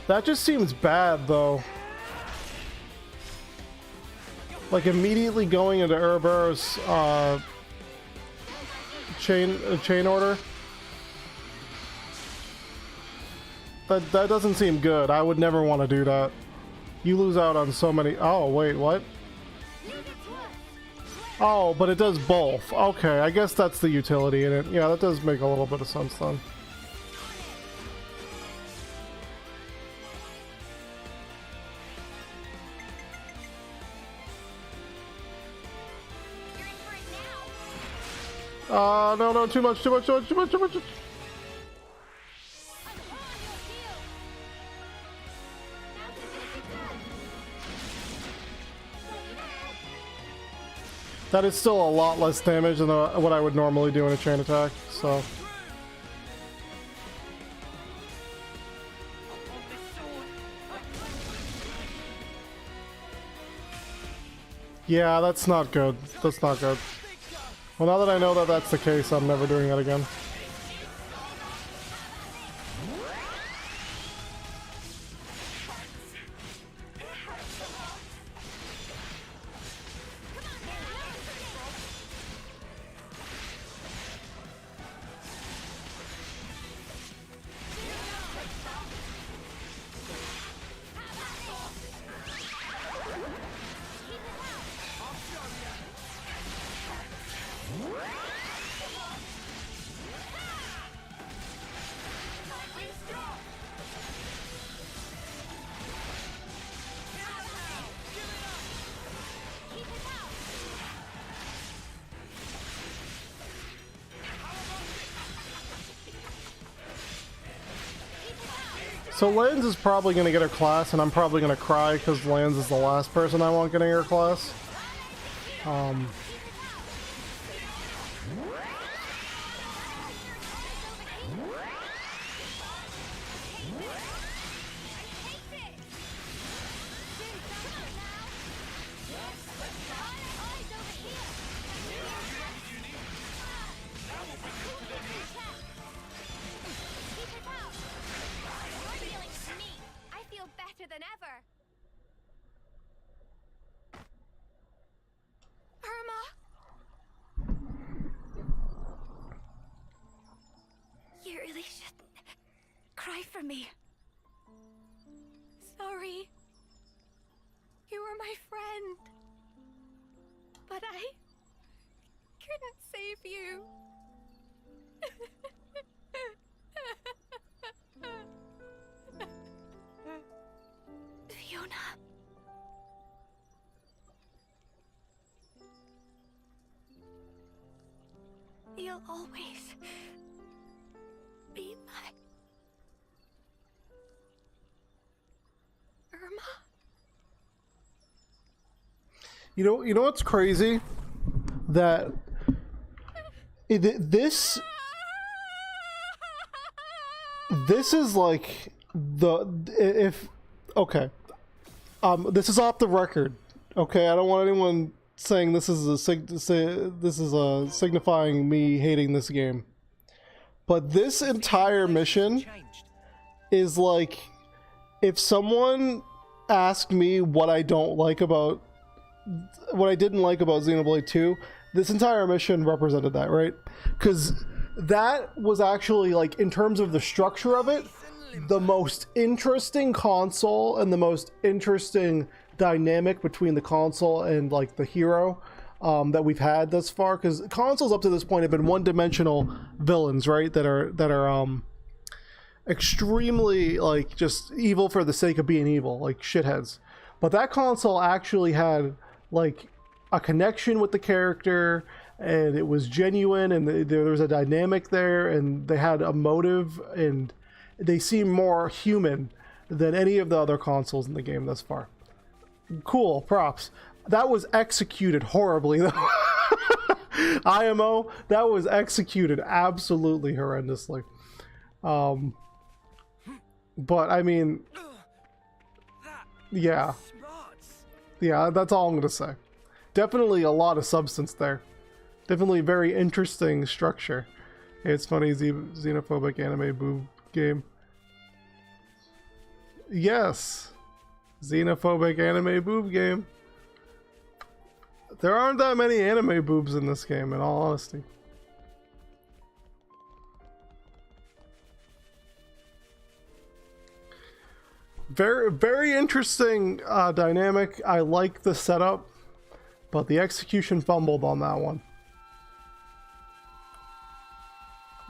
That just seems bad, though. Like, immediately going into Ouroboros, chain order. That doesn't seem good. I would never want to do that. You lose out on so many... Oh, wait, what? Oh, but it does both. Okay, I guess that's the utility in it. Yeah, that does make a little bit of sense then. No, too much. That is still a lot less damage than what I would normally do in a chain attack, so... Yeah, that's not good. That's not good. Well, now that I know that that's the case, I'm never doing that again. So Lands is probably going to get her class, and I'm probably going to cry because Lands is the last person I want getting her class. You'll always be my Irma. You know what's crazy? That this is like okay. This is off the record. Okay, I don't want anyone saying this is signifying me hating this game. But this entire mission is like, if someone asked me what I didn't like about Xenoblade 2, this entire mission represented that, right? Because that was actually, like, in terms of the structure of it, the most interesting console and the most interesting dynamic between the console and like the hero that we've had thus far, because consoles up to this point have been one-dimensional villains, right, that are extremely like just evil for the sake of being evil, like shitheads. But that console actually had like a connection with the character, and it was genuine, and there was a dynamic there, and they had a motive, and they seemed more human than any of the other consoles in the game thus far. Cool, props. That was executed horribly though. IMO, that was executed absolutely horrendously. But I mean, yeah, that's all I'm gonna say. Definitely a lot of substance there. Definitely very interesting structure. It's funny, xenophobic anime boob game. Yes, xenophobic anime boob game. There aren't that many anime boobs in this game, in all honesty. Very, very interesting dynamic. I like the setup, but the execution fumbled on that one.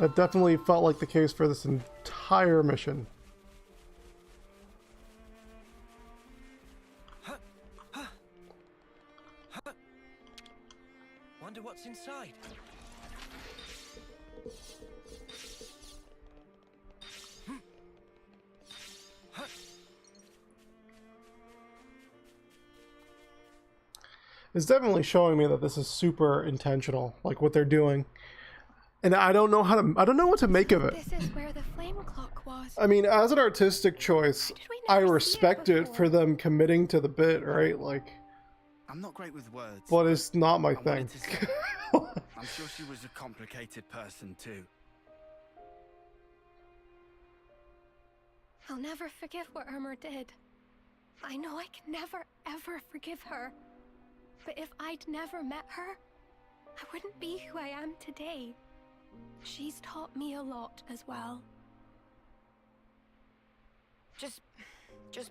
That definitely felt like the case for this entire mission. Wonder what's inside. It's definitely showing me that this is super intentional, like what they're doing. And I don't know what to make of it. This is where the flame clock was. I mean, as an artistic choice, I respect it for them committing to the bit, right? Like, I'm not great with words. But it's not my thing. I'm sure she was a complicated person too. I'll never forgive what Irma did. I know I can never, ever forgive her. But if I'd never met her, I wouldn't be who I am today. She's taught me a lot as well. Just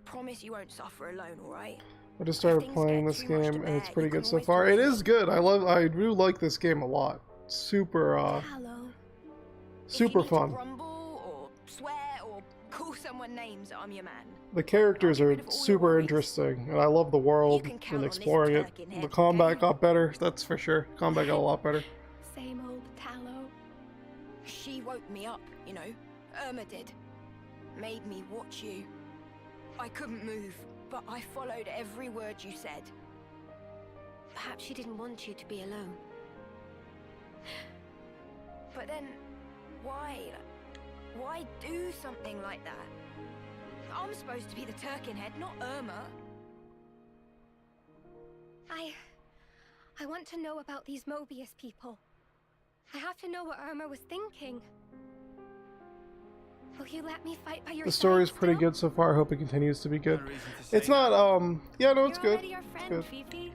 promise you won't suffer alone, all right? I just started playing this game and it's pretty good so far. It is good. I do like this game a lot. Super super fun. Grumble or swear or call someone names, I'm your man. The characters are super interesting, and I love the world and exploring it. The combat got better, that's for sure. Combat got a lot better. Same old Tallow. She woke me up, you know. Irma did. Made me watch you. I couldn't move, but I followed every word you said. Perhaps she didn't want you to be alone. But then, why? Why do something like that? I'm supposed to be the Turkinhead, not Irma. I want to know about these Mobius people. I have to know what Irma was thinking. Will you let me fight by your side? The story's pretty good so far. I hope it continues to be good. It's not, yeah, no, it's good. It's good. Fifi.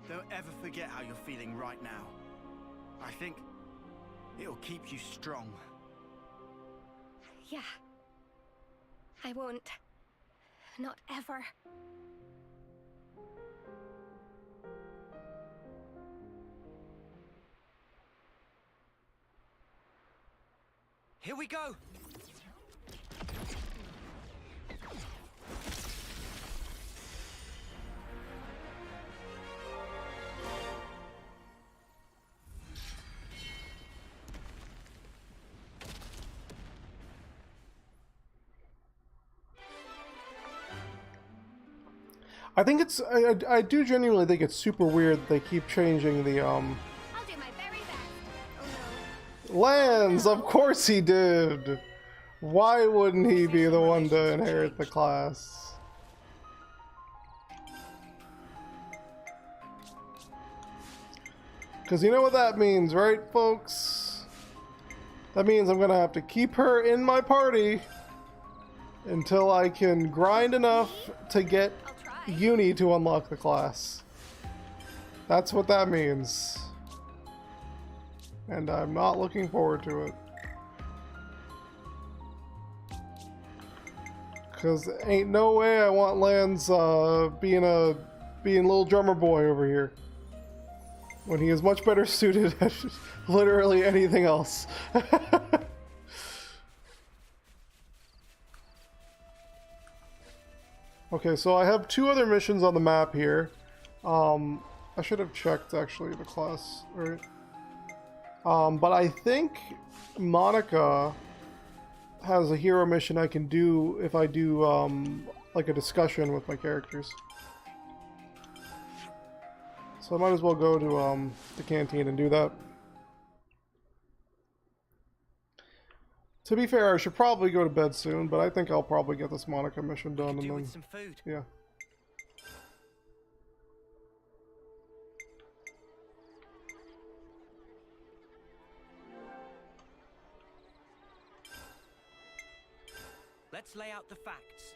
Don't ever forget how you're feeling right now. I think it'll keep you strong. Yeah. I won't. Not ever. Here we go. I think it's, I do genuinely think it's super weird that they keep changing the, I'll do my very best. Oh no. Lands, of course he did! Why wouldn't he be the one to inherit the class? Because you know what that means, right, folks? That means I'm gonna have to keep her in my party until I can grind enough to get Uni to unlock the class. That's what that means. And I'm not looking forward to it. Cause ain't no way I want Lance being little drummer boy over here. When he is much better suited at literally anything else. Okay, so I have two other missions on the map here. I should have checked actually the class, right? But I think Monica has a hero mission I can do if I do like a discussion with my characters. So I might as well go to the canteen and do that. To be fair, I should probably go to bed soon, but I think I'll probably get this Monica mission done and Do then... with some food. Yeah. Let's lay out the facts.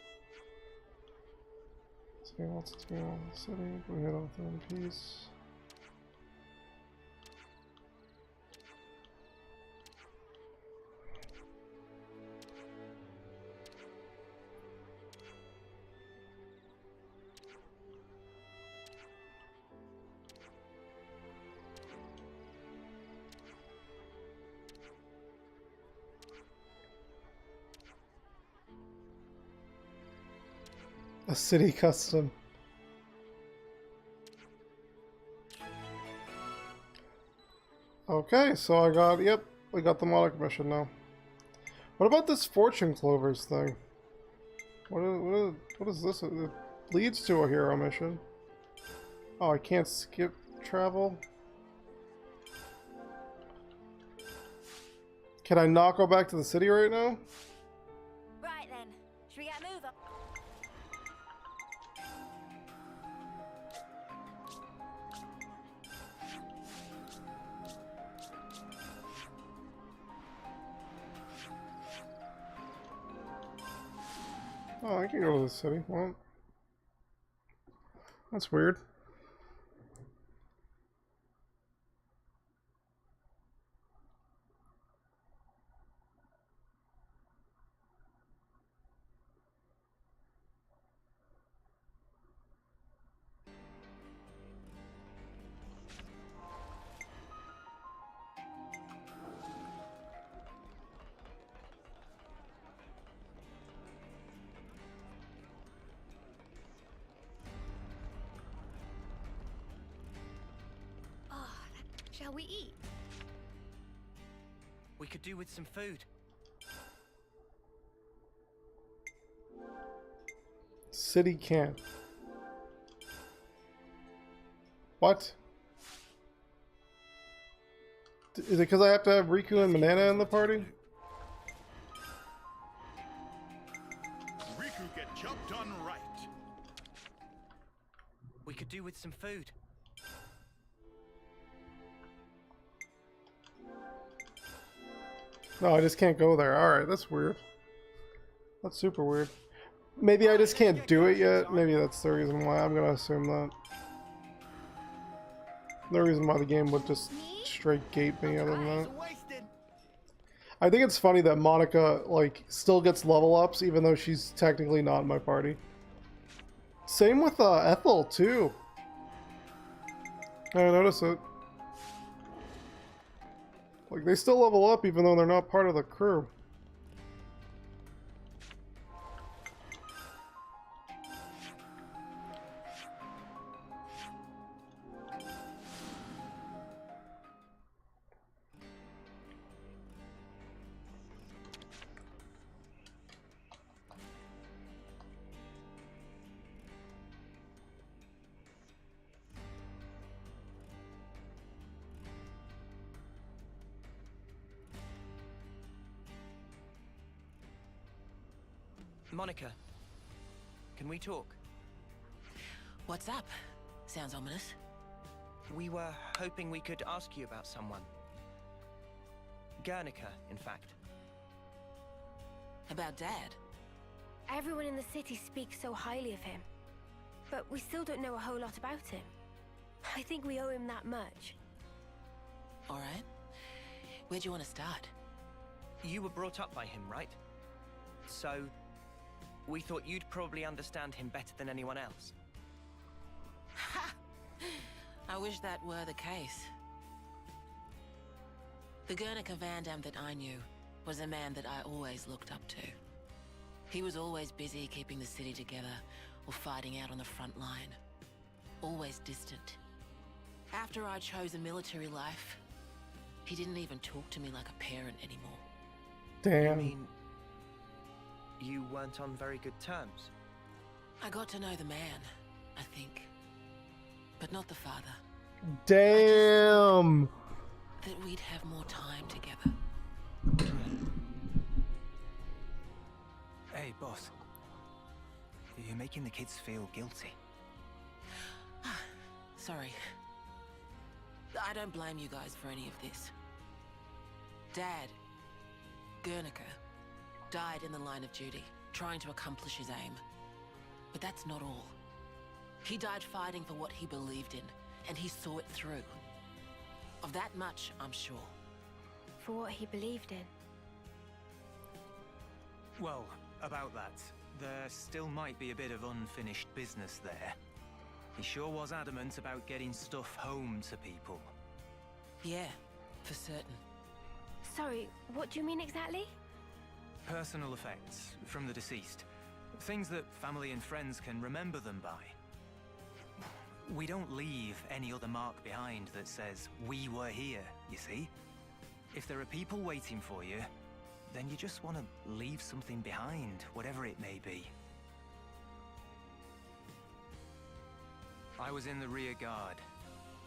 See what's going on in the city. We head off in peace. A city custom. Okay, so I got, yep, we got the Monica mission now. What about this Fortune Clovers thing? What is this? It leads to a hero mission. Oh, I can't skip travel? Can I not go back to the city right now? Right then, should we get a move up? Oh, I can go to the city. Well, that's weird. Shall we eat? We could do with some food. City camp. What? Is it because I have to have Riku and Banana in the party? Riku get job done right. We could do with some food. No, I just can't go there. Alright, that's weird. That's super weird. Maybe I just can't do it yet. Maybe that's the reason why. I'm gonna assume that. No reason why the game would just straight gate me other than that. I think it's funny that Monica, like, still gets level ups even though she's technically not in my party. Same with Ethel, too. I noticed it. Like, they still level up even though they're not part of the crew. Monica, can we talk? What's up? Sounds ominous. We were hoping we could ask you about someone. Guernica, in fact. About Dad? Everyone in the city speaks so highly of him. But we still don't know a whole lot about him. I think we owe him that much. Alright. Where'd you want to start? You were brought up by him, right? So, we thought you'd probably understand him better than anyone else. Ha! I wish that were the case. The Guernica Vandam that I knew was a man that I always looked up to. He was always busy keeping the city together or fighting out on the front line. Always distant. After I chose a military life, he didn't even talk to me like a parent anymore. Damn. You mean you weren't on very good terms? I got to know the man, I think. But not the father. Damn! That we'd have more time together. boss. You're making the kids feel guilty. Sorry. I don't blame you guys for any of this. Dad, Guernica, died in the line of duty, trying to accomplish his aim. But that's not all. He died fighting for what he believed in, and he saw it through. Of that much, I'm sure. For what he believed in. Well, about that, there still might be a bit of unfinished business there. He sure was adamant about getting stuff home to people. Yeah, for certain. Sorry, what do you mean exactly? Personal effects from the deceased. Things that family and friends can remember them by. We don't leave any other mark behind that says, we were here, you see? If there are people waiting for you, then you just want to leave something behind, whatever it may be. I was in the rear guard.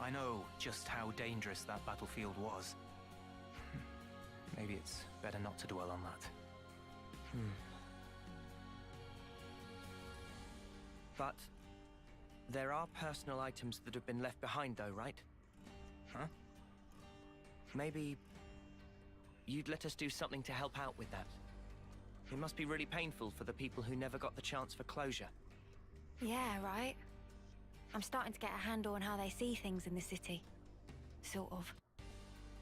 I know just how dangerous that battlefield was. Maybe it's better not to dwell on that. But there are personal items that have been left behind though, right? Huh? Maybe you'd let us do something to help out with that. It must be really painful for the people who never got the chance for closure. Yeah, right. I'm starting to get a handle on how they see things in the city. Sort of.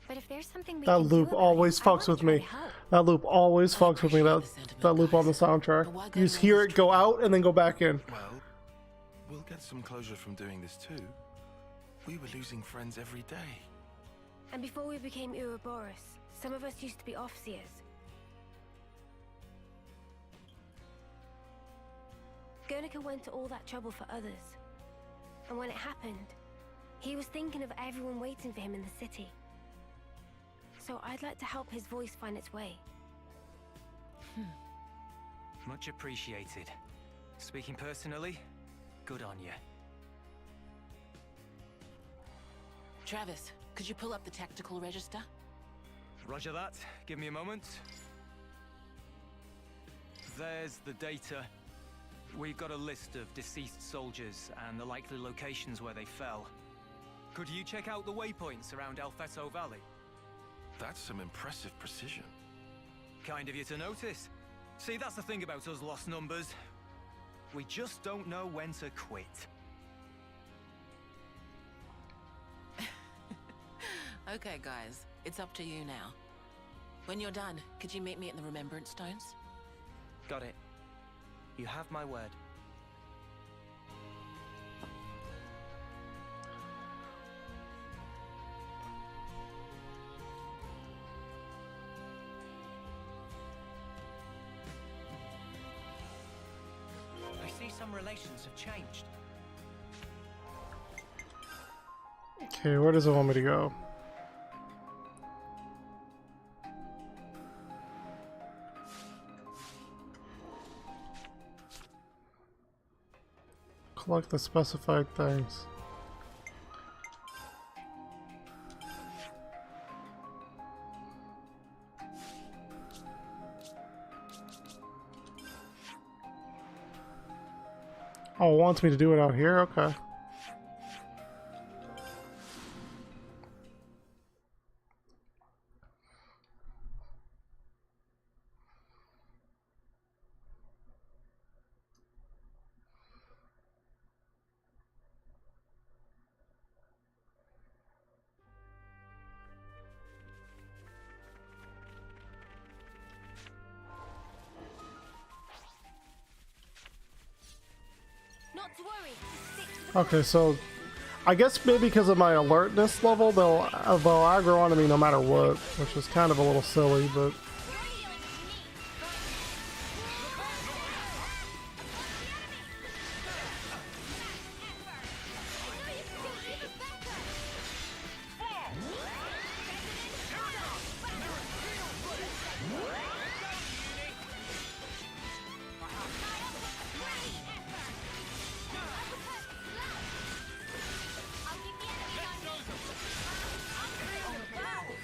But if there's something we That can loop do about always it, I fucks wanna with try me. to help. That loop always fucks with me. That loop on the soundtrack. You just hear it go out and then go back in. Well, we'll get some closure from doing this too. We were losing friends every day. And before we became Ouroboros, some of us used to be Offseers. Guernica went to all that trouble for others. And when it happened, he was thinking of everyone waiting for him in the city. So I'd like to help his voice find its way. Much appreciated. Speaking personally, good on you. Travis, could you pull up the tactical register? Roger that. Give me a moment. There's the data. We've got a list of deceased soldiers and the likely locations where they fell. Could you check out the waypoints around Alfeto Valley? That's some impressive precision. Kind of you to notice. See, that's the thing about us lost numbers. We just don't know when to quit. Okay, guys, it's up to you now. When you're done, could you meet me at the Remembrance Stones? Got it. You have my word. I see some relations have changed. Okay, where does it want me to go? Collect the specified things. Oh, it wants me to do it out here? Okay. Not to worry. Okay, so I guess maybe because of my alertness level, they'll aggro onto me no matter what, which is kind of a little silly, but...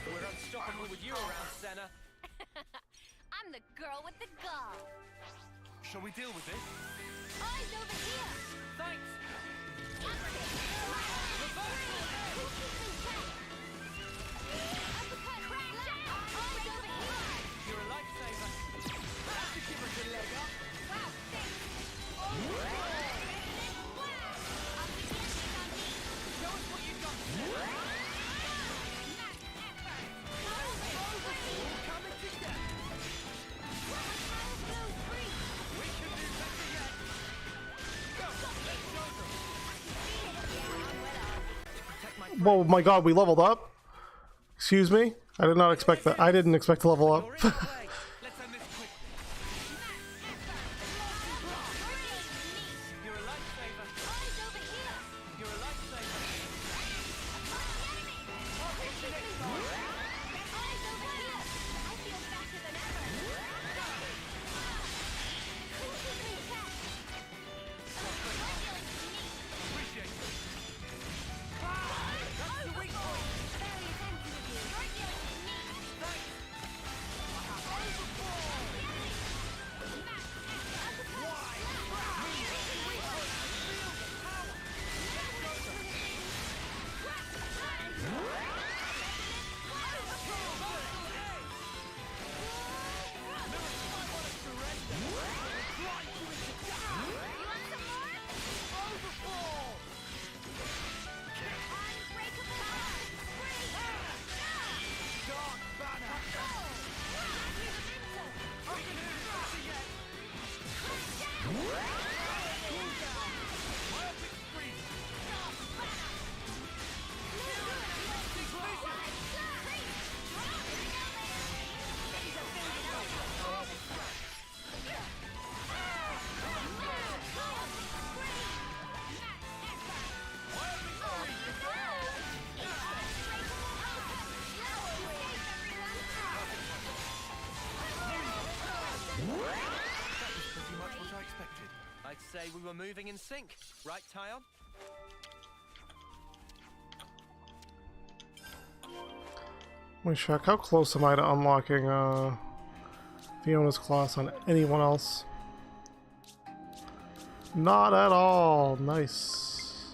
We're unstoppable with you around, Senna. I'm the girl with the gall. Shall we deal with this? Eyes over here! Thanks! You're a lifesaver. Have to give us a leg up. Wow, thanks! Show us what you've got. Coming together. We can do better yet. Go, let's show them. Whoa, my god, we leveled up? Excuse me? I did not expect that. I didn't expect to level up. Let's end this quickly. You're a lifesaver. Eyes over here! You're a lifesaver. Eyes over here! I feel better than ever! Who's keeping in check? Appreciate it. That's the weak point. Very attentive of you. You're dealing with me! Pretty much what I expected. I'd say we were moving in sync. Right, Tyon? Let me check. How close am I to unlocking Fiona's class on anyone else? Not at all. Nice.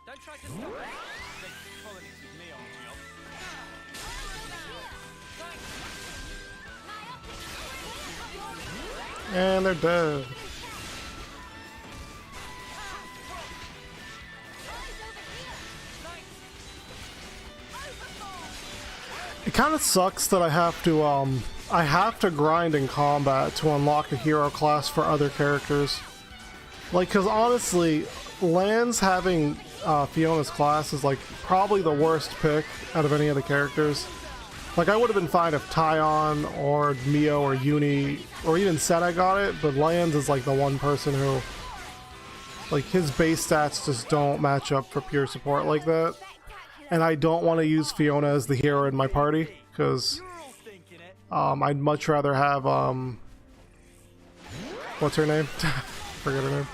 Don't try to stop us. Big colonies with me on the job. And they're dead. It kind of sucks that I have to grind in combat to unlock a hero class for other characters. Like, cause honestly, Lance having Fiona's class is like probably the worst pick out of any of the characters. Like, I would have been fine if Tyon or Mio or Uni or even Seta got it, but Lance is like the one person who, like, his base stats just don't match up for pure support like that. And I don't want to use Fiona as the hero in my party, because I'd much rather have, what's her name? Forget her name.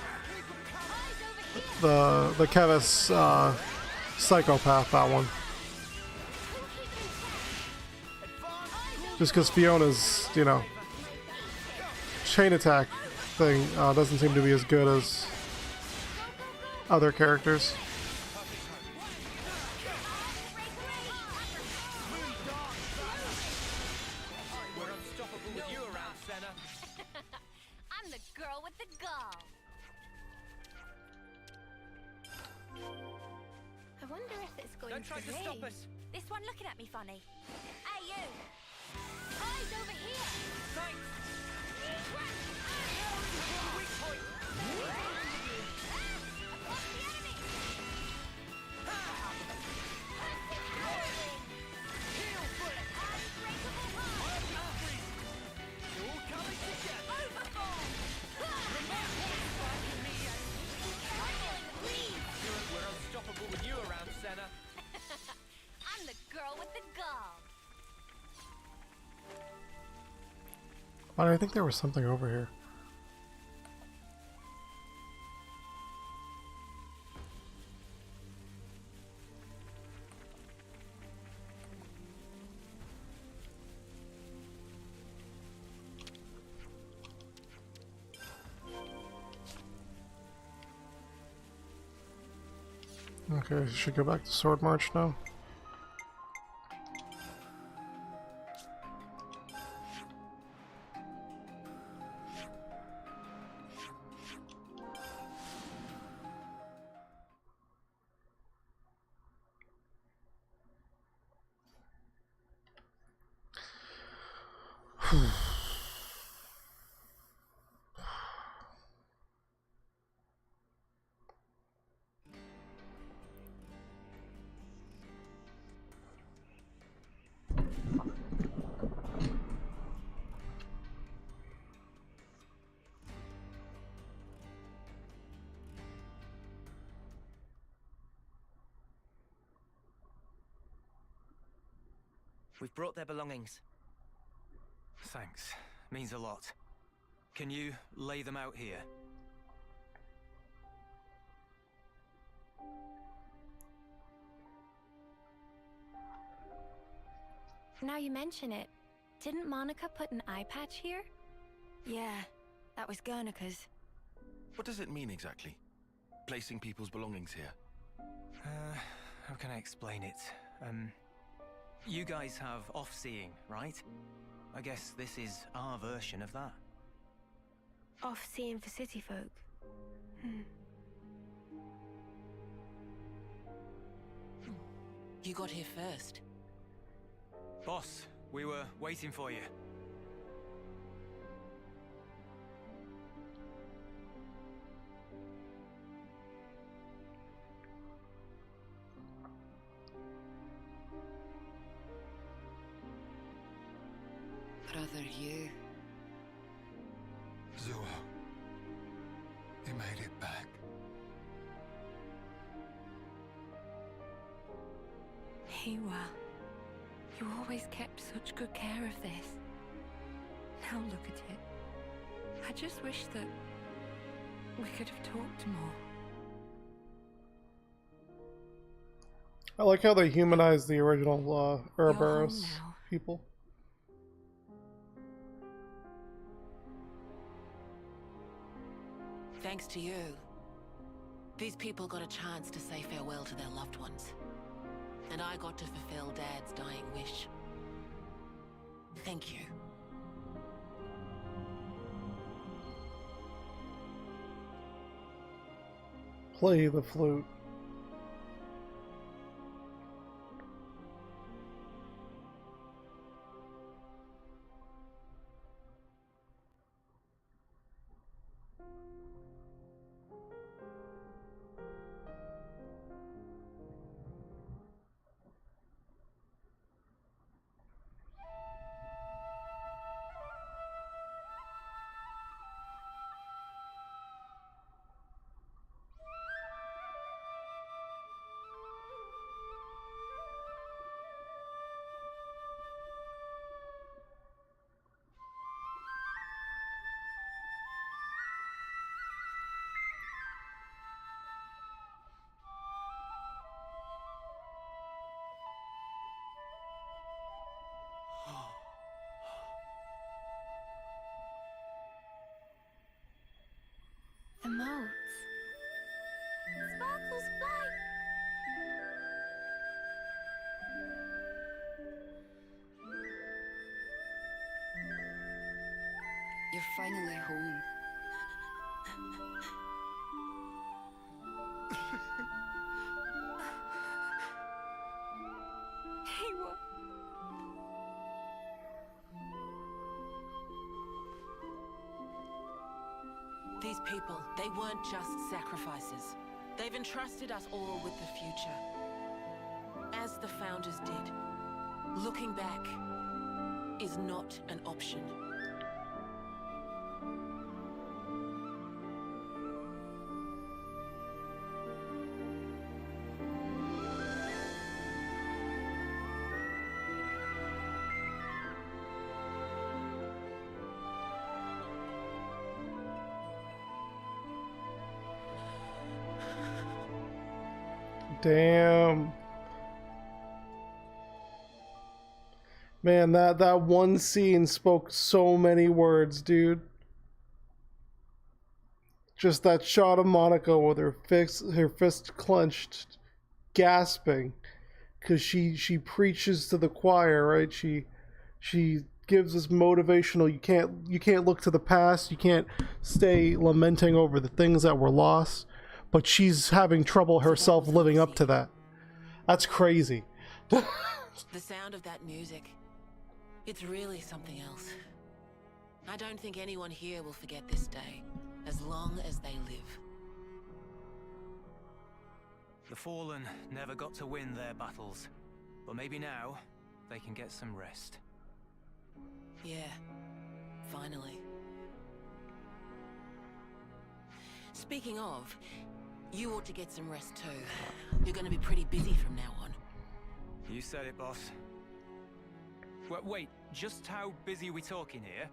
The Kevis psychopath, that one. Just because Fiona's, you know, chain attack thing doesn't seem to be as good as other characters. We're unstoppable with you around, Senna. I'm the girl with the gall. I wonder if it's going Don't try to stop us. This one looking at me funny. Hey, you! Eyes over here! Thanks. Weak point. Across the enemy! Heal for it. Unbreakable heart! You're all coming together. Overform! We're unstoppable with you around, Senna. I'm the girl with the gall. But I think there was something over here. Okay, should go back to Sword March now. We've brought their belongings. Thanks. Means a lot. Can you lay them out here? Now you mention it, didn't Monica put an eye patch here? Yeah, that was Guernica's. What does it mean exactly? Placing people's belongings here? How can I explain it? You guys have off-seeing, right? I guess this is our version of that. Off-seeing for city folk. You got here first. Boss, we were waiting for you. Brother, you. Zua, you made it back. Hewa, you always kept such good care of this. Now look at it. I just wish that we could have talked more. I like how they humanized the original Ouroboros people. Thanks to you, these people got a chance to say farewell to their loved ones. And I got to fulfill Dad's dying wish. Thank you. Play the flute. The moats. Sparkles fly! You're finally home. Hewa. These people, they weren't just sacrifices. They've entrusted us all with the future. As the Founders did. Looking back is not an option. Damn. Man, that one scene spoke so many words, dude. Just that shot of Monica with her fist clenched gasping because she preaches to the choir, right? She gives us motivational. You can't look to the past. You can't stay lamenting over the things that were lost. But she's having trouble herself living up to that. That's crazy. The sound of that music, it's really something else. I don't think anyone here will forget this day, as long as they live. The Fallen never got to win their battles, but maybe now they can get some rest. Yeah, finally. Speaking of, you ought to get some rest too. You're going to be pretty busy from now on. You said it, boss. Wait, just how busy are we talking here?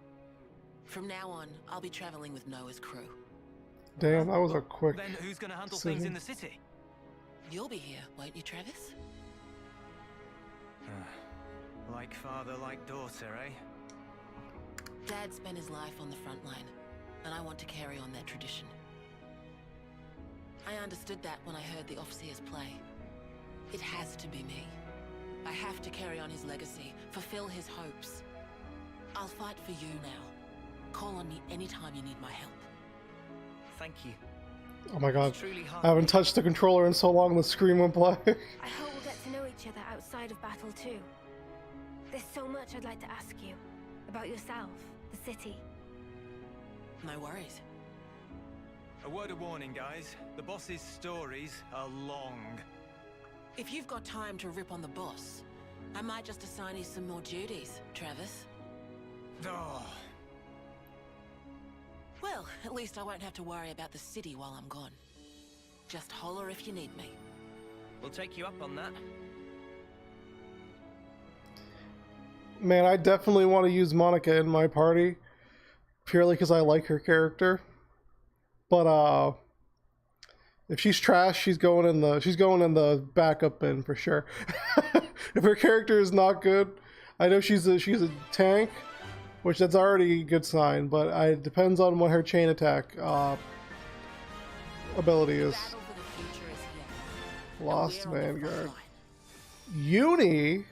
From now on, I'll be traveling with Noah's crew. Damn, that was a quick. Then who's going to handle things in the city? You'll be here, won't you, Travis? Like father, like daughter, eh? Dad spent his life on the front line, and I want to carry on that tradition. I understood that when I heard the Officers play. It has to be me. I have to carry on his legacy, fulfill his hopes. I'll fight for you now. Call on me anytime you need my help. Thank you. Oh my god. I haven't touched the controller in so long the screen won't play. I hope we'll get to know each other outside of battle too. There's so much I'd like to ask you. About yourself, the city. No worries. A word of warning, guys. The boss's stories are long. If you've got time to rip on the boss, I might just assign you some more duties, Travis. Oh. Well, at least I won't have to worry about the city while I'm gone. Just holler if you need me. We'll take you up on that. Man, I definitely want to use Monica in my party, purely because I like her character. But if she's trash, she's going in the backup bin for sure. If her character is not good, I know she's a tank, which that's already a good sign. But it depends on what her chain attack ability is. Lost Vanguard. Uni.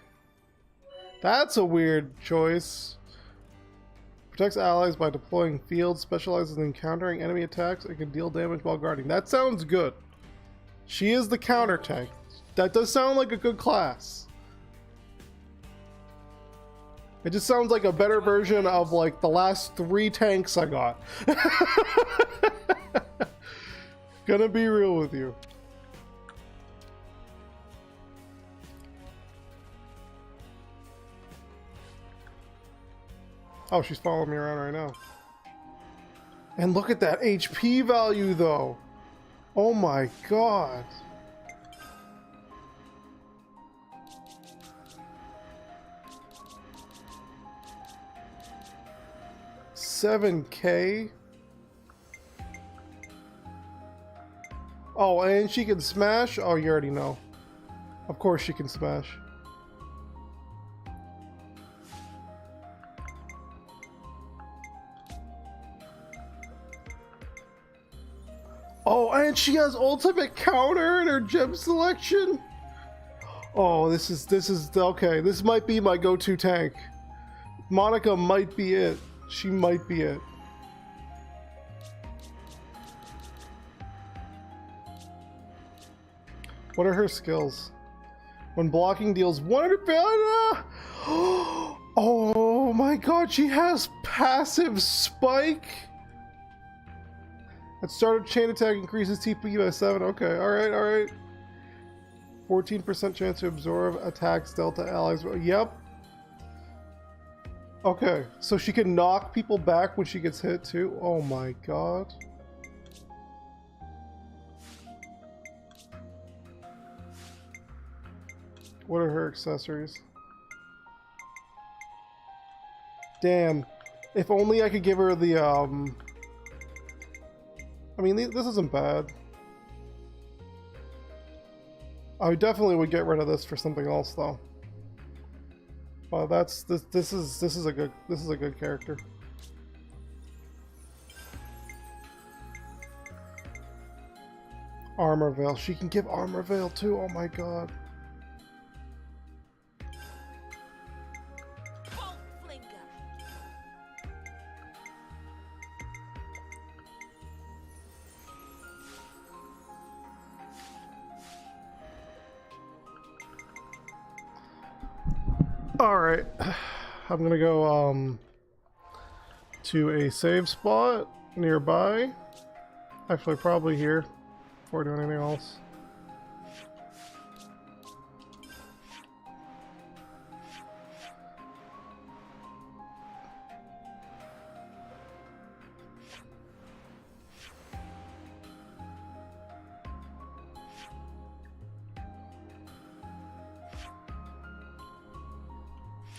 That's a weird choice. Protects allies by deploying fields, specializes in countering enemy attacks, and can deal damage while guarding. That sounds good. She is the counter tank. That does sound like a good class. It just sounds like a better version of like the last 3 tanks I got. Gonna be real with you. Oh, she's following me around right now. And look at that HP value, though. Oh my god. $7K. Oh, and she can smash? Oh, you already know. Of course she can smash. Oh, and she has ultimate counter in her gem selection. Oh, this is okay. This might be my go-to tank. Monica might be it. She might be it. What are her skills? When blocking deals 100 value. Oh my god, she has passive spike. At start of chain attack increases TP by 7. Okay, alright. 14% chance to absorb attacks dealt to allies. Yep. Okay, so she can knock people back when she gets hit too. Oh my god. What are her accessories? Damn. If only I could give her the, I mean, this isn't bad. I definitely would get rid of this for something else, though. Well, this is a good character. Armor Veil. She can give Armor Veil too. Oh my god. Alright. I'm gonna go to a save spot nearby. Actually, probably here before doing anything else.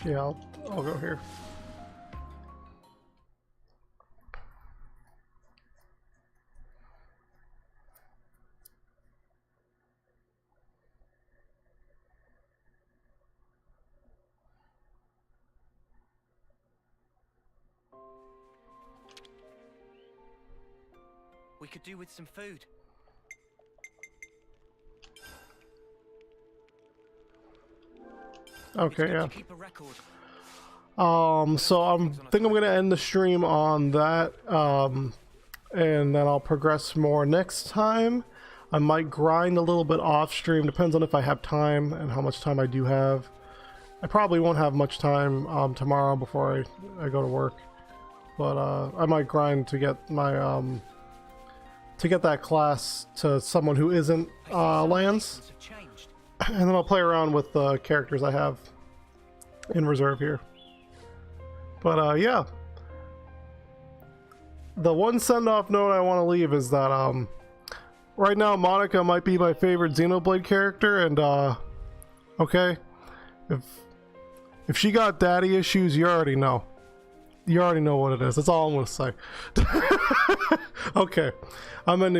Yeah, I'll go here. We could do with some food. Okay, yeah. So I'm gonna end the stream on that, and then I'll progress more next time. I might grind a little bit off stream, depends on if I have time and how much time I do have. I probably won't have much time tomorrow before I go to work, but I might grind to get my to get that class to someone who isn't Lance, and then I'll play around with the characters I have in reserve here. But yeah, the one send-off note I want to leave is that right now Monica might be my favorite Xenoblade character, and okay, if she got daddy issues, you already know. You already know what it is. That's all I'm gonna say. Okay, I'm ending.